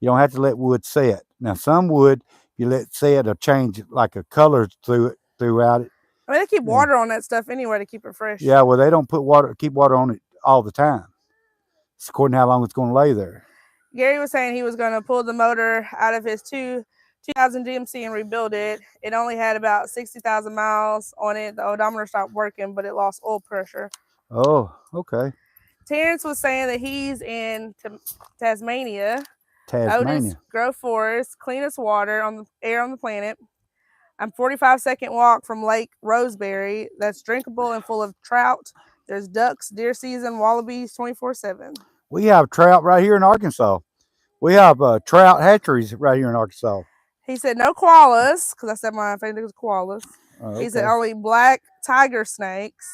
You don't have to let wood set. Now some wood you let set or change like a color throughout it. I mean, they keep water on that stuff anyway to keep it fresh. Yeah, well, they don't keep water on it all the time. It's according to how long it's going to lay there. Gary was saying he was going to pull the motor out of his 2000 GMC and rebuild it. It only had about 60,000 miles on it. The odometer stopped working, but it lost oil pressure. Oh, okay. Terrence was saying that he's in Tasmania. Tasmania. Otis Grove Forest, cleanest water on the air on the planet. I'm 45-second walk from Lake Roseberry that's drinkable and full of trout. There's ducks, deer season, wallabies 24/7. We have trout right here in Arkansas. We have trout hatcheries right here in Arkansas. He said no koalas, because I said my favorite was koalas. Okay. He said only black tiger snakes.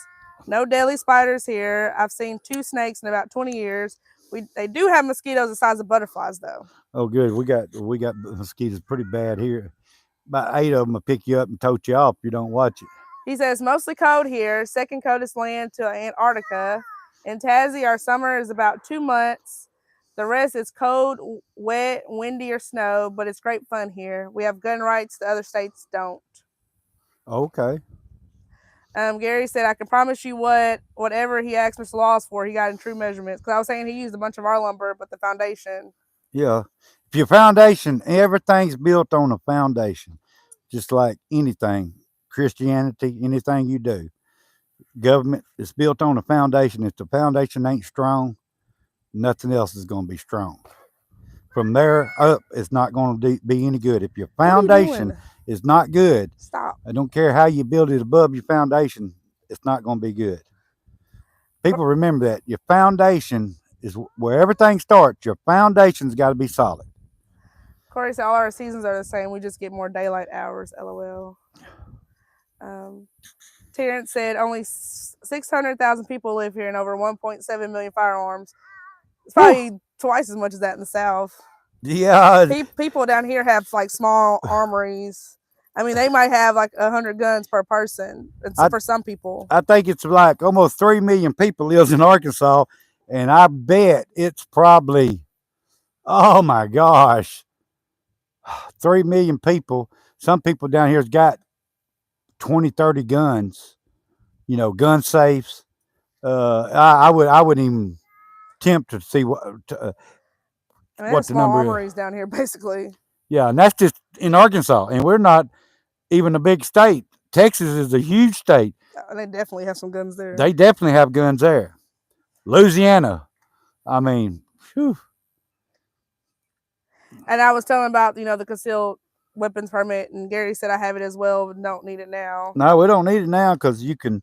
No deadly spiders here. I've seen 2 snakes in about 20 years. They do have mosquitoes the size of butterflies, though. Oh, good. We got mosquitoes pretty bad here. About 8 of them will pick you up and tote you off if you don't watch it. He says mostly cold here. Second coldest land to Antarctica. In Tassie, our summer is about 2 months. The rest is cold, wet, windy, or snow, but it's great fun here. We have gun rights the other states don't. Okay. Gary said, I can promise you whatever he asked Mr. Laws for, he got in true measurements. Because I was saying he used a bunch of our lumber, but the foundation. Yeah. If your foundation, everything's built on a foundation, just like anything, Christianity, anything you do. Government is built on a foundation. If the foundation ain't strong, nothing else is going to be strong. From there up, it's not going to be any good. If your foundation is not good, stop. I don't care how you build it above your foundation, it's not going to be good. People remember that. Your foundation is where everything starts. Your foundation's got to be solid. Corey said all our seasons are the same. We just get more daylight hours, LOL. Terrence said only 600,000 people live here and over 1.7 million firearms. It's probably twice as much as that in the South. Yeah. People down here have like small armories. I mean, they might have like 100 guns per person. For some people. I think it's like almost 3 million people lives in Arkansas, and I bet it's probably, oh my gosh, 3 million people. Some people down here's got 20, 30 guns, gun safes. I wouldn't even attempt to see what the number armories is down here, basically. Yeah, and that's just in Arkansas, and we're not even a big state. Texas is a huge state. They definitely have some guns there. They definitely have guns there. Louisiana, I mean, whew. And I was telling about, the concealed weapons permit, and Gary said I have it as well, but don't need it now. No, we don't need it now because you can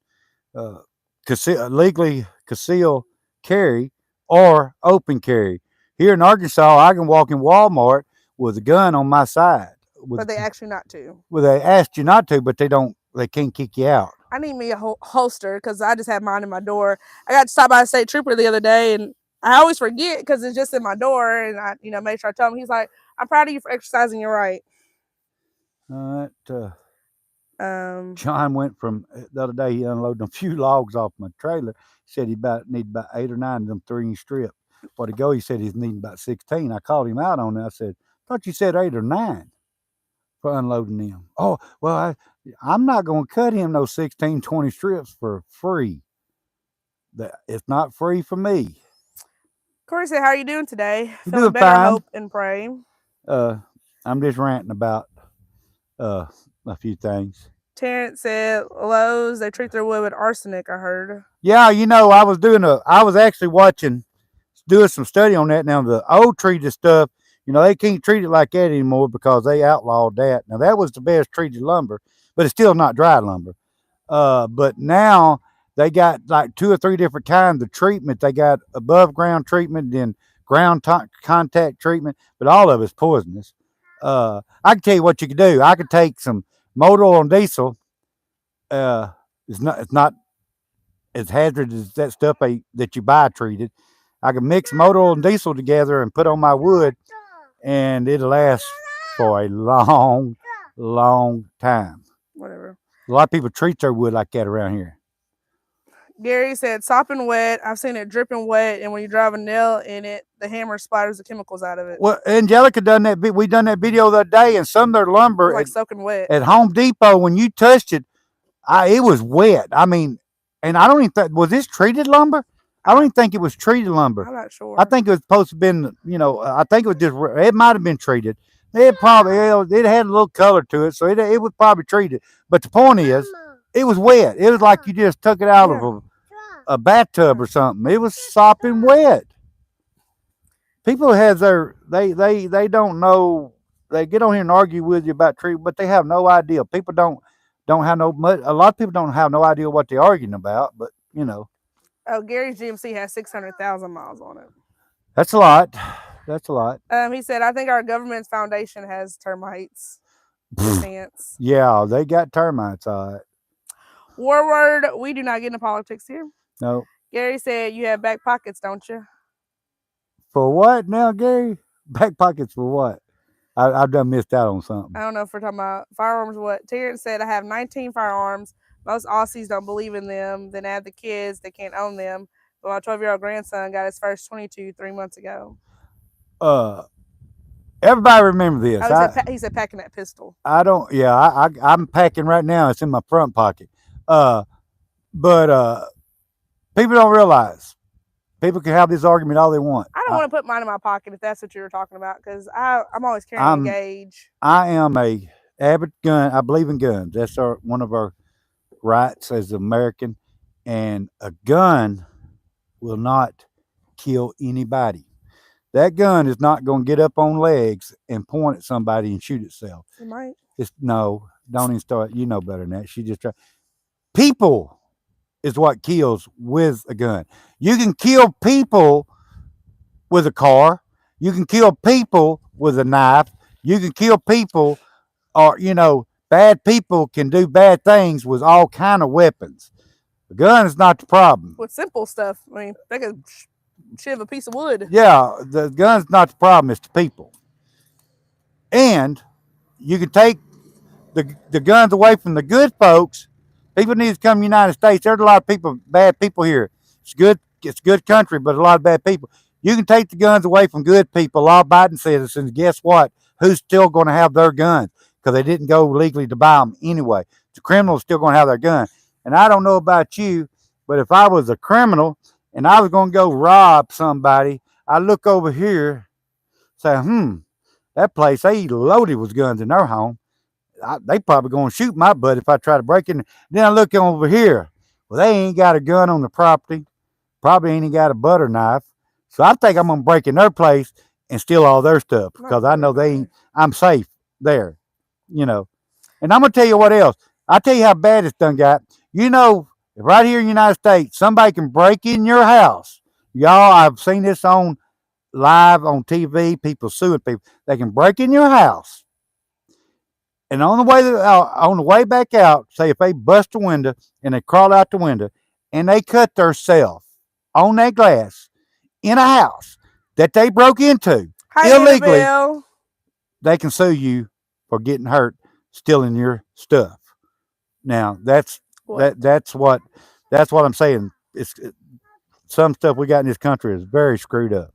legally conceal carry or open carry. Here in Arkansas, I can walk in Walmart with a gun on my side. But they ask you not to. Well, they asked you not to, but they can't kick you out. I need me a holster because I just have mine in my door. I got to stop by a state trooper the other day, and I always forget because it's just in my door, and I, make sure I tell him. He's like, I'm proud of you for exercising your right. John went from the other day. He unloaded a few logs off my trailer. He said he need about 8 or 9 of them 3-inch strip. Well, to go, he said he's needing about 16. I called him out on that. I said, I thought you said 8 or 9 for unloading them. Oh, well, I'm not going to cut him those 16, 20 strips for free. It's not free for me. Corey said, how are you doing today? Feeling better, fine. Hope and pray. I'm just ranting about a few things. Terrence said, Lowe's, they treat their wood with arsenic, I heard. Yeah, I was actually doing some study on that. Now, the old treated stuff, they can't treat it like that anymore because they outlawed that. Now, that was the best treated lumber, but it's still not dry lumber. But now they got like 2 or 3 different kinds of treatment. They got above ground treatment, then ground contact treatment, but all of it's poisonous. I can tell you what you can do. I could take some motor oil and diesel. It's not as hazardous as that stuff that you buy treated. I can mix motor oil and diesel together and put on my wood, and it'll last for a long, long time. Whatever. A lot of people treat their wood like that around here. Gary said, sopping wet. I've seen it dripping wet, and when you drive a nail in it, the hammer splatters the chemicals out of it. Well, Angelica done that. We done that video the other day, and some of their lumber like soaking wet at Home Depot. When you touched it, it was wet. I mean, and I don't even think, was this treated lumber? I don't even think it was treated lumber. I'm not sure. I think it was supposed to have been, I think it was just, it might have been treated. It probably, it had a little color to it, so it was probably treated. But the point is, it was wet. It was like you just took it out Yeah. of a bathtub or something. It was sopping wet. People has they don't know. They get on here and argue with you about trees, but they have no idea. People don't have no much. A lot of people don't have no idea what they're arguing about. But Oh, Gary's GMC has 600,000 miles on it. that's a lot. That's a lot. He said, I think our government's foundation has termites. Chance. Yeah, they got termites. All right. Warward, we do not get into politics here. No. Gary said, you have back pockets, don't you? For what now, Gary? Back pockets for what? I've done missed out on something. I don't know if we're talking about firearms or what. Terrence said, I have 19 firearms. Most Aussies don't believe in them. Then add the kids, they can't own them. But my 12-year-old grandson got his first 22 3 months ago. Everybody remember this. He said packing that pistol. I don't. Yeah, I'm packing right now. It's in my front pocket. But people don't realize people can have this argument all they want. I don't want to put mine in my pocket if that's what you were talking about, because I'm always carrying a gauge. I am a avid gun. I believe in guns. That's one of our rights as an American, and a gun will not kill anybody. That gun is not going to get up on legs and point at somebody and shoot itself. It might. No, don't even start. You know better than that. She just people is what kills with a gun. You can kill people with a car. You can kill people with a knife. You can kill people, or bad people can do bad things with all kind of weapons. The gun is not the problem. With simple stuff, I mean, they could shiv a piece of wood. Yeah, the gun's not the problem. It's the people. And you can take the guns away from the good folks. People need to come to the United States. There's a lot of people, bad people here. It's a good country, but a lot of bad people. You can take the guns away from good people, law-abiding citizens. Guess what? Who's still going to have their guns? Because they didn't go legally to buy them anyway. The criminal's still going to have their gun. And I don't know about you, but if I was a criminal and I was going to go rob somebody, I'd look over here, say, that place, they loaded with guns in their home. They probably going to shoot my butt if I try to break in. Then I look over here. Well, they ain't got a gun on the property. Probably ain't got a butter knife. So I think I'm going to break in their place and steal all their stuff because I know I'm safe there, And I'm going to tell you what else. I'll tell you how bad it's done got. Right here in the United States, somebody can break in your house. Y'all, I've seen this on live on TV, people suing people. They can break in your house. And on the way back out, say if they bust a window and they crawl out the window and they cut themselves on that glass in a house that they broke into illegally, Annabelle. they can sue you for getting hurt, stealing your stuff. Now that's what I'm saying. Some stuff we got in this country is very screwed up.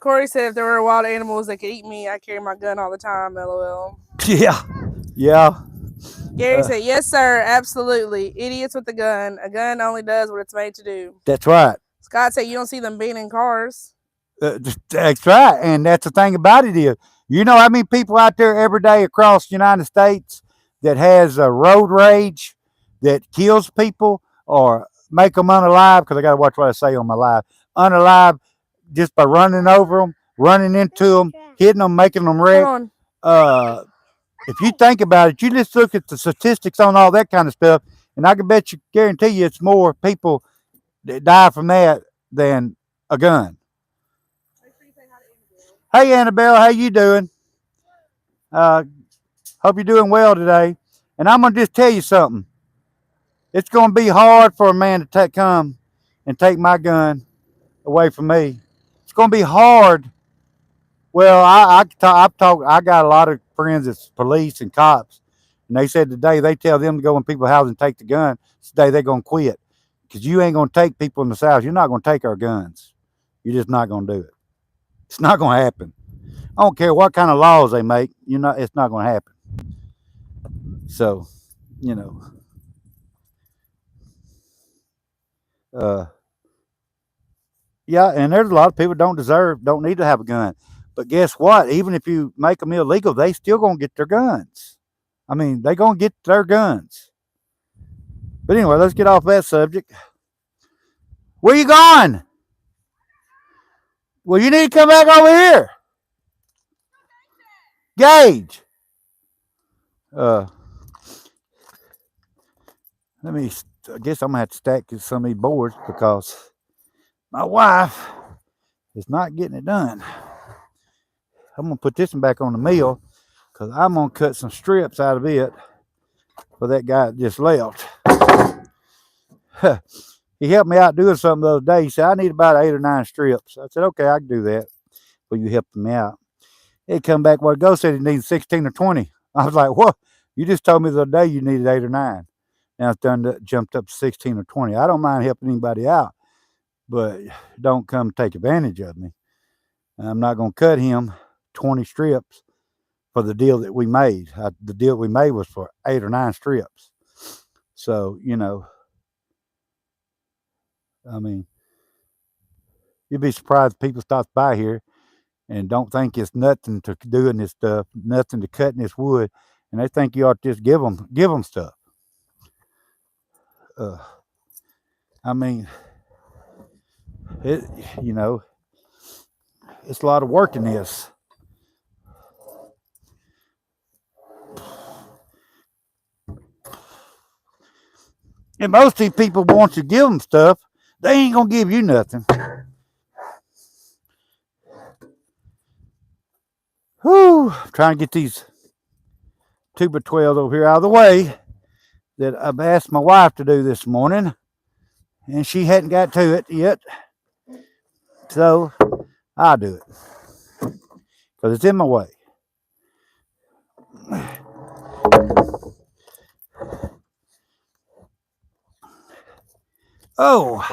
Corey said if there were wild animals that could eat me, I carry my gun all the time. LOL. Yeah. Gary said, yes, sir, absolutely. Idiots with a gun. A gun only does what it's made to do. That's right. Scott said you don't see them being in cars. That's right. And that's the thing about it is, how many people out there every day across the United States that has a road rage that kills people or make them unalive, because I got to watch what I say on my live, unalive just by running over them, running into them, hitting them, making them wreck. If you think about it, you just look at the statistics on all that kind of stuff, and I can guarantee you it's more people that die from that than a gun. Hey, Annabelle, how you doing? Hope you're doing well today. And I'm going to just tell you something. It's going to be hard for a man to come and take my gun away from me. It's going to be hard. Well, I got a lot of friends that's police and cops, and they said today they tell them to go in people's houses and take the gun. Today they're going to quit because you ain't going to take people in the South. You're not going to take our guns. You're just not going to do it. It's not going to happen. I don't care what kind of laws they make. It's not going to happen. So, Yeah, and there's a lot of people don't need to have a gun. But guess what? Even if you make them illegal, they still gonna get their guns. I mean, they gonna get their guns. But anyway, let's get off that subject. Where you going? Well, you need to come back over here. Gage. Uh, let me. I guess I'm gonna have to stack some of these boards because my wife is not getting it done. I'm gonna put this one back on the mill because I'm gonna cut some strips out of it for that guy that just left. He helped me out doing something the other day. He said, I need about 8 or 9 strips. I said, okay, I can do that. Well, you helped me out. He come back, well, Go said he needs 16 or 20. I was like, what? You just told me the other day you needed 8 or 9. Now it's jumped up to 16 or 20. I don't mind helping anybody out, but don't come take advantage of me. I'm not going to cut him 20 strips for the deal that we made. The deal we made was for 8 or 9 strips. So, I mean, you'd be surprised if people stop by here and don't think it's nothing to doing this stuff, nothing to cutting this wood, and they think you ought to just give them stuff. I mean, it it's a lot of work in this. And most of these people want you to give them stuff, they ain't gonna give you nothing. Whew, I'm trying to get these 2x12s over here out of the way that I've asked my wife to do this morning, and she hadn't got to it yet. So I'll do it because it's in my way. Oh,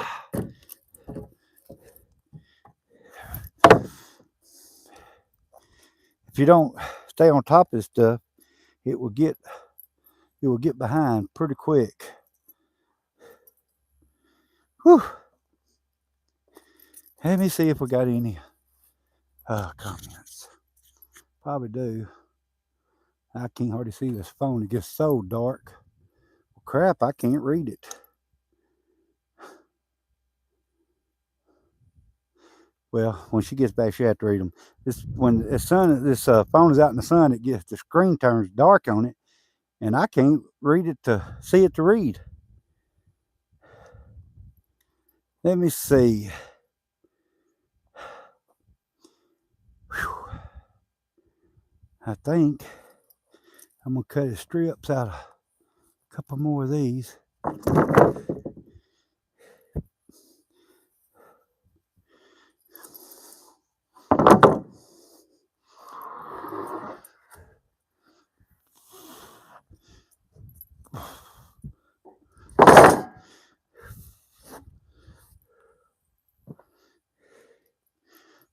if you don't stay on top of this stuff, it will get behind pretty quick. Whew. Let me see if we got any comments. Probably do. I can't hardly see this phone. It gets so dark. Well, crap, I can't read it. Well, when she gets back, she has to read them. When this phone is out in the sun, the screen turns dark on it, and I can't read it to see it to read. Let me see. Whew. I think I'm gonna cut the strips out of a couple more of these.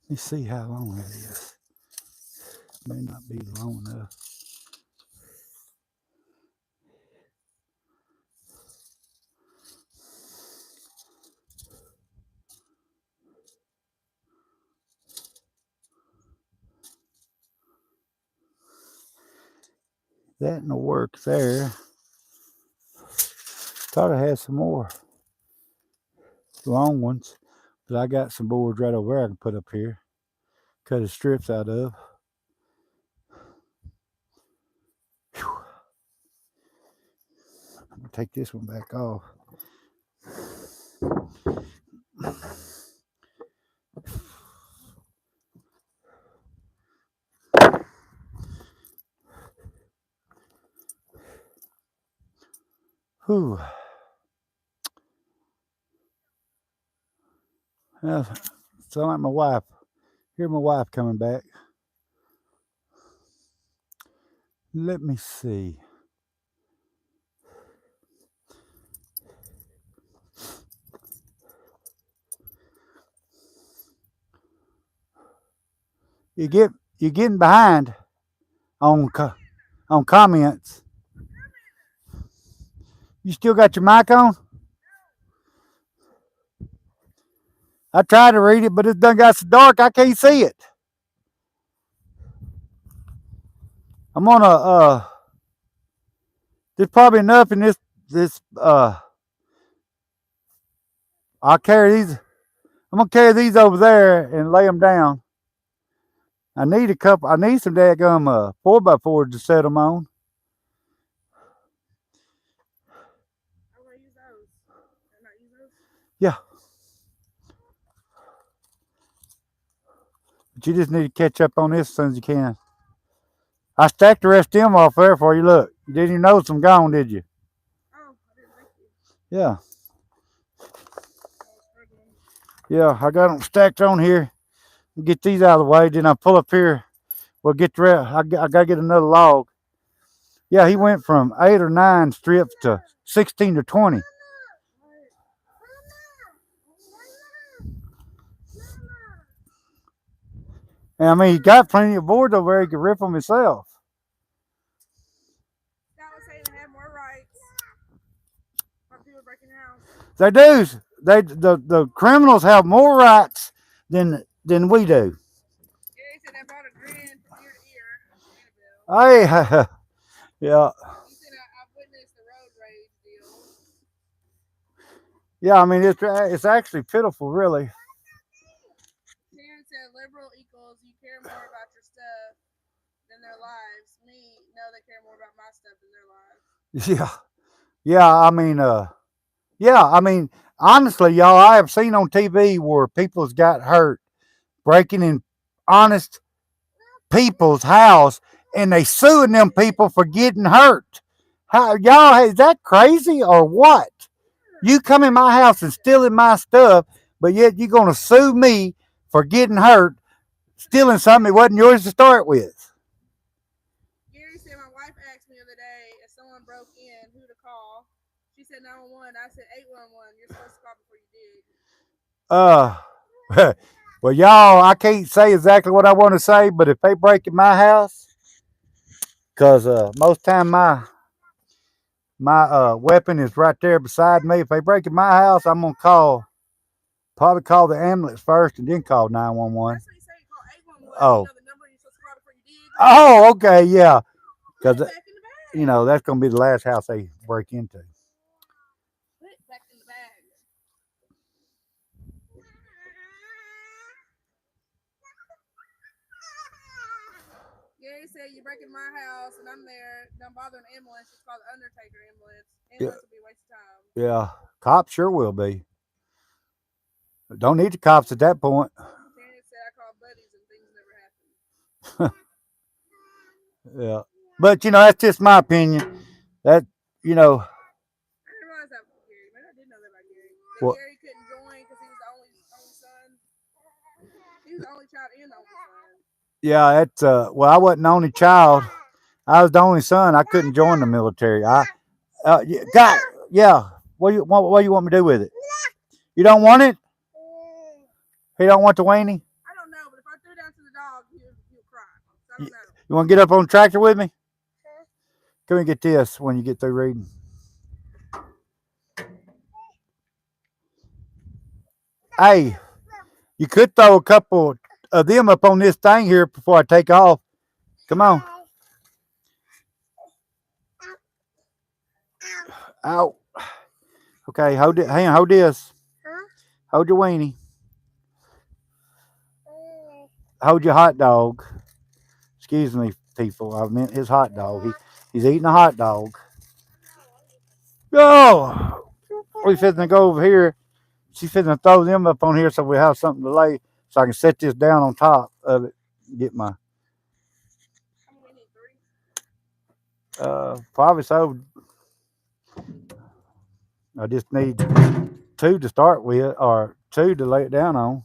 Let me see how long that is. May not be long enough. That and the work there. Thought I had some more long ones, but I got some boards right over there I can put up here. Cut the strips out of. Whew. I'm gonna take this one back off. Whew. Well, sound like my wife. Here's my wife coming back. Let me see. You're getting behind on comments. You still got your mic on? I tried to read it, but it done got so dark I can't see it. I'm gonna there's probably enough in this I'll carry these. I'm gonna carry these over there and lay them down. I need a couple. I need some daggum 4x4s to set them on. I'm gonna use those. Can I not use those? Yeah. But you just need to catch up on this as soon as you can. I stacked the rest of them off there for you. Look, you didn't even notice them gone, did you? Oh, I didn't thank you. Yeah. I was struggling. Yeah, I got them stacked on here. Get these out of the way. Then I pull up here. We'll get the rest. I gotta get another log. Yeah, he went from 8 or 9 strips to 16 to 20. And I mean, he got plenty of boards over there. He could rip them himself. Scott was saying they have more rights. Or people breaking the house. They do. The criminals have more rights than we do. Yeah, he said they brought a grin from ear to ear. Hey, yeah, He said I've witnessed the road rage deal. yeah. I mean, it's actually pitiful, really. Sharon said liberal equals you care more about your stuff than their lives. Me, no, they care more about my stuff than their lives. Yeah, yeah. I mean, honestly, y'all, I have seen on TV where people's got hurt breaking in honest people's house, and they suing them people for getting hurt. How y'all? Is that crazy or what? You come in my house and stealing my stuff, but yet you're gonna sue me for getting hurt, stealing something that wasn't yours to start with. Gary said my wife asked me the other day if someone broke in, who to call. She said 911. I said 811. You're supposed to call before you dig. Well, y'all, I can't say exactly what I want to say, but if they break in my house, because most time my weapon is right there beside me. If they break in my house, I'm gonna probably call the ambulance first and then call 911. That's what he said. He called 811. Oh. You know the number you're supposed to call before you dig. Oh, okay, yeah, Put because it back in the bag. you know that's gonna be the last house they break into. Put it back in the bag. Gary said you break in my house and I'm there. Don't bother an ambulance. Just call the Undertaker ambulance. Ambulance will be a waste of time. Yeah, cops sure will be. Don't need the cops at that point. Janet said I called buddies and things never happened. Yeah, but you know that's just my opinion. That you know, I didn't realize that was Gary. Man, I did know that about Gary. That What? Gary couldn't join because he was the only son. He was the only child and the only son. yeah, that's well, I wasn't the only child. I was the only son. I couldn't join the military. God, yeah. What do you want me to do with it? You don't want it? He don't want the weenie? I don't know, but if I threw it down to the dog, he'll cry. So I don't know. You want to get up on the tractor with me? Come and get this when you get through reading. Hey, you could throw a couple of them up on this thing here before I take off. Come on. Ow. Okay, hold it. Hang on, hold this. Hold your weenie. Hold your hot dog. Excuse me, people. I meant his hot dog. He's eating a hot dog. Oh, we fitting to go over here. She's fitting to throw them up on here so we have something to lay, so I can set this down on top of it. Get my. We need 3. Probably so. I just need 2 to start with, or 2 to lay it down on.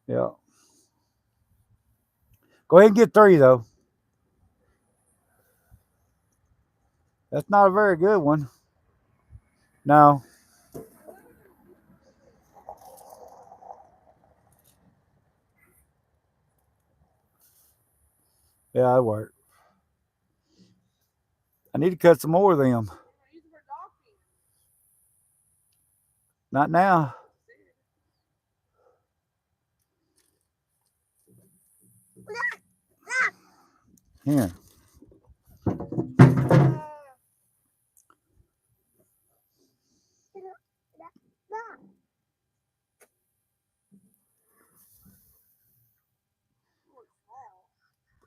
Yeah. Go ahead and get 3 though. That's not a very good one. No. Yeah, that'll work. I need to cut some more of them. Not now. Here.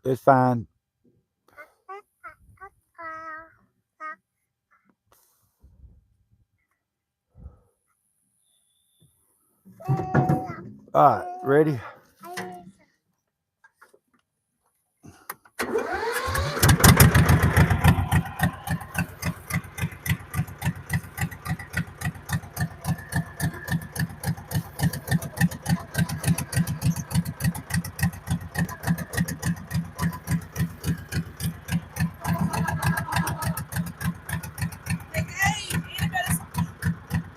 It's fine. All right, ready? Hey,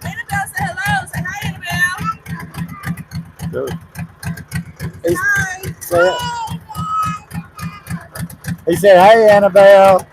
Annabelle say hello. Say hi, Annabelle. Hi. He said, "Hey, Annabelle."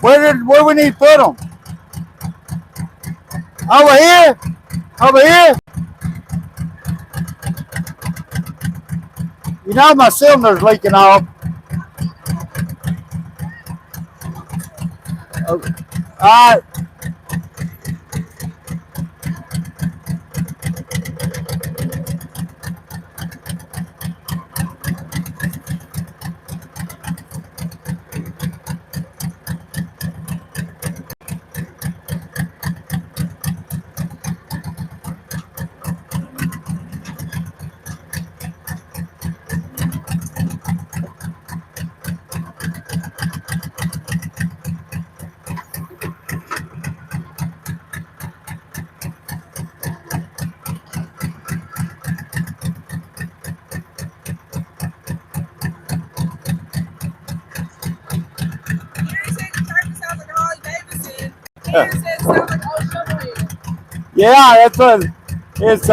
Where we need to put them? Over here? Over here? You know my cylinder's leaking off. Okay. All right. Karen said it sounds like old shovelhead. Yeah, that's what it's.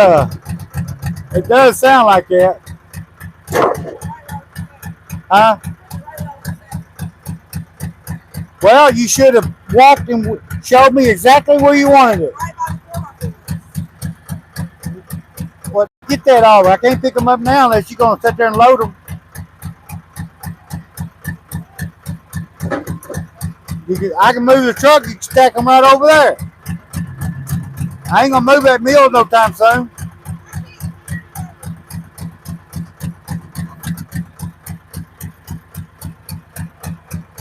It does sound like that. Huh? Well, you should have walked and showed me exactly where you wanted it. Well, get that off. I can't pick them up now unless you're going to sit there and load them. I can move the truck. You can stack them right over there. I ain't going to move that mill no time soon.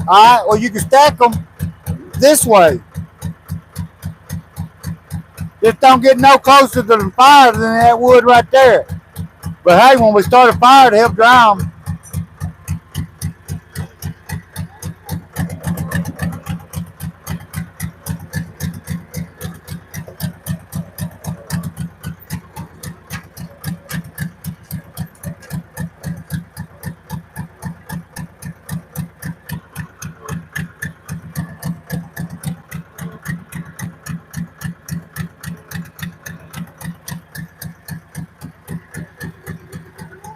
All right, well, you can stack them this way. Just don't get no closer to the fire than that wood right there. But hey, when we start a fire to help dry them,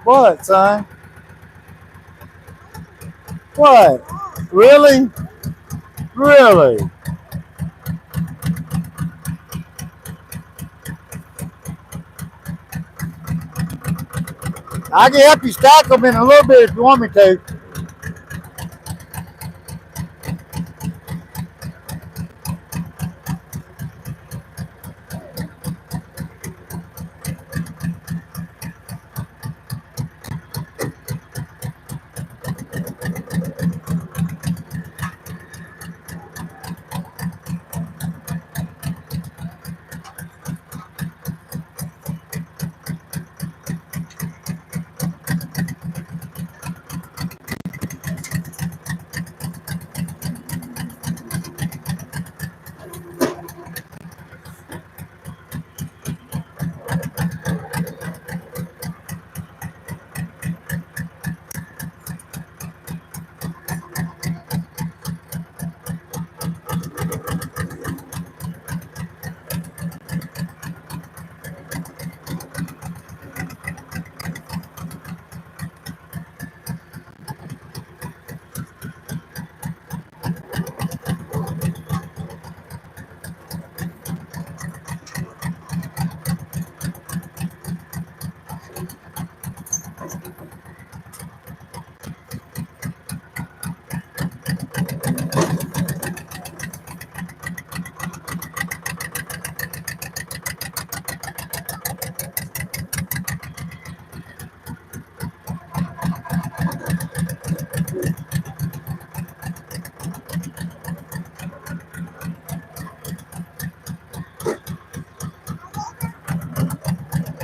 what, son? What? Really? Really? I can help you stack them in a little bit if you want me to.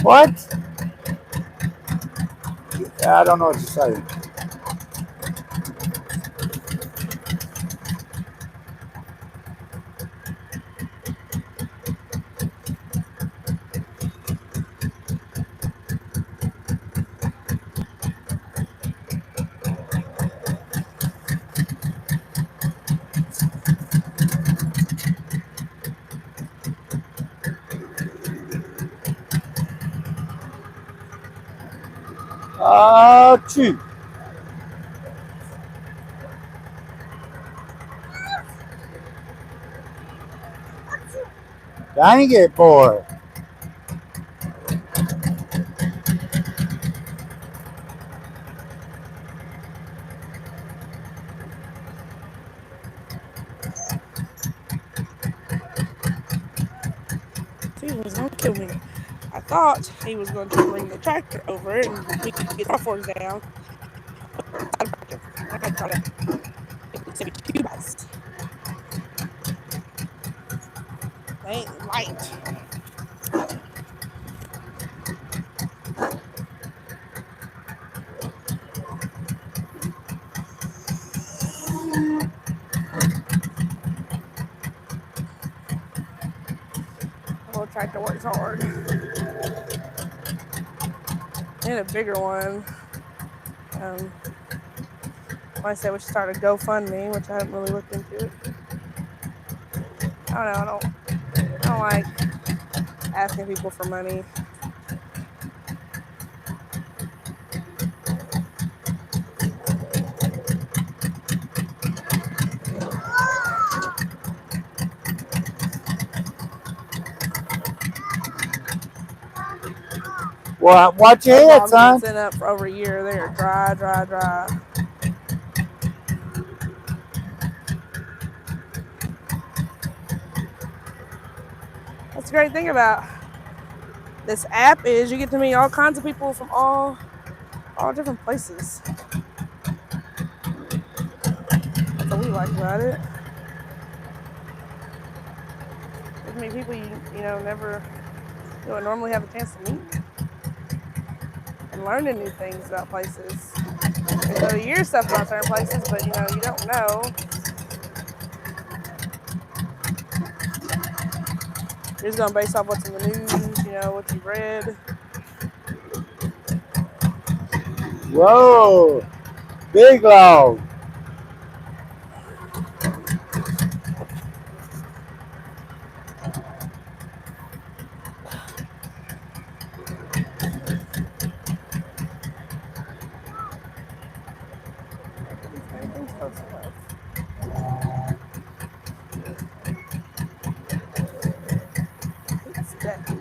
What? I don't know what to say. Shoot. Dang it, boy. He was gonna kill me. I thought he was going to bring the tractor over and we could get our forks down. I had try to send me two guys. They ain't light. The little tractor works hard. And a bigger one. I said we should start a GoFundMe, which I haven't really looked into it. I don't know. I don't like asking people for money. Well, watch your Those head, logs have son. been sitting up for over a year. They are dry, dry, dry. That's the great thing about this app is you get to meet all kinds of people from all different places. That's what we like about it. Get to meet people you never would normally have a chance to meet, and learning new things about places. There's no year stuff about certain places, but you don't know. You're just gonna base off what's in the news, what you've read. Whoa. Big log. Everything's close enough. It's steady.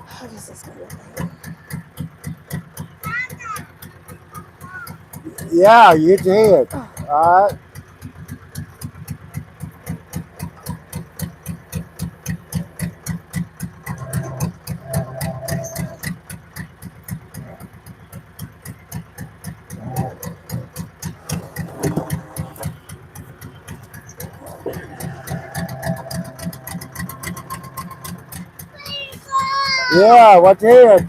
I guess that's gonna be okay. Yeah, you hit your head. All right. Yeah, watch your head.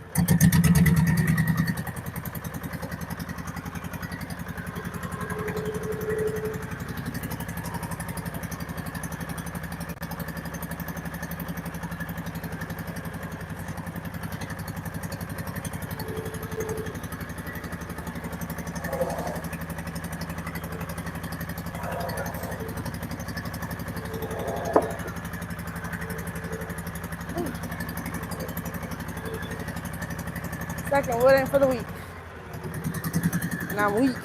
Second wooding for the week. And I'm weak.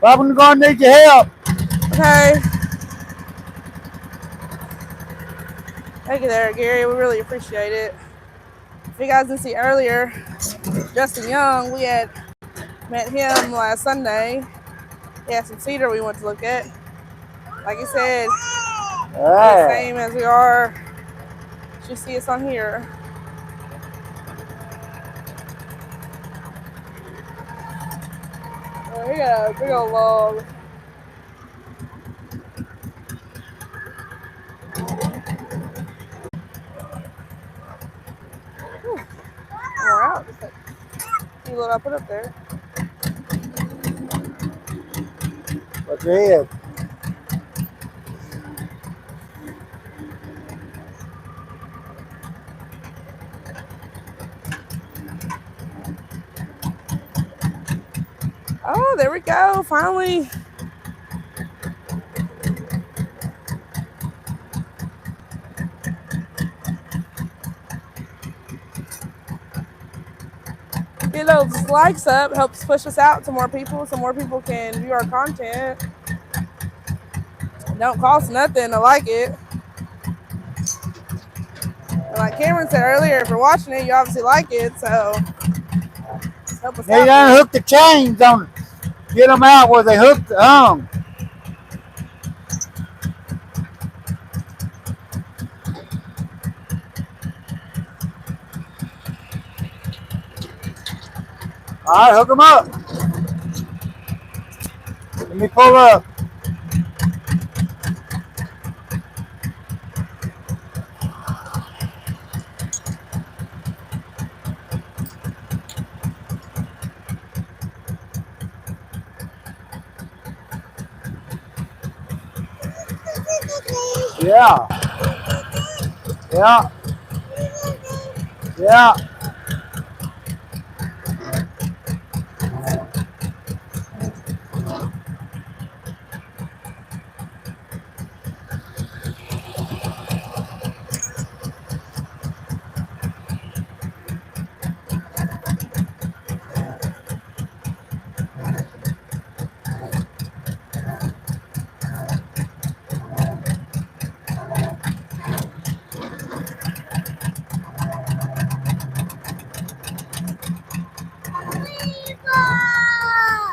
Robin's gonna need your help. Okay. Thank you there, Gary. We really appreciate it. If you guys didn't see earlier, Justin Young, we had met him last Sunday. He had some cedar we went to look at. Like he said, the same as we are. You see us on here. Oh, he got a big old log. We're out. See what I put up there. What's your head? Oh, there we go. Finally. Get those likes up, helps push us out to more people so more people can view our content. It don't cost nothing to like it. And like Cameron said earlier, if you're watching it, you obviously like it, so help us They out. done hook the chains on it. Get them out where they hooked the hung. All right, hook them up. Let me pull up. Yeah. Yeah. Yeah.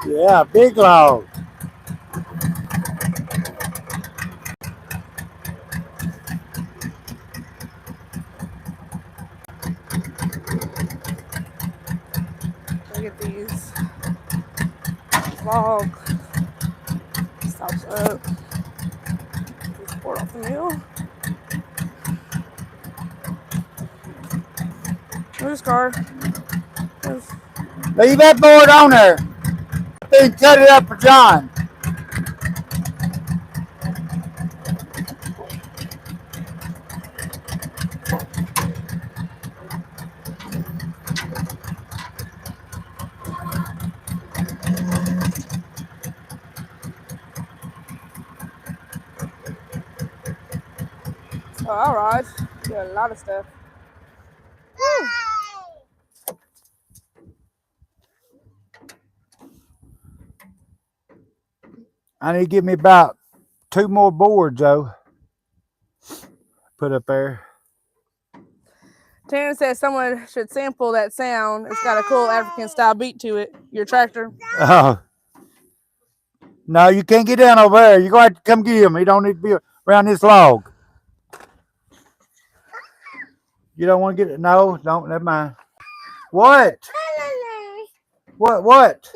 Yeah, big log. Look at these log stops up. Just pour it off the mill. Where's car? Leave that board on there. Then cut it up for John. Oh, all right. Got a lot of stuff. Woo. I need to give me about 2 more boards though. Put up there. Taryn says someone should sample that sound. It's got a cool African style beat to it. Your tractor. Oh. No, you can't get down over there. You're going to have to come get him. He don't need to be around this log. You don't want to get it? No, don't. Never mind. What? What?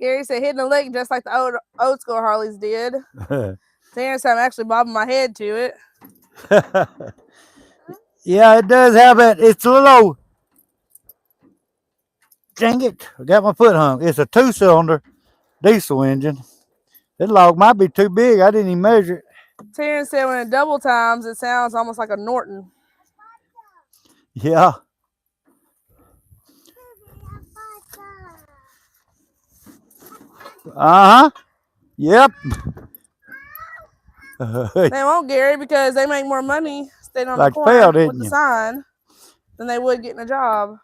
Gary said hitting the lick just like the old school Harleys did. Terrence said I'm actually bobbing my head to it. Yeah, it does have it. It's a little. Dang it! I got my foot hung. It's a 2-cylinder diesel engine. That log might be too big. I didn't even measure it. Terrence said when it double times, it sounds almost like a Norton. Yeah. Uh huh. Yep. They won't, Gary, because they make more money staying on Like the corner fail, with didn't the you? sign than they would getting a job.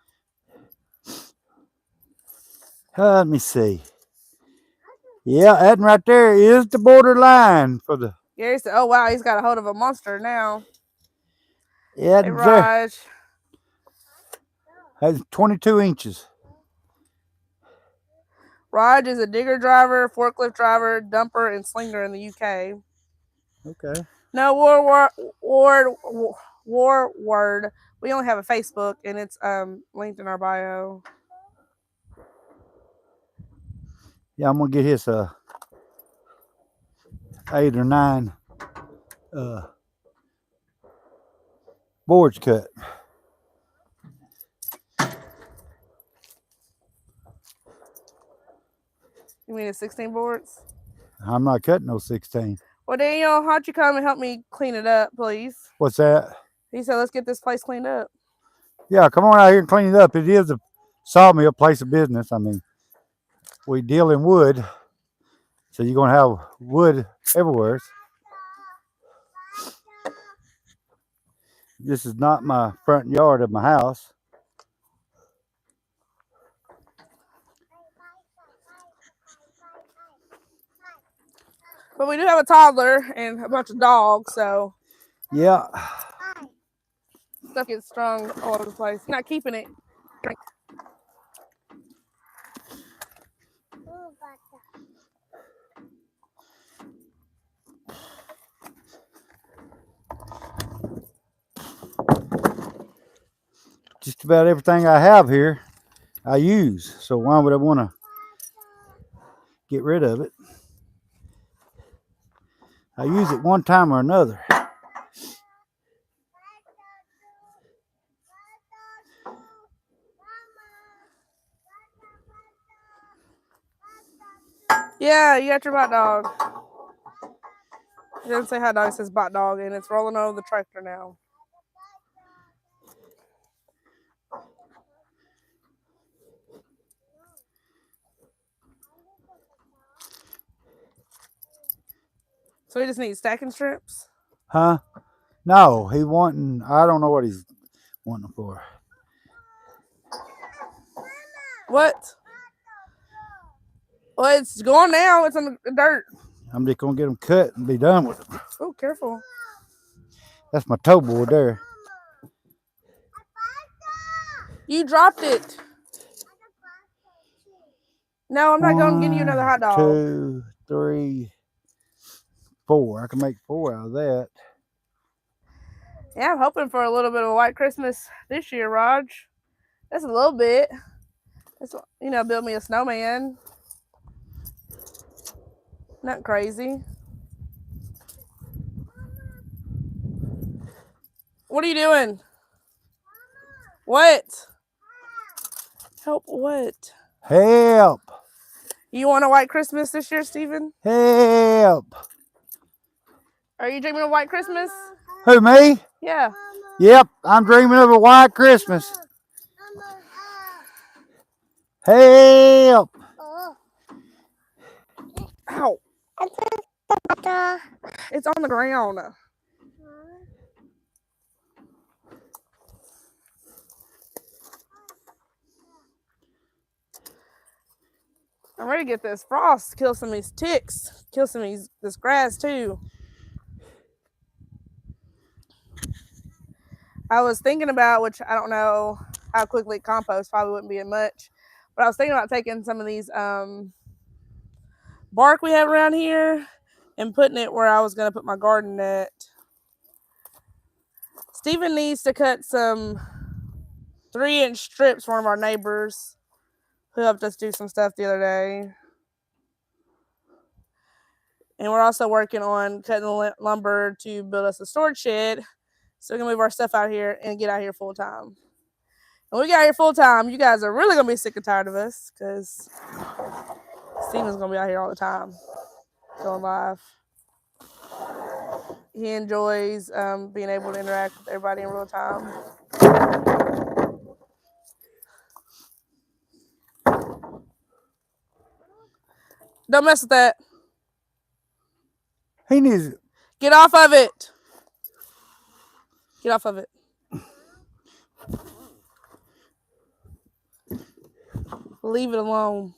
Let me see. Yeah, that right there is the borderline for the. Gary said, "Oh wow, he's got a hold of a monster now." Yeah, Hey, there. Raj. That's 22 inches. Raj is a digger driver, forklift driver, dumper, and slinger in the UK. Okay. No, Ward. We only have a Facebook, and it's linked in our bio. Yeah, I'm gonna get his 8 or 9 boards cut. You mean it's 16 boards? I'm not cutting no 16. Well, Daniel, why don't you come and help me clean it up, please? What's that? He said, let's get this place cleaned up. Yeah, come on out here and clean it up. It is a sawmill place of business. I mean, we deal in wood, so you're gonna have wood everywhere. This is not my front yard of my house. But we do have a toddler and a bunch of dogs, so Yeah. stuff gets strung all over the place. Not keeping it. Just about everything I have here, I use. So why would I want to get rid of it? I use it one time or another. Yeah, you got your hot dog. It doesn't say hot dog, it says bot dog, and it's rolling over the tractor now. So he just needs stacking strips? Huh? No, he wanting, I don't know what he's wanting for. What? Well, it's gone now. It's on the dirt. I'm just going to get them cut and be done with them. Oh, careful. That's my toe board there. You dropped it. No, I'm not going to give you another hot dog. 2, 3, 4. I can make 4 out of that. Yeah, I'm hoping for a little bit of a white Christmas this year, Raj. That's a little bit. That's, build me a snowman. Not crazy. What are you doing? What? Help what? Help! You want a white Christmas this year, Steven? Help! Are you dreaming of white Christmas? Who, me? Yeah. Yep, I'm dreaming of a white Christmas. Help! Ow. It's on the ground. I'm ready to get this frost, kill some of these ticks, kill some of this grass too. I was thinking about, which I don't know how quickly it composts, probably wouldn't be much, but I was thinking about taking some of these bark we have around here and putting it where I was going to put my garden net. Steven needs to cut some 3-inch strips for one of our neighbors who helped us do some stuff the other day. And we're also working on cutting the lumber to build us a storage shed. So we can move our stuff out here and get out here full time. When we get out here full time, you guys are really going to be sick and tired of us because Steven's going to be out here all the time going live. He enjoys being able to interact with everybody in real time. Don't mess with that. He needs. Get off of it. Get off of it. Leave it alone.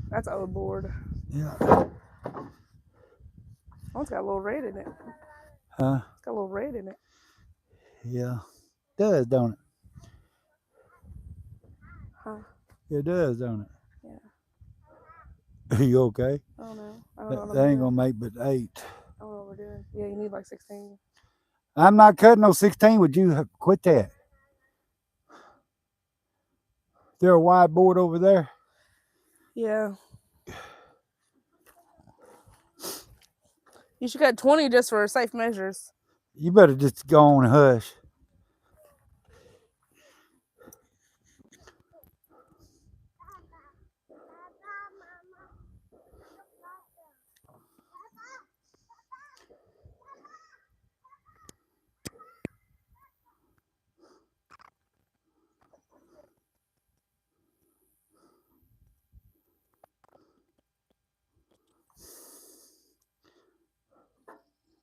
That's old board. Yeah. Oh, it's got a little red in it. Huh? It's got a little red in it. Yeah. It does, don't it? Huh? It does, don't it? Yeah. Are you okay? I don't know. That ain't gonna make but 8. I don't know what we're doing. Yeah, you need like 16. I'm not cutting no 16. Would you quit that? There a wide board over there? Yeah. You should cut 20 just for safe measures. You better just go on and hush.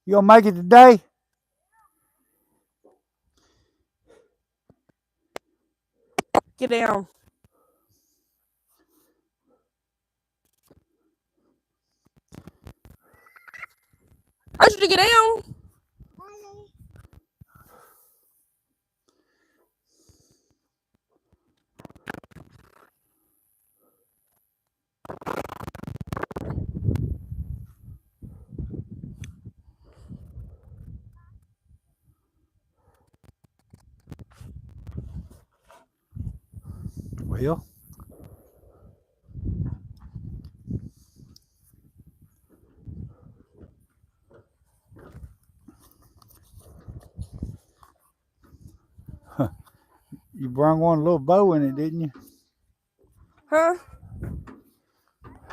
You gonna make it today? Get down. I should get down. Well, you brung one little bow in it, didn't you? Huh?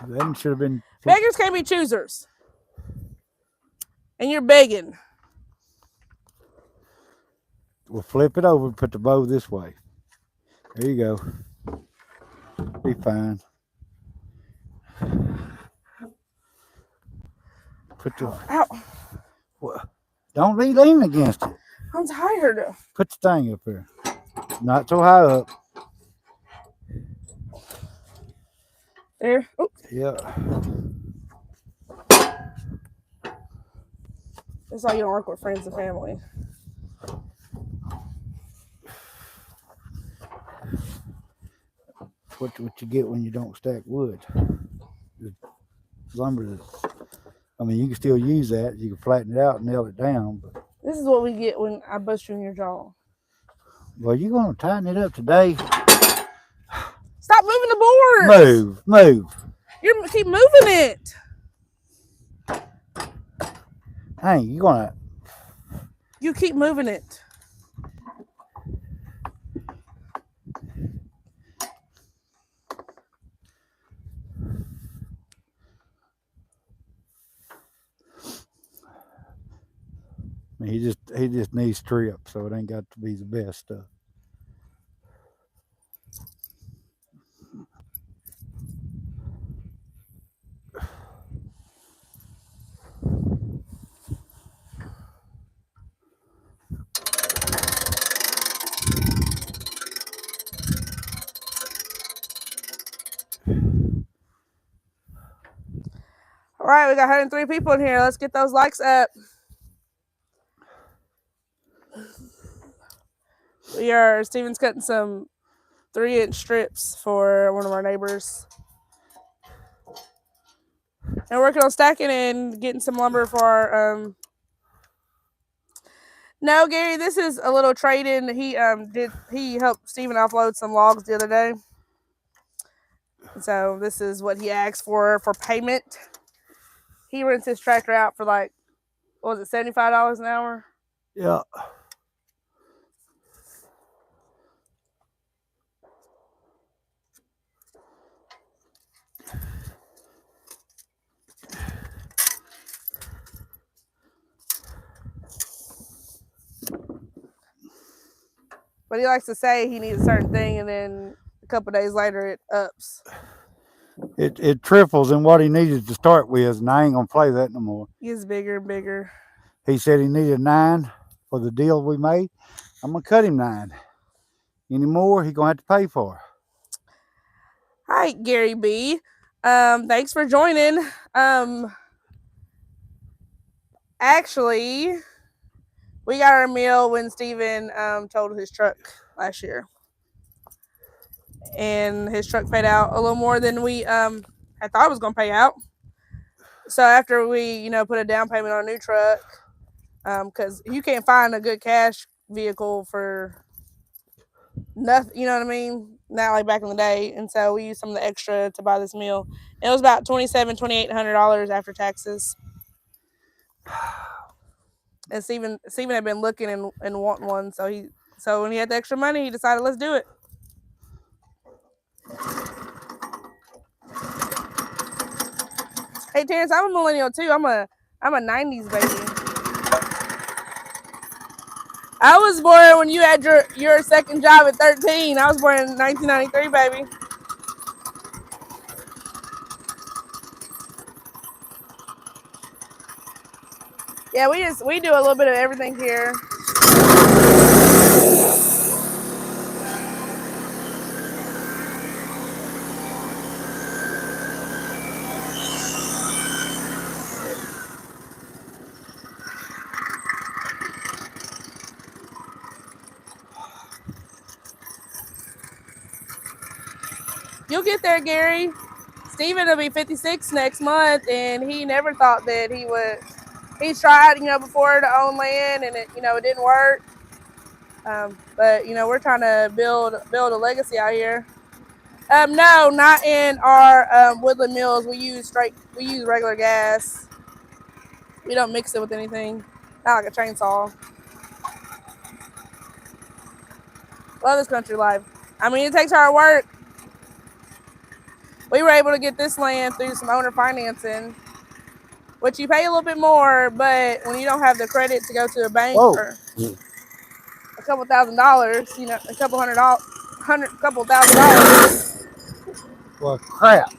That should have been. Beggars can't be choosers. And you're begging. We'll flip it over and put the bow this way. There you go. Be fine. Put the. Ow. Well, don't be leaning against it. I'm tired. Put the thing up here. Not so high up. There. Oh. Yeah. That's why you don't work with friends and family. What you get when you don't stack wood. The lumber. I mean, you can still use that. You can flatten it out and nail it down. But This is what we get when I bust you in your jaw. well, you're gonna tighten it up today. Stop moving the board. Move. You keep moving it. Hey, you gonna. You keep moving it. He just needs strip, so it ain't got to be the best stuff. All right, we got 103 people in here. Let's get those likes up. Steven's cutting some 3-inch strips for one of our neighbors. And we're working on stacking and getting some lumber for our No, Gary, this is a little trade-in. He helped Steven offload some logs the other day. So this is what he asked for payment. He rents his tractor out for like, what was it, $75 an hour? Yeah. But he likes to say he needs a certain thing, and then a couple days later it ups. It triples in what he needed to start with, and I ain't gonna play that no more. He gets bigger and bigger. He said he needed 9 for the deal we made. I'm gonna cut him 9. Any more, he gonna have to pay for. Hi, Gary B. Thanks for joining. Actually, we got our meal when Steven totaled his truck last year. And his truck paid out a little more than we had thought it was going to pay out. So after we, put a down payment on a new truck, because you can't find a good cash vehicle for nothing, you know what I mean? Not like back in the day. And so we used some of the extra to buy this meal. It was about $2,800 after taxes. And Steven had been looking and wanting one, so when he had the extra money, he decided, let's do it. Hey Terrence, I'm a millennial too. I'm a 90s baby. I was born when you had your second job at 13. I was born in 1993, baby. Yeah, we do a little bit of everything here. You'll get there, Gary. Steven will be 56 next month, and he never thought that he would. He tried, before to own land, and it didn't work. But we're trying to build a legacy out here. No, not in our Woodland Mills. We use regular gas. We don't mix it with anything. Not like a chainsaw. Love this country life. I mean, it takes hard work. We were able to get this land through some owner financing, which you pay a little bit more, but when you don't have the credit to go to a bank for a couple $1,000, a couple $1,000. Well, crap.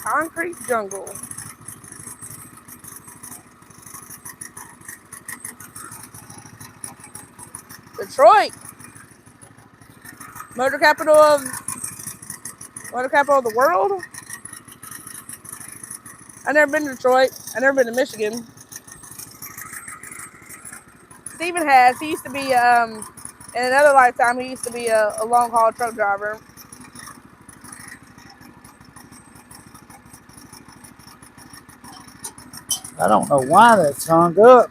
Concrete jungle. Detroit, motor capital of the world. I've never been to Detroit. I've never been to Michigan. Steven has. He used to be, in another lifetime, he used to be a long haul truck driver. I don't know why that's hung up.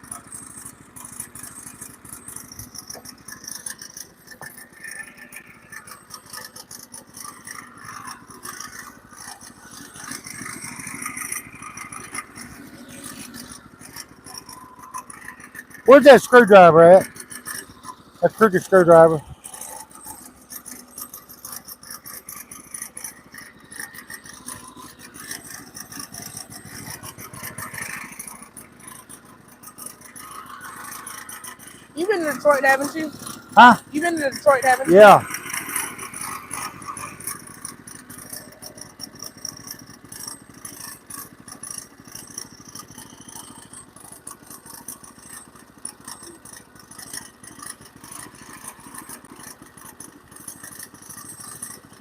Where's that screwdriver at? That crooked screwdriver. You've been to Detroit, haven't you? Huh? You've been to Detroit, haven't you? Yeah.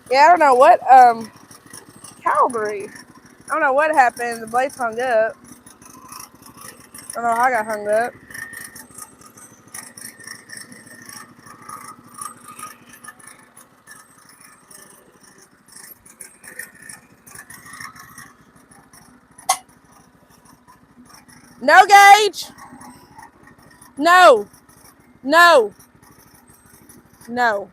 Yeah, I don't know what Calgary. I don't know what happened. The blades hung up. I don't know how I got hung up. No gauge. No. No. No.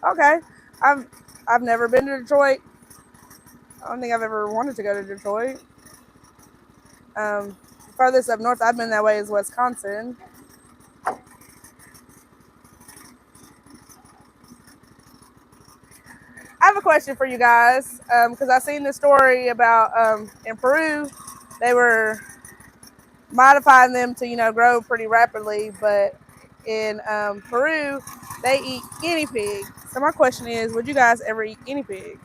Okay. I've never been to Detroit. I don't think I've ever wanted to go to Detroit. Farthest up north I've been that way is Wisconsin. I have a question for you guys because I seen this story about in Peru, they were modifying them to grow pretty rapidly, but in Peru they eat guinea pig. So my question is, would you guys ever eat guinea pig?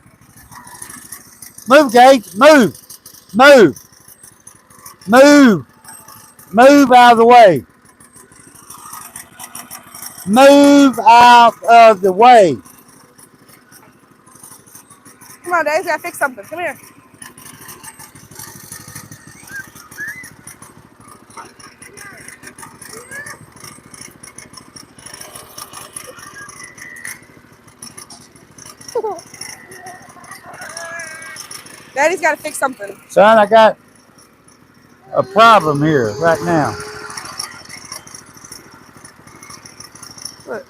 Move, Gage. Move. Move. Move. Move out of the way. Move out of the way. Come on, Daisy, gotta fix something. Come here. Daddy's gotta fix something. Son, I got a problem here right now. Look.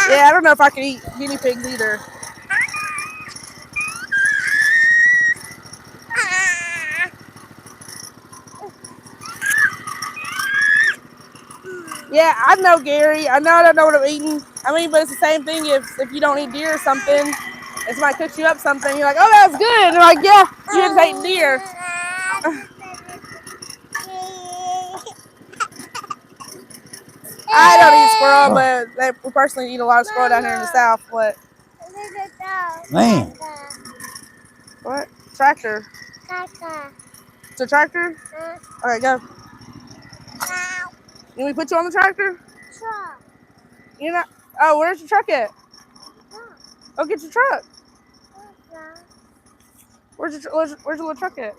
Yeah, I don't know if I can eat guinea pigs either. Yeah, I know, Gary. I don't know what I'm eating. I mean, but it's the same thing if you don't eat deer or something, and somebody cooks you up something, you're like, oh, that was good. And they're like, yeah, you just ate deer. I don't eat squirrel, but we personally eat a lot of squirrel down here in the South. What? Man. What? Tractor. It's a tractor? Okay, go. Can we put you on the tractor? You're not. Oh, where's your truck at? Go get your truck. Where's your little truck at?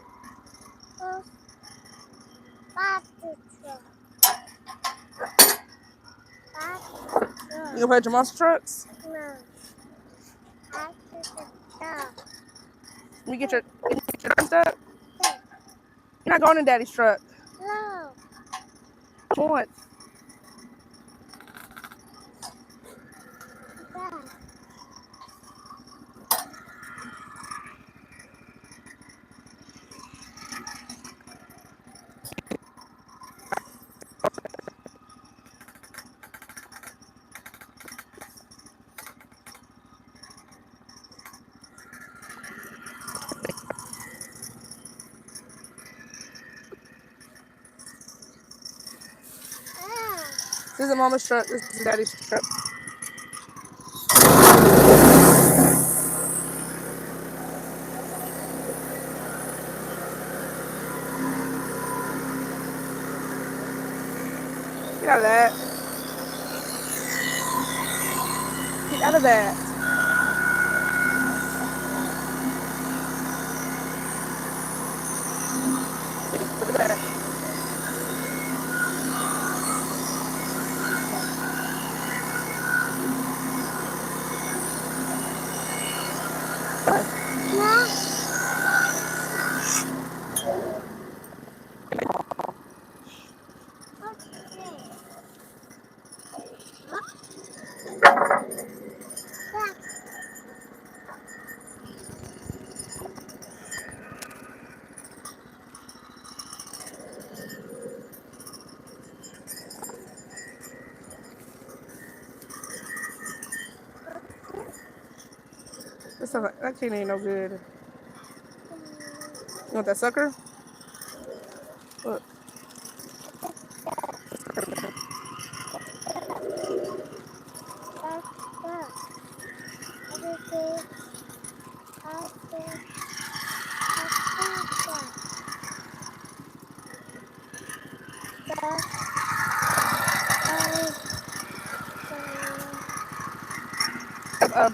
You gonna put your monster trucks? Can you get your truck? You're not going in Daddy's truck. What? This is Mama's truck. This is Daddy's truck. Get out of that. Get out of that. Look at that. That kid ain't no good. You want that sucker? Look.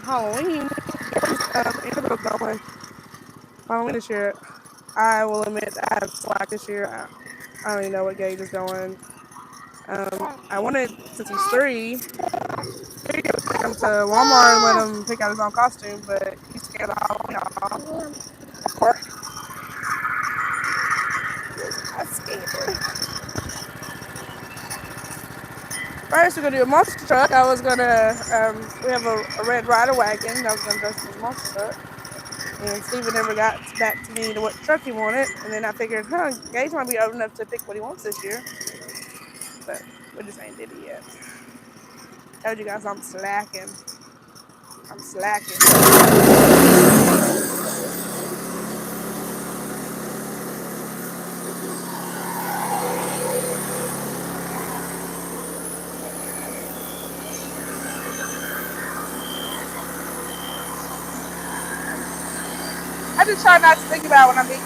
Halloween. Annabelle going. Halloween this year. I will admit I have slack this year. I don't even know what gauge is going. I wanted, since he's three, take him to Walmart and let him pick out his own costume, but he's scared of Halloween. I'm scared. First, we're gonna do a monster truck. I was gonna, we have a red rider wagon. I was gonna dress as a monster truck. And Steven never got back to me to what truck he wanted. And then I figured, Gage might be old enough to pick what he wants this year. But we just ain't did it yet. Told you guys I'm slacking. I'm slacking. I just try not to think about when I'm eating.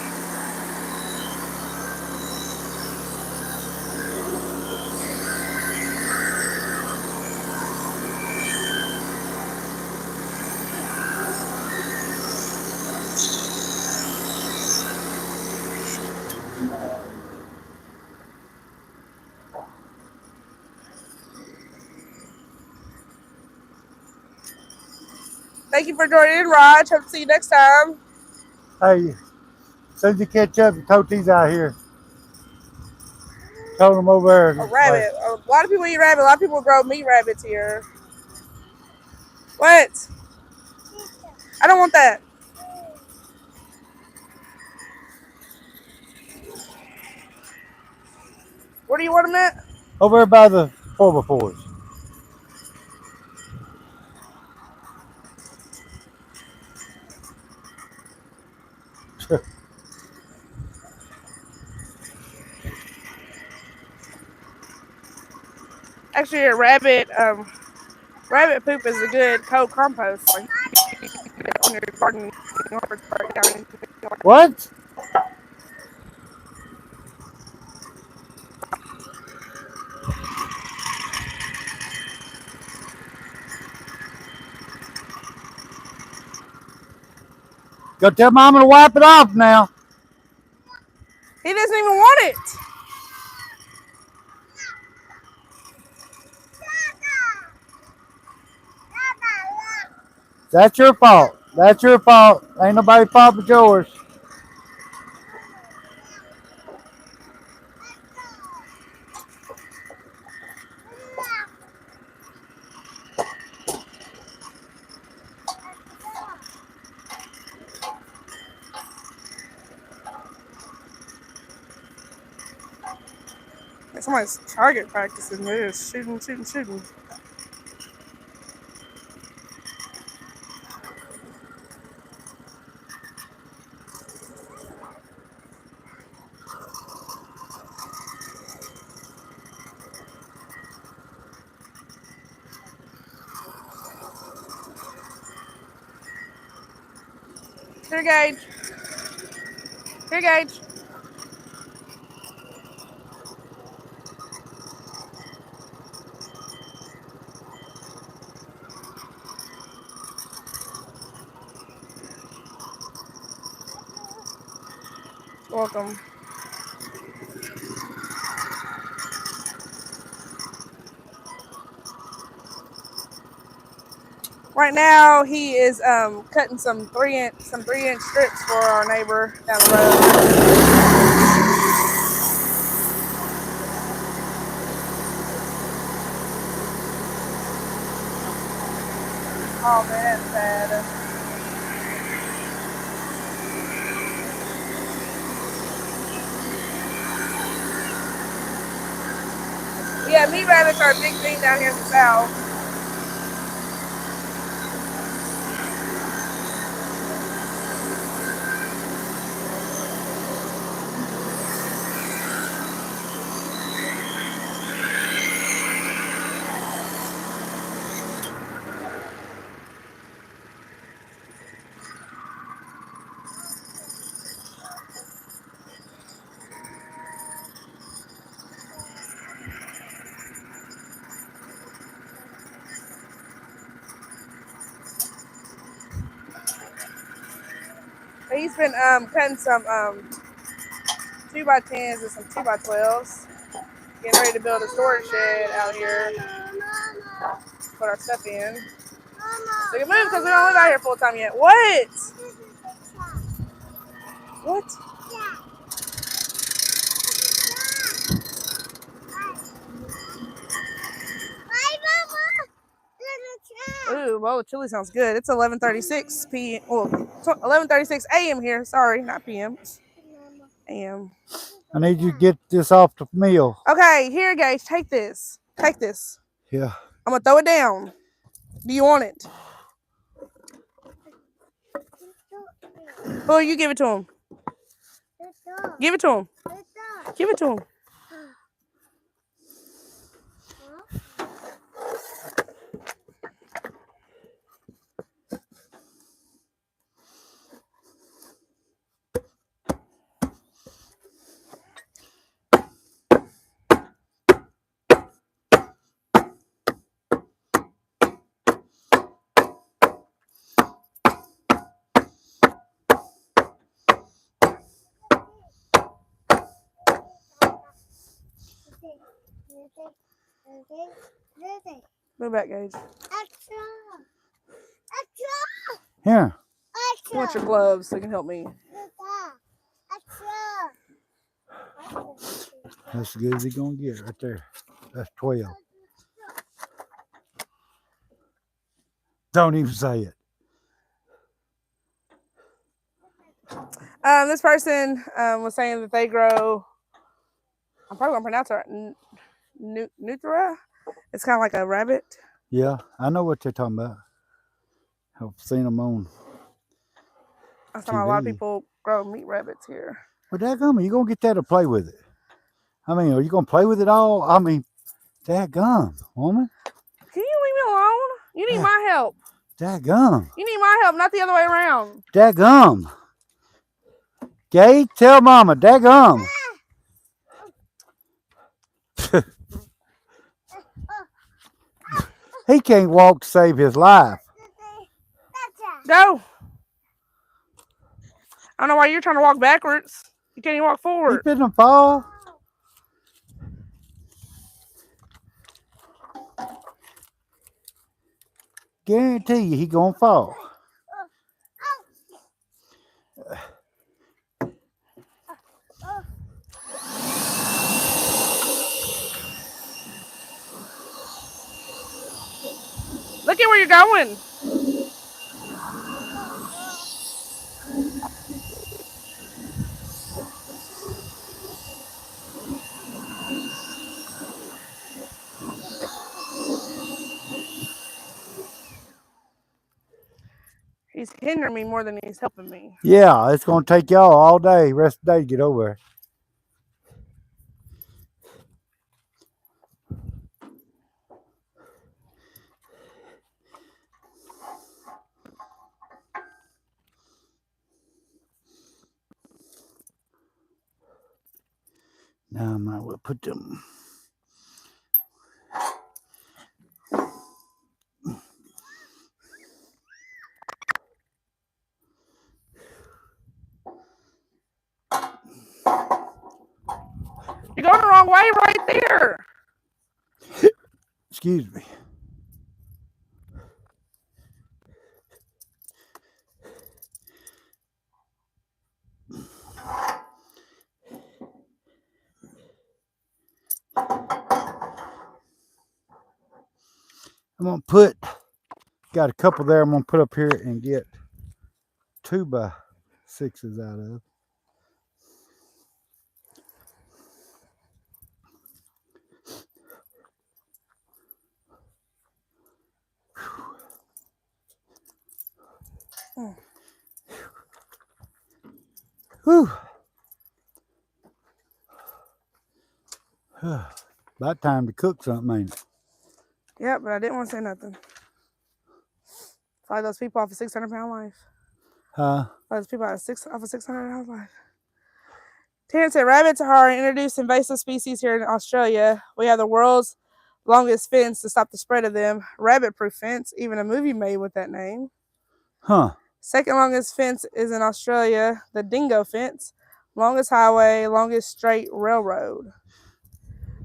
Thank you for joining in, Raj. Hope to see you next time. Hey, as soon as you catch up, your coatees out here. Told them over there. A rabbit. A lot of people eat rabbit. A lot of people grow meat rabbits here. What? I don't want that. Where do you want them at? Over there by the 4x4s. Actually, a rabbit. Rabbit poop is a good co-compost. Like, on your garden. What? Go tell Mama to wipe it off now. He doesn't even want it. That's your fault. That's your fault. Ain't nobody's fault but yours. Somebody's target practicing this. Shooting. Here, Gage. Here, Gage. Welcome. Right now, he is cutting some 3-inch strips for our neighbor down the road. Oh man, that's bad. Yeah, meat rabbits are a big thing down here in the south. He's been cutting some 2x10s and some 2x12s. Getting ready to build a storage shed out here. Put our stuff in. So you can move because we don't live out here full time yet. What? What? Ooh, well, the chili sounds good. It's 11:36 p.m. Well, 11:36 a.m. here. Sorry, not p.m. a.m. I need you to get this off the meal. Okay, here, Gage. Take this. Take this. Yeah. I'm gonna throw it down. Do you want it? Oh, you give it to him. Give it to him. Give it to him. Move back, Gage. Here. I want your gloves so you can help me. That's as good as he's gonna get right there. That's 12. Don't even say it. This person was saying that they grow. I'm probably gonna pronounce it right. Nutra. It's kind of like a rabbit. Yeah, I know what you're talking about. I've seen them on. I saw a lot of people grow meat rabbits here. But dadgum, you gonna get that to play with it? I mean, are you gonna play with it all? I mean, dadgum, woman. Can you leave me alone? You need my help. Dadgum. You need my help, not the other way around. Dadgum. Gay, tell mama, dadgum. He can't walk to save his life. Go. I don't know why you're trying to walk backwards. You can't even walk He forward. finna fall. Guarantee you he gonna fall. Look at where you're going. He's hindering me more than he's helping me. Yeah, it's gonna take y'all all day, rest of the day to get over there. Now I might well put them. You're going the wrong way right there. Excuse me. I'm gonna put, got a couple there I'm gonna put up here and get 2x6s out of. Whew. About time to cook something, ain't it? Yeah, but I didn't want to say nothing. Fly those people off a 600-pound life. Huh? Fly those people off a 600-pound life. Terrence said rabbits are an introduced invasive species here in Australia. We have the world's longest fence to stop the spread of them. Rabbit-proof fence. Even a movie made with that name. Huh? Second longest fence is in Australia, the Dingo Fence. Longest highway, longest straight railroad.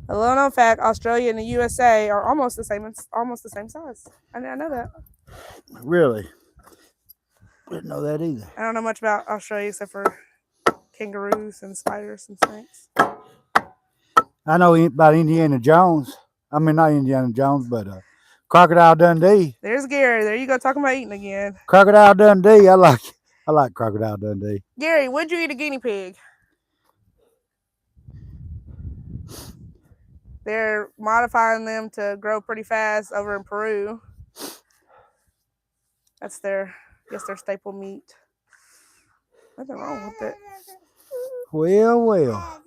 A little known fact: Australia and the USA are almost the same. It's almost the same size. I didn't know that. Really? Didn't know that either. I don't know much about Australia except for kangaroos and spiders and snakes. I know about Indiana Jones. I mean, not Indiana Jones, but Crocodile Dundee. There's Gary. There you go, talking about eating again. Crocodile Dundee. I like Crocodile Dundee. Gary, would you eat a guinea pig? They're modifying them to grow pretty fast over in Peru. That's their staple meat. Nothing wrong with it. Well.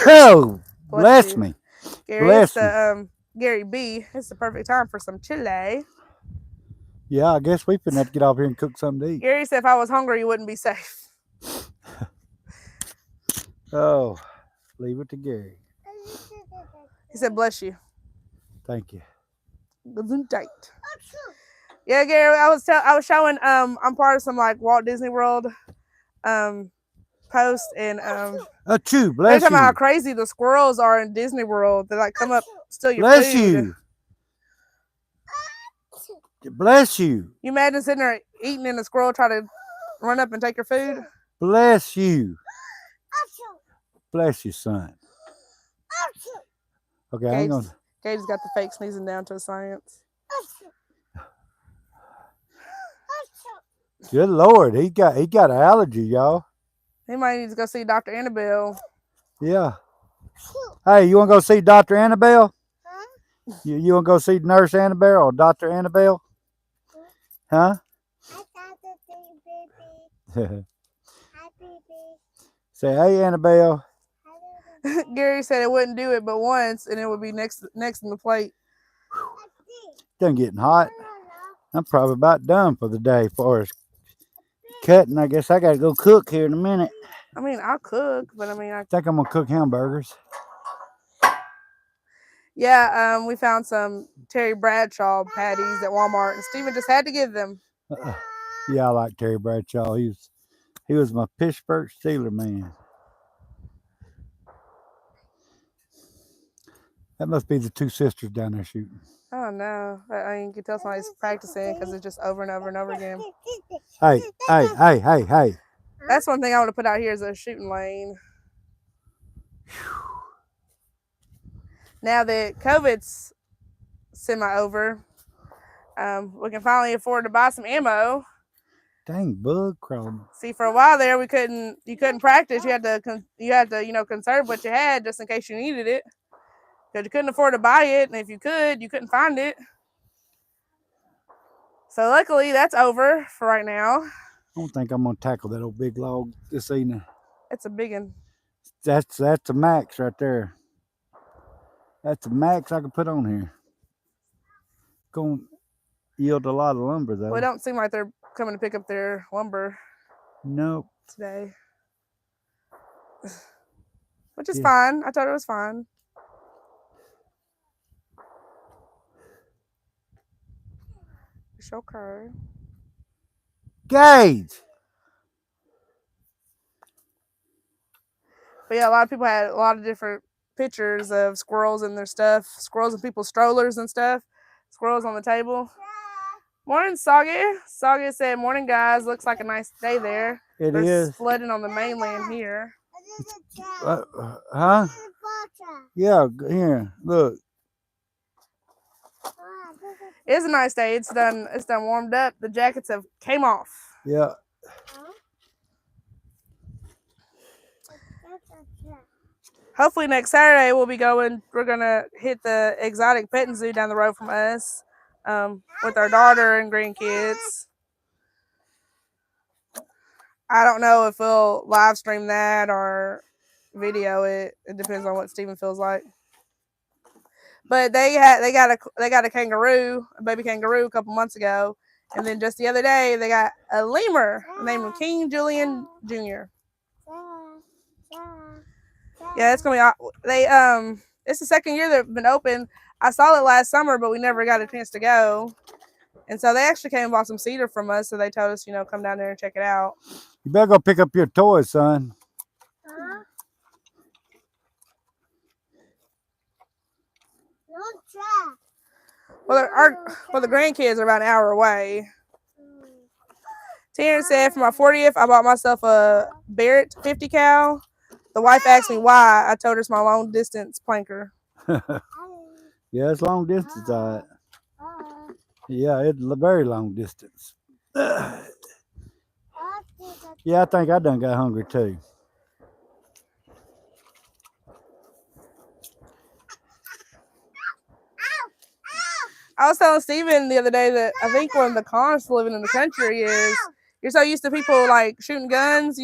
Oh, bless me. Gary, Bless me. Gary B, it's the perfect time for some chili. Yeah, I guess we're finna have to get off here and cook something to eat. Gary said if I was hungry, you wouldn't be safe. Oh, leave it to Gary. He said, bless you. Thank you. Gesundheit. Yeah, Gary, I was showing I'm part of some like Walt Disney World post and Achoo, bless they're talking you. about how crazy the squirrels are in Disney World. They like come up, steal your Bless food. you. Bless you. You imagine sitting there eating and a squirrel try to run up and take your food? Bless you. Bless you, son. Okay, hang on. Gage's got the fake sneezing down to a science. Good Lord, he got an allergy, y'all. He might need to go see Dr. Annabelle. Yeah. Hey, you want to go see Dr. Annabelle? You want to go see Nurse Annabelle or Dr. Annabelle? Huh? Say, hey, Annabelle. Gary said it wouldn't do it but once, and it would be next in the plate. Done getting hot. I'm probably about done for the day as far as cutting. I guess I got to go cook here in a minute. I mean, I'll cook, but I mean, I think I'm going to cook hamburgers. Yeah, we found some Terry Bradshaw patties at Walmart, and Steven just had to give them. Yeah, I like Terry Bradshaw. He was my Pittsburgh Steeler man. That must be the two sisters down there shooting. Oh no! I mean, you can tell somebody's practicing because it's just over and over and over again. Hey! That's one thing I want to put out here is a shooting lane. Now that COVID's semi-over, we can finally afford to buy some ammo. Dang, bug crawling. See, for a while there, you couldn't practice. You had to conserve what you had just in case you needed it. Because you couldn't afford to buy it, and if you couldn't find it. So luckily, that's over for right now. I don't think I'm gonna tackle that old big log this evening. It's a big one. That's a max right there. That's a max I can put on here. Gonna yield a lot of lumber though. Well, it don't seem like they're coming to pick up their lumber. Nope. Today. Which is fine. I thought it was fine. It's okay. Gage! But yeah, a lot of people had a lot of different pictures of squirrels and their stuff. Squirrels in people's strollers and stuff. Squirrels on the table. Morning, Soggy. Soggy said, morning, guys. Looks like a nice day there. There's flooding on the mainland here. Huh? Yeah, here. Look. It's a nice day. It's done warmed up. The jackets have came off. Yeah. Hopefully next Saturday we're gonna hit the exotic petting zoo down the road from us, with our daughter and grandkids. I don't know if we'll live stream that or video it. It depends on what Steven feels like. But they got a kangaroo, a baby kangaroo, a couple months ago, and then just the other day they got a lemur named King Julian Jr. Yeah, it's gonna be it's the second year they've been open. I saw it last summer, but we never got a chance to go. And so they actually came and bought some cedar from us. So they told us, come down there and check it out. You better go pick up your toys, son. Huh? No try. Well, the grandkids are about an hour away. Terrence said for my 40th, I bought myself a Barrett 50 cal. The wife asked me why. I told her it's my long distance planker. Yeah, it's long distance. Yeah, it's a very long distance. Yeah, I think I done got hungry too. I was telling Steven the other day that I think one of the cons to living in the country is you're so used to people like shooting guns,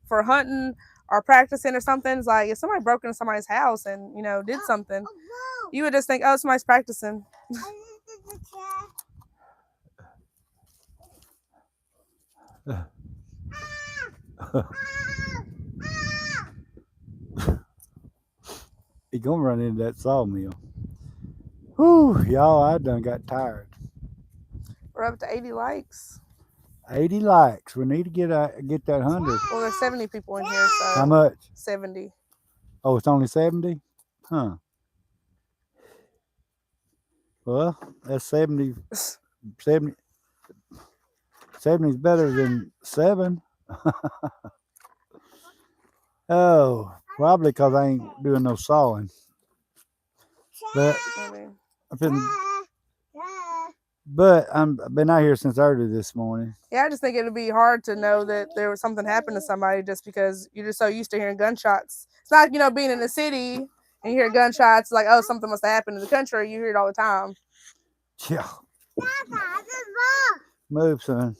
for hunting or practicing or something. It's like if somebody broke into somebody's house and, did something, you would just think, oh, somebody's practicing. He gonna run into that sawmill. Whew, y'all, I done got tired. We're up to 80 likes. 80 likes. We need to get that 100. Well, there's 70 people in here, so How much? 70. Oh, it's only 70? Huh. Well, that's 70. 70 is better than 7. Oh, probably because I ain't doing no sawing. But I've been out here since early this morning. Yeah, I just think it'd be hard to know that there was something happened to somebody just because you're just so used to hearing gunshots. It's not, being in the city and you hear gunshots like, oh, something must have happened in the country. You hear it all the time. Yeah. Move, son.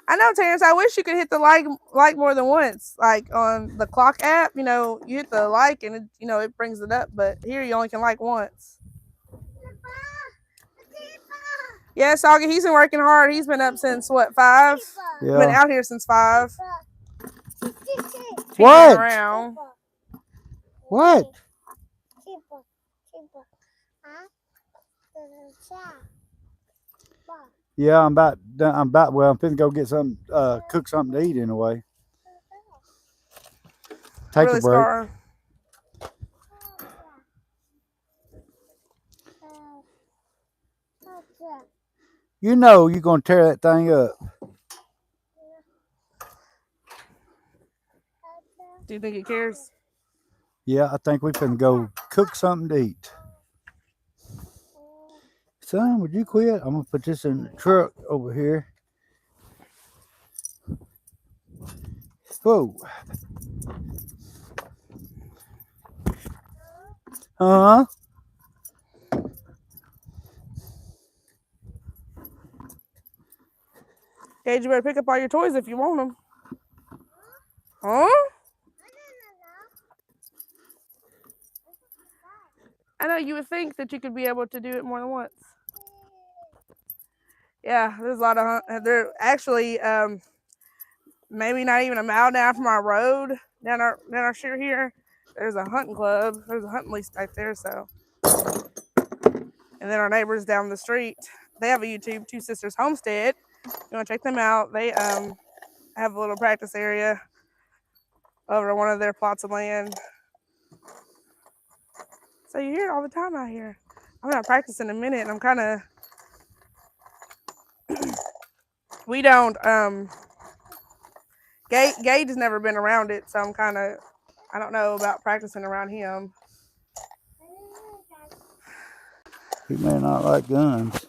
I know, Terrence. I wish you could hit the like more than once. Like on the clock app, you hit the like and it brings it up. But here you only can like once. Yeah, Soggy, he's been working hard. He's been up since what, 5? Yeah. Been out here since 5. What? Around. What? Yeah, I'm finna go get some, cook something to eat anyway. Take Really, a break. Scar. You know you're gonna tear that thing up. Do you think it cares? Yeah, I think we finna go cook something to eat. Son, would you quit? I'm gonna put this in the truck over here. Whoa. Huh? Gage, you better pick up all your toys if you want them. Huh? I know you would think that you could be able to do it more than once. Yeah, there's a lot of they're actually maybe not even a mile down from our road down our street here. There's a hunting club. There's a hunting lease back there. So, and then our neighbors down the street, they have a YouTube, Two Sisters Homestead. You want to check them out? They have a little practice area over one of their plots of land. So you hear it all the time out here. I'm not practicing a minute, and I'm kind of. We don't. Gage has never been around it, so I'm kind of. I don't know about practicing around him. He may not like guns.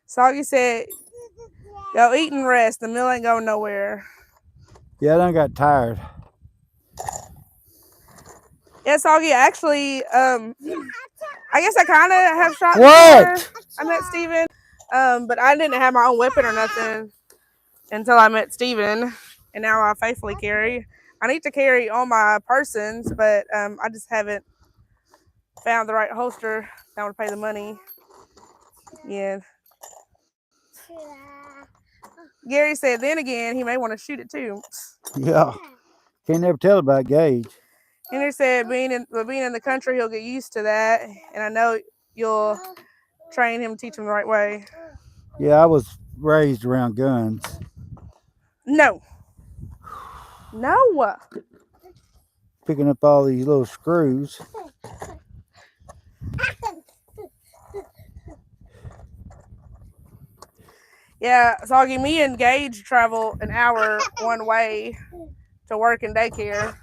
Soggy said, go eat and rest. The meal ain't going nowhere. Yeah, I done got tired. Yeah, Soggy, actually, I guess I kind of have shot What? before I met Steven. But I didn't have my own weapon or nothing until I met Steven. And now I faithfully carry. I need to carry all my persons, but I just haven't found the right holster that would pay the money. Yeah. Gary said then again he may want to shoot it too. Yeah. Can't never tell about Gage. Henry said being in the country he'll get used to that, and I know you'll train him, teach him the right way. Yeah, I was raised around guns. No. No. Picking up all these little screws. Yeah, so me and Gage travel an hour one way to work and daycare.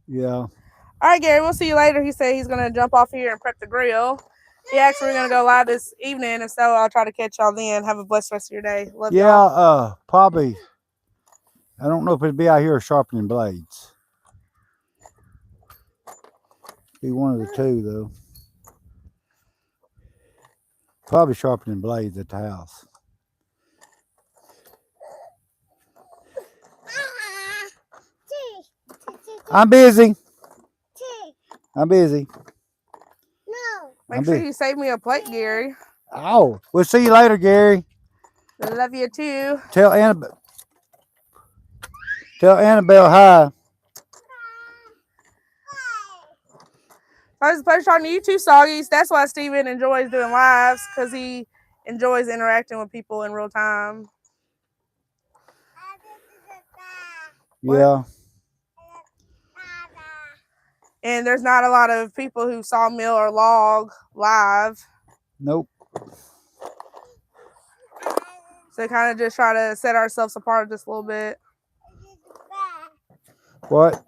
Yeah. All right, Gary, we'll see you later. He said he's going to jump off here and prep the grill. He actually going to go live this evening, and so I'll try to catch y'all then. Have a blessed rest of your day. Love y'all. Probably. I don't know if it'd be out here sharpening blades. Be one of the two, though. Probably sharpening blades at the house. I'm busy. I'm busy. No. Make sure you save me a plate, Gary. Oh, we'll see you later, Gary. Love you too. Tell Annabelle hi. I was a pleasure talking to you too, Soggies. That's why Steven enjoys doing lives, because he enjoys interacting with people in real time. Yeah. And there's not a lot of people who sawmill or log live. Nope. So kind of just try to set ourselves apart just a little bit. What?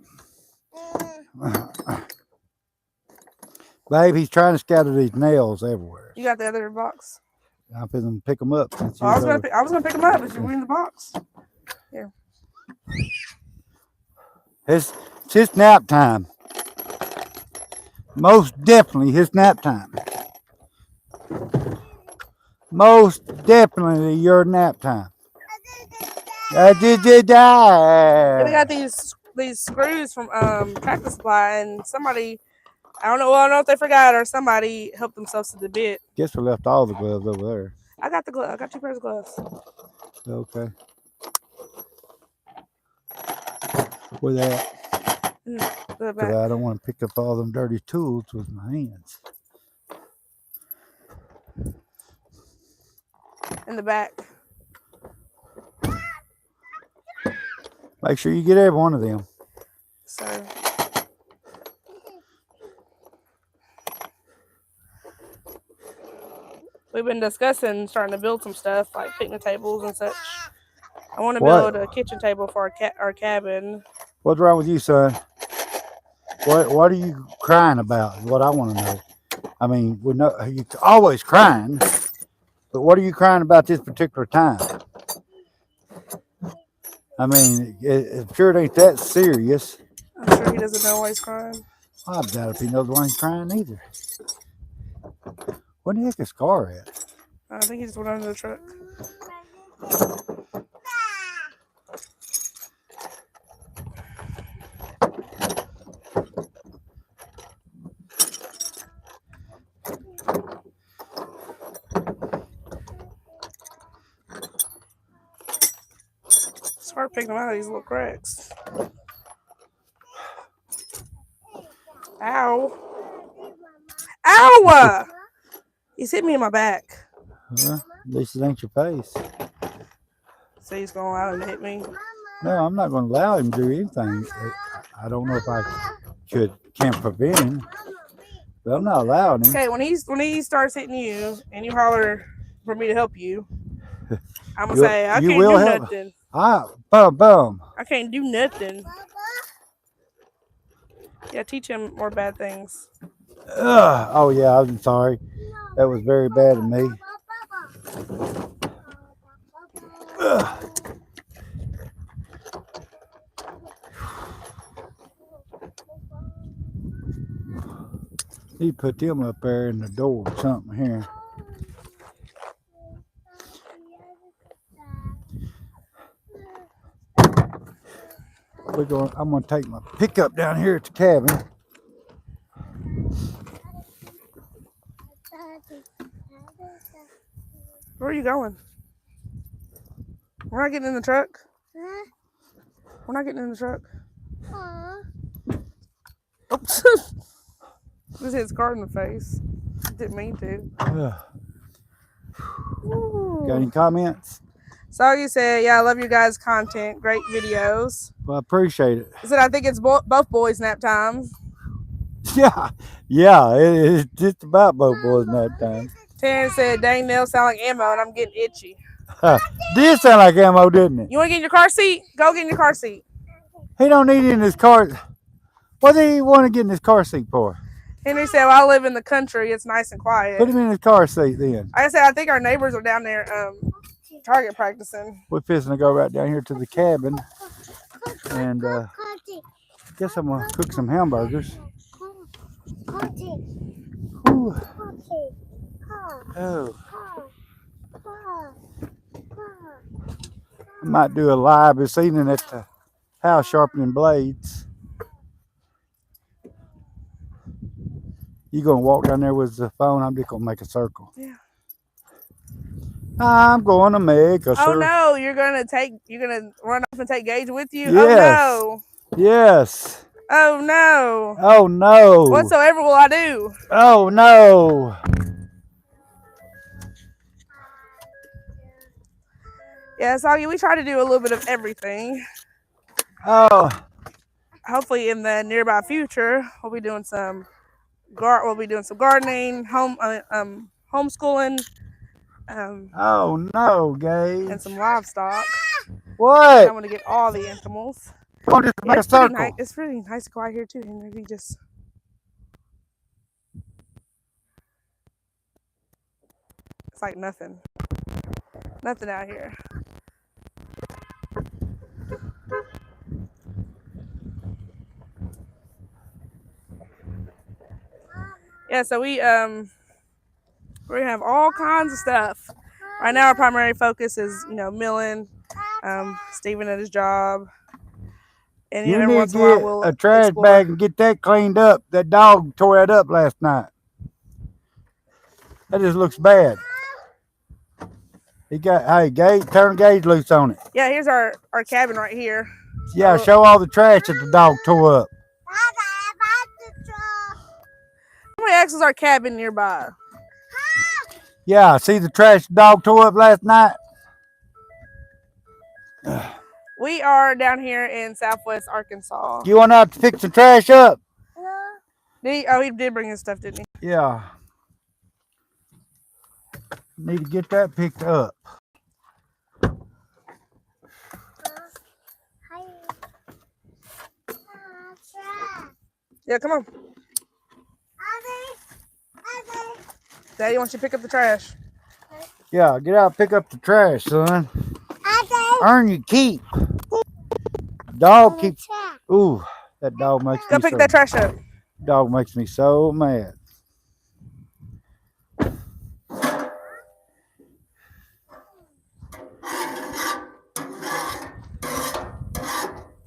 Babe, he's trying to scatter these nails everywhere. You got the other box? I'm going to pick them up. Oh, I was gonna pick them up if you were in the box. Here. It's his nap time. Most definitely his nap time. Most definitely your nap time. I did die. We got these screws from Tractor Supply, and somebody, I don't know if they forgot or somebody helped themselves to the bit. Guess we left all the gloves over there. I got the glove. I got 2 pairs of gloves. Okay. Where they at? The back. I don't want to pick up all them dirty tools with my hands. In the back. Make sure you get every one of them. So we've been discussing starting to build some stuff like picnic tables and such. I want to build a kitchen table for our cabin. What's wrong with you, son? What are you crying about? Is what I want to know. I mean, you're always crying, but what are you crying about this particular time? I mean, it sure ain't that serious. I'm sure he doesn't know why he's crying. I doubt if he knows why he's crying either. Where the heck is Scar at? I think he just went under the truck. It's hard picking them out of these little cracks. Ow. Ow! He's hit me in my back. At least it ain't your face. So he's going to allow him to hit me? No, I'm not going to allow him to do anything. I don't know if I can prevent him, but I'm not allowing him. Okay, when he starts hitting you and you holler for me to help you, I'm going to say, I can't do nothing. I can't do nothing. Yeah, teach him more bad things. Oh, yeah, I'm sorry. That was very bad of me. He put them up there in the door or something here. I'm gonna take my pickup down here at the cabin. Where are you going? We're not getting in the truck. Huh? We're not getting in the truck. Aw. Oops. Just hit his car in the face. Didn't mean to. Got any comments? Soggy said, yeah, I love you guys' content. Great videos. Well, I appreciate it. He said, I think it's both boys nap time. Yeah, yeah, it's just about both boys in that time. Taryn said, dang, nails sound like ammo and I'm getting itchy. Did sound like ammo, didn't it? You want to get in your car seat? Go get in your car seat. He don't need it in his car. What did he want to get in his car seat for? Henry said, well, I live in the country. It's nice and quiet. Put him in his car seat then. Like I said, I think our neighbors are down there target practicing. We're fixing to go right down here to the cabin. And guess I'm going to cook some hamburgers. Whew. Oh. I might do a live this evening at the house sharpening blades. You gonna walk down there with the phone? I'm just gonna make a circle. Yeah. I'm going to make a circle. Oh no, you're gonna run off and take Gage with you? Yes. Oh Yes. no. Oh no. Oh no. Whatsoever will I do? Oh no. Yeah, Soggy, we try to do a little bit of everything. Oh. Hopefully in the nearby future, we'll be doing some gardening, homeschooling, Oh no, Gage. and some livestock. What? I want to get all the animals. Come on, just Yeah, make a circle. it's pretty nice and quiet here too, Henry. It's like nothing out here. Yeah, so we're gonna have all kinds of stuff. Right now, our primary focus is, milling, Steven at his job, and You every need once to in a while get we'll a trash explore. bag and get that cleaned up. That dog tore that up last night. That just looks bad. Hey, Gage, turn Gage loose on it. Yeah, here's our cabin right here. Yeah, show all the trash that the dog tore up. Somebody asked us our cabin nearby. Yeah, see the trash the dog tore up last night? We are down here in Southwest Arkansas. You went out to pick the trash up? He did bring his stuff, didn't he? Yeah. Need to get that picked up. Yeah, come on. Daddy wants you to pick up the trash. Yeah, get out and pick up the trash, son. Earn your keep. Dog keeps. Ooh, that dog makes me Go pick that trash up. Dog makes me so mad.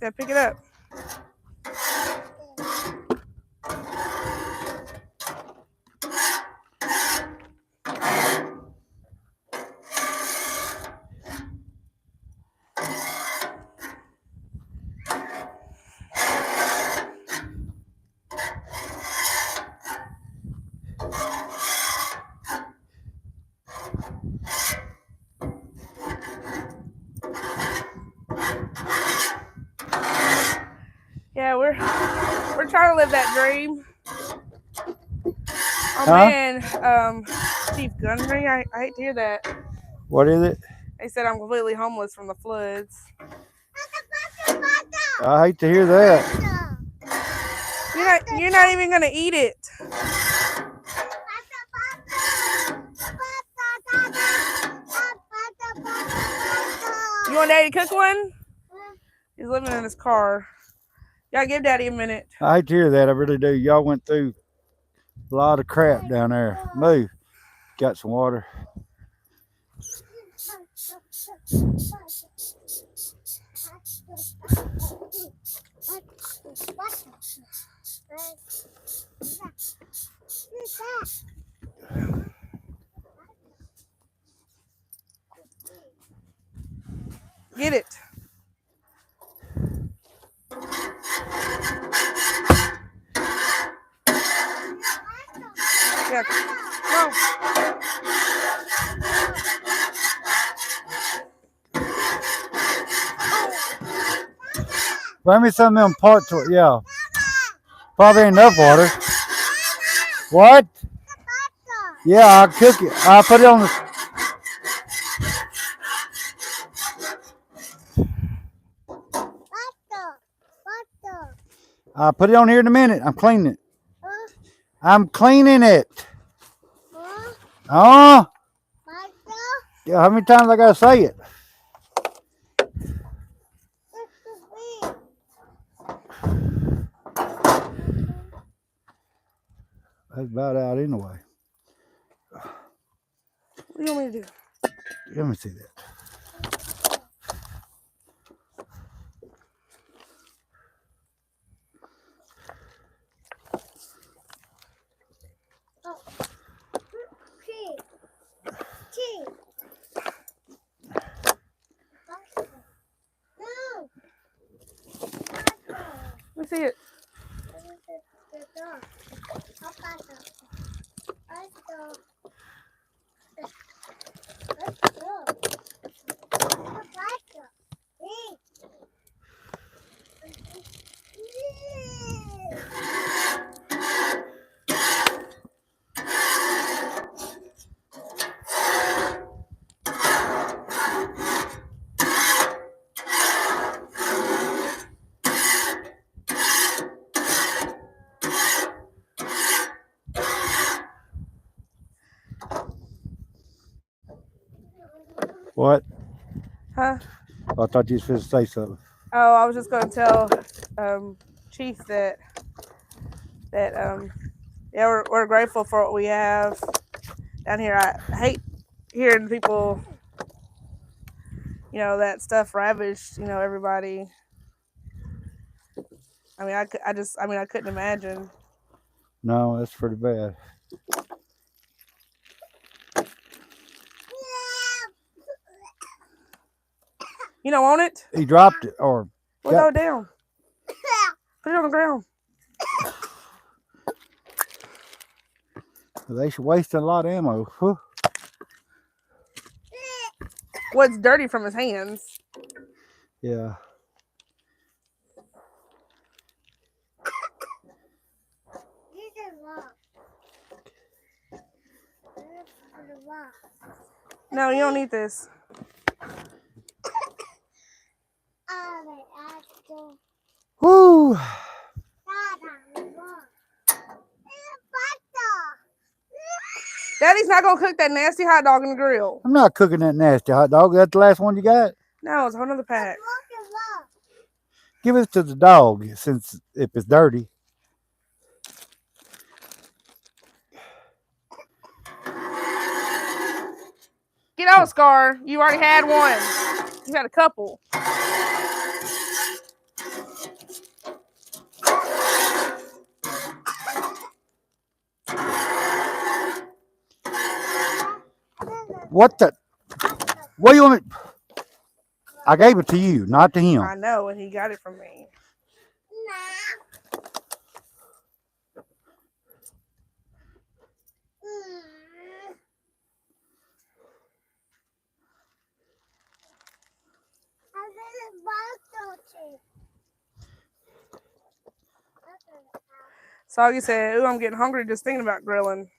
Yeah, pick it up. Yeah, we're trying to live that dream. Oh man, Chief Gunnery, I hate to hear that. What is it? They said I'm completely homeless from the floods. I hate to hear that. You're not even gonna eat it. You want Daddy to cook one? He's living in his car. Y'all give Daddy a minute. I hate to hear that. I really do. Y'all went through a lot of crap down there. Move. Got some water. back. Come on. Bring me some of them parts. Yeah. Probably ain't enough water. What? Yeah, I'll cook it. I'll put it on the. I'll put it on here in a minute. I'm cleaning it. I'm cleaning it. Oh. Yeah, how many times I gotta say it? That's about out anyway. What do you want me to do? Let me see that. Let me see it. What? Huh? I thought you was supposed to say something. Oh, I was just gonna tell Chief that yeah, we're grateful for what we have down here. I hate hearing people, that stuff ravaged, everybody. I mean, I couldn't imagine. No, that's pretty bad. You don't want it? He dropped it, or Well, throw it down. Put it on the ground. they should waste a lot of ammo. Whew. Well, it's dirty from his hands. Yeah. No, you don't need this. Woo! Daddy's not gonna cook that nasty hot dog in the grill. I'm not cooking that nasty hot dog. That's the last one you got? No, it's a whole nother pack. Give it to the dog, since if it's dirty. Get out, Scar. You already had one. You had a couple. What the? What do you want me? I gave it to you, not to him. I know, and he got it from me. Soggy said, "Ooh, I'm getting hungry just thinking about grilling."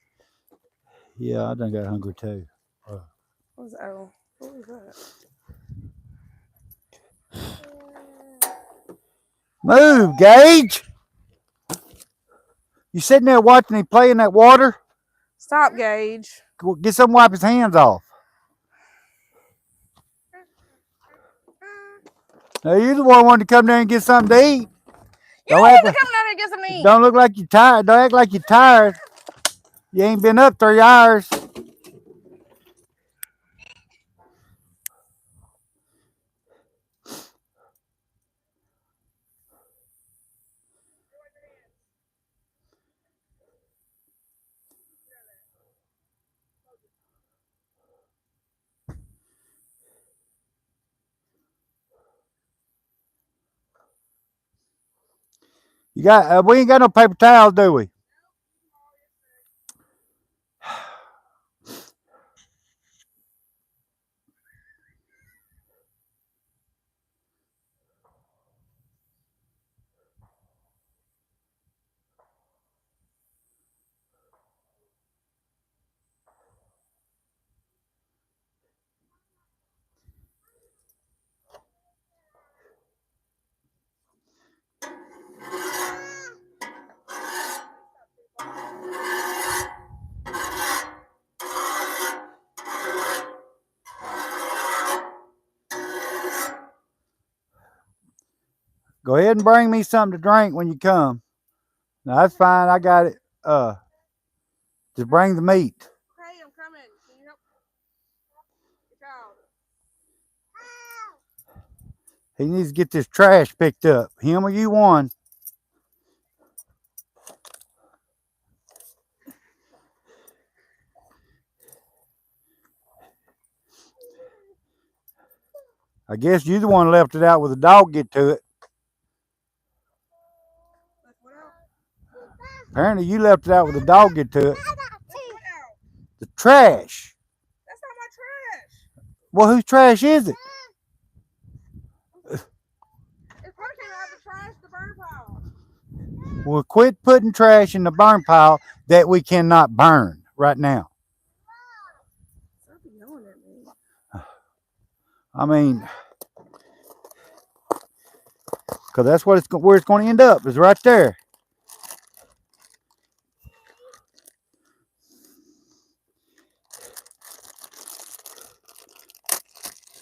Yeah, I done got hungry too. What was that? Oh, what was that? Move, Gage. You sitting there watching him play in that water? Stop, Gage. Get something to wipe his hands off. Now you're the one who wanted to come down and get something to eat. You don't need to come down here and get something to eat. Don't look like you're tired. Don't act like you're tired. You ain't been up 3 hours. You got? We ain't got no paper towels, do we? Go ahead and bring me something to drink when you come. No, that's fine. I got it. Just bring the meat. Hey, I'm coming. Can you help? Good job. He needs to get this trash picked up. Him or you one. I guess you the one left it out with the dog get to it. What out? Apparently you left it out with the dog get to it. What out? The trash. That's not my trash. Well, whose trash is it? It's probably came out of the trash, the burn pile. Well, quit putting trash in the burn pile that we cannot burn right now. Stop yelling at me. I mean, because that's what where it's going to end up is right there.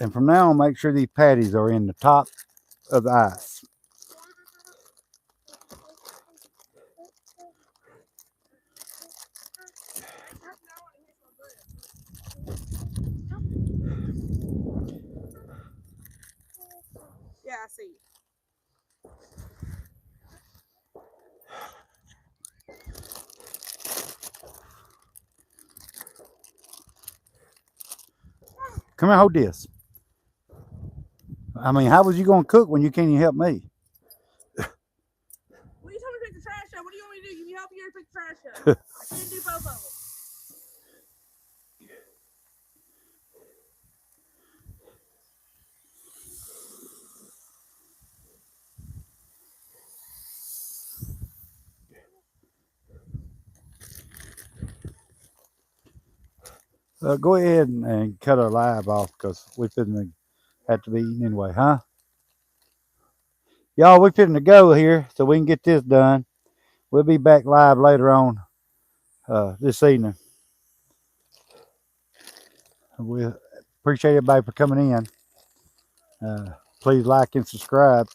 And from now on, make sure these patties are in the top of the ice. Yeah, I see. Come here, hold this. I mean, how was you going to cook when you can't even help me? Well, you told me to pick the trash up. What do you want me to do? Give me help you or pick the trash up? I can't do both of them. Go ahead and cut our live off because we finna have to be eating anyway, huh? Y'all, we finna go here so we can get this done. We'll be back live later on this evening. We appreciate everybody for coming in. Please like and subscribe.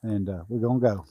And we're going to go.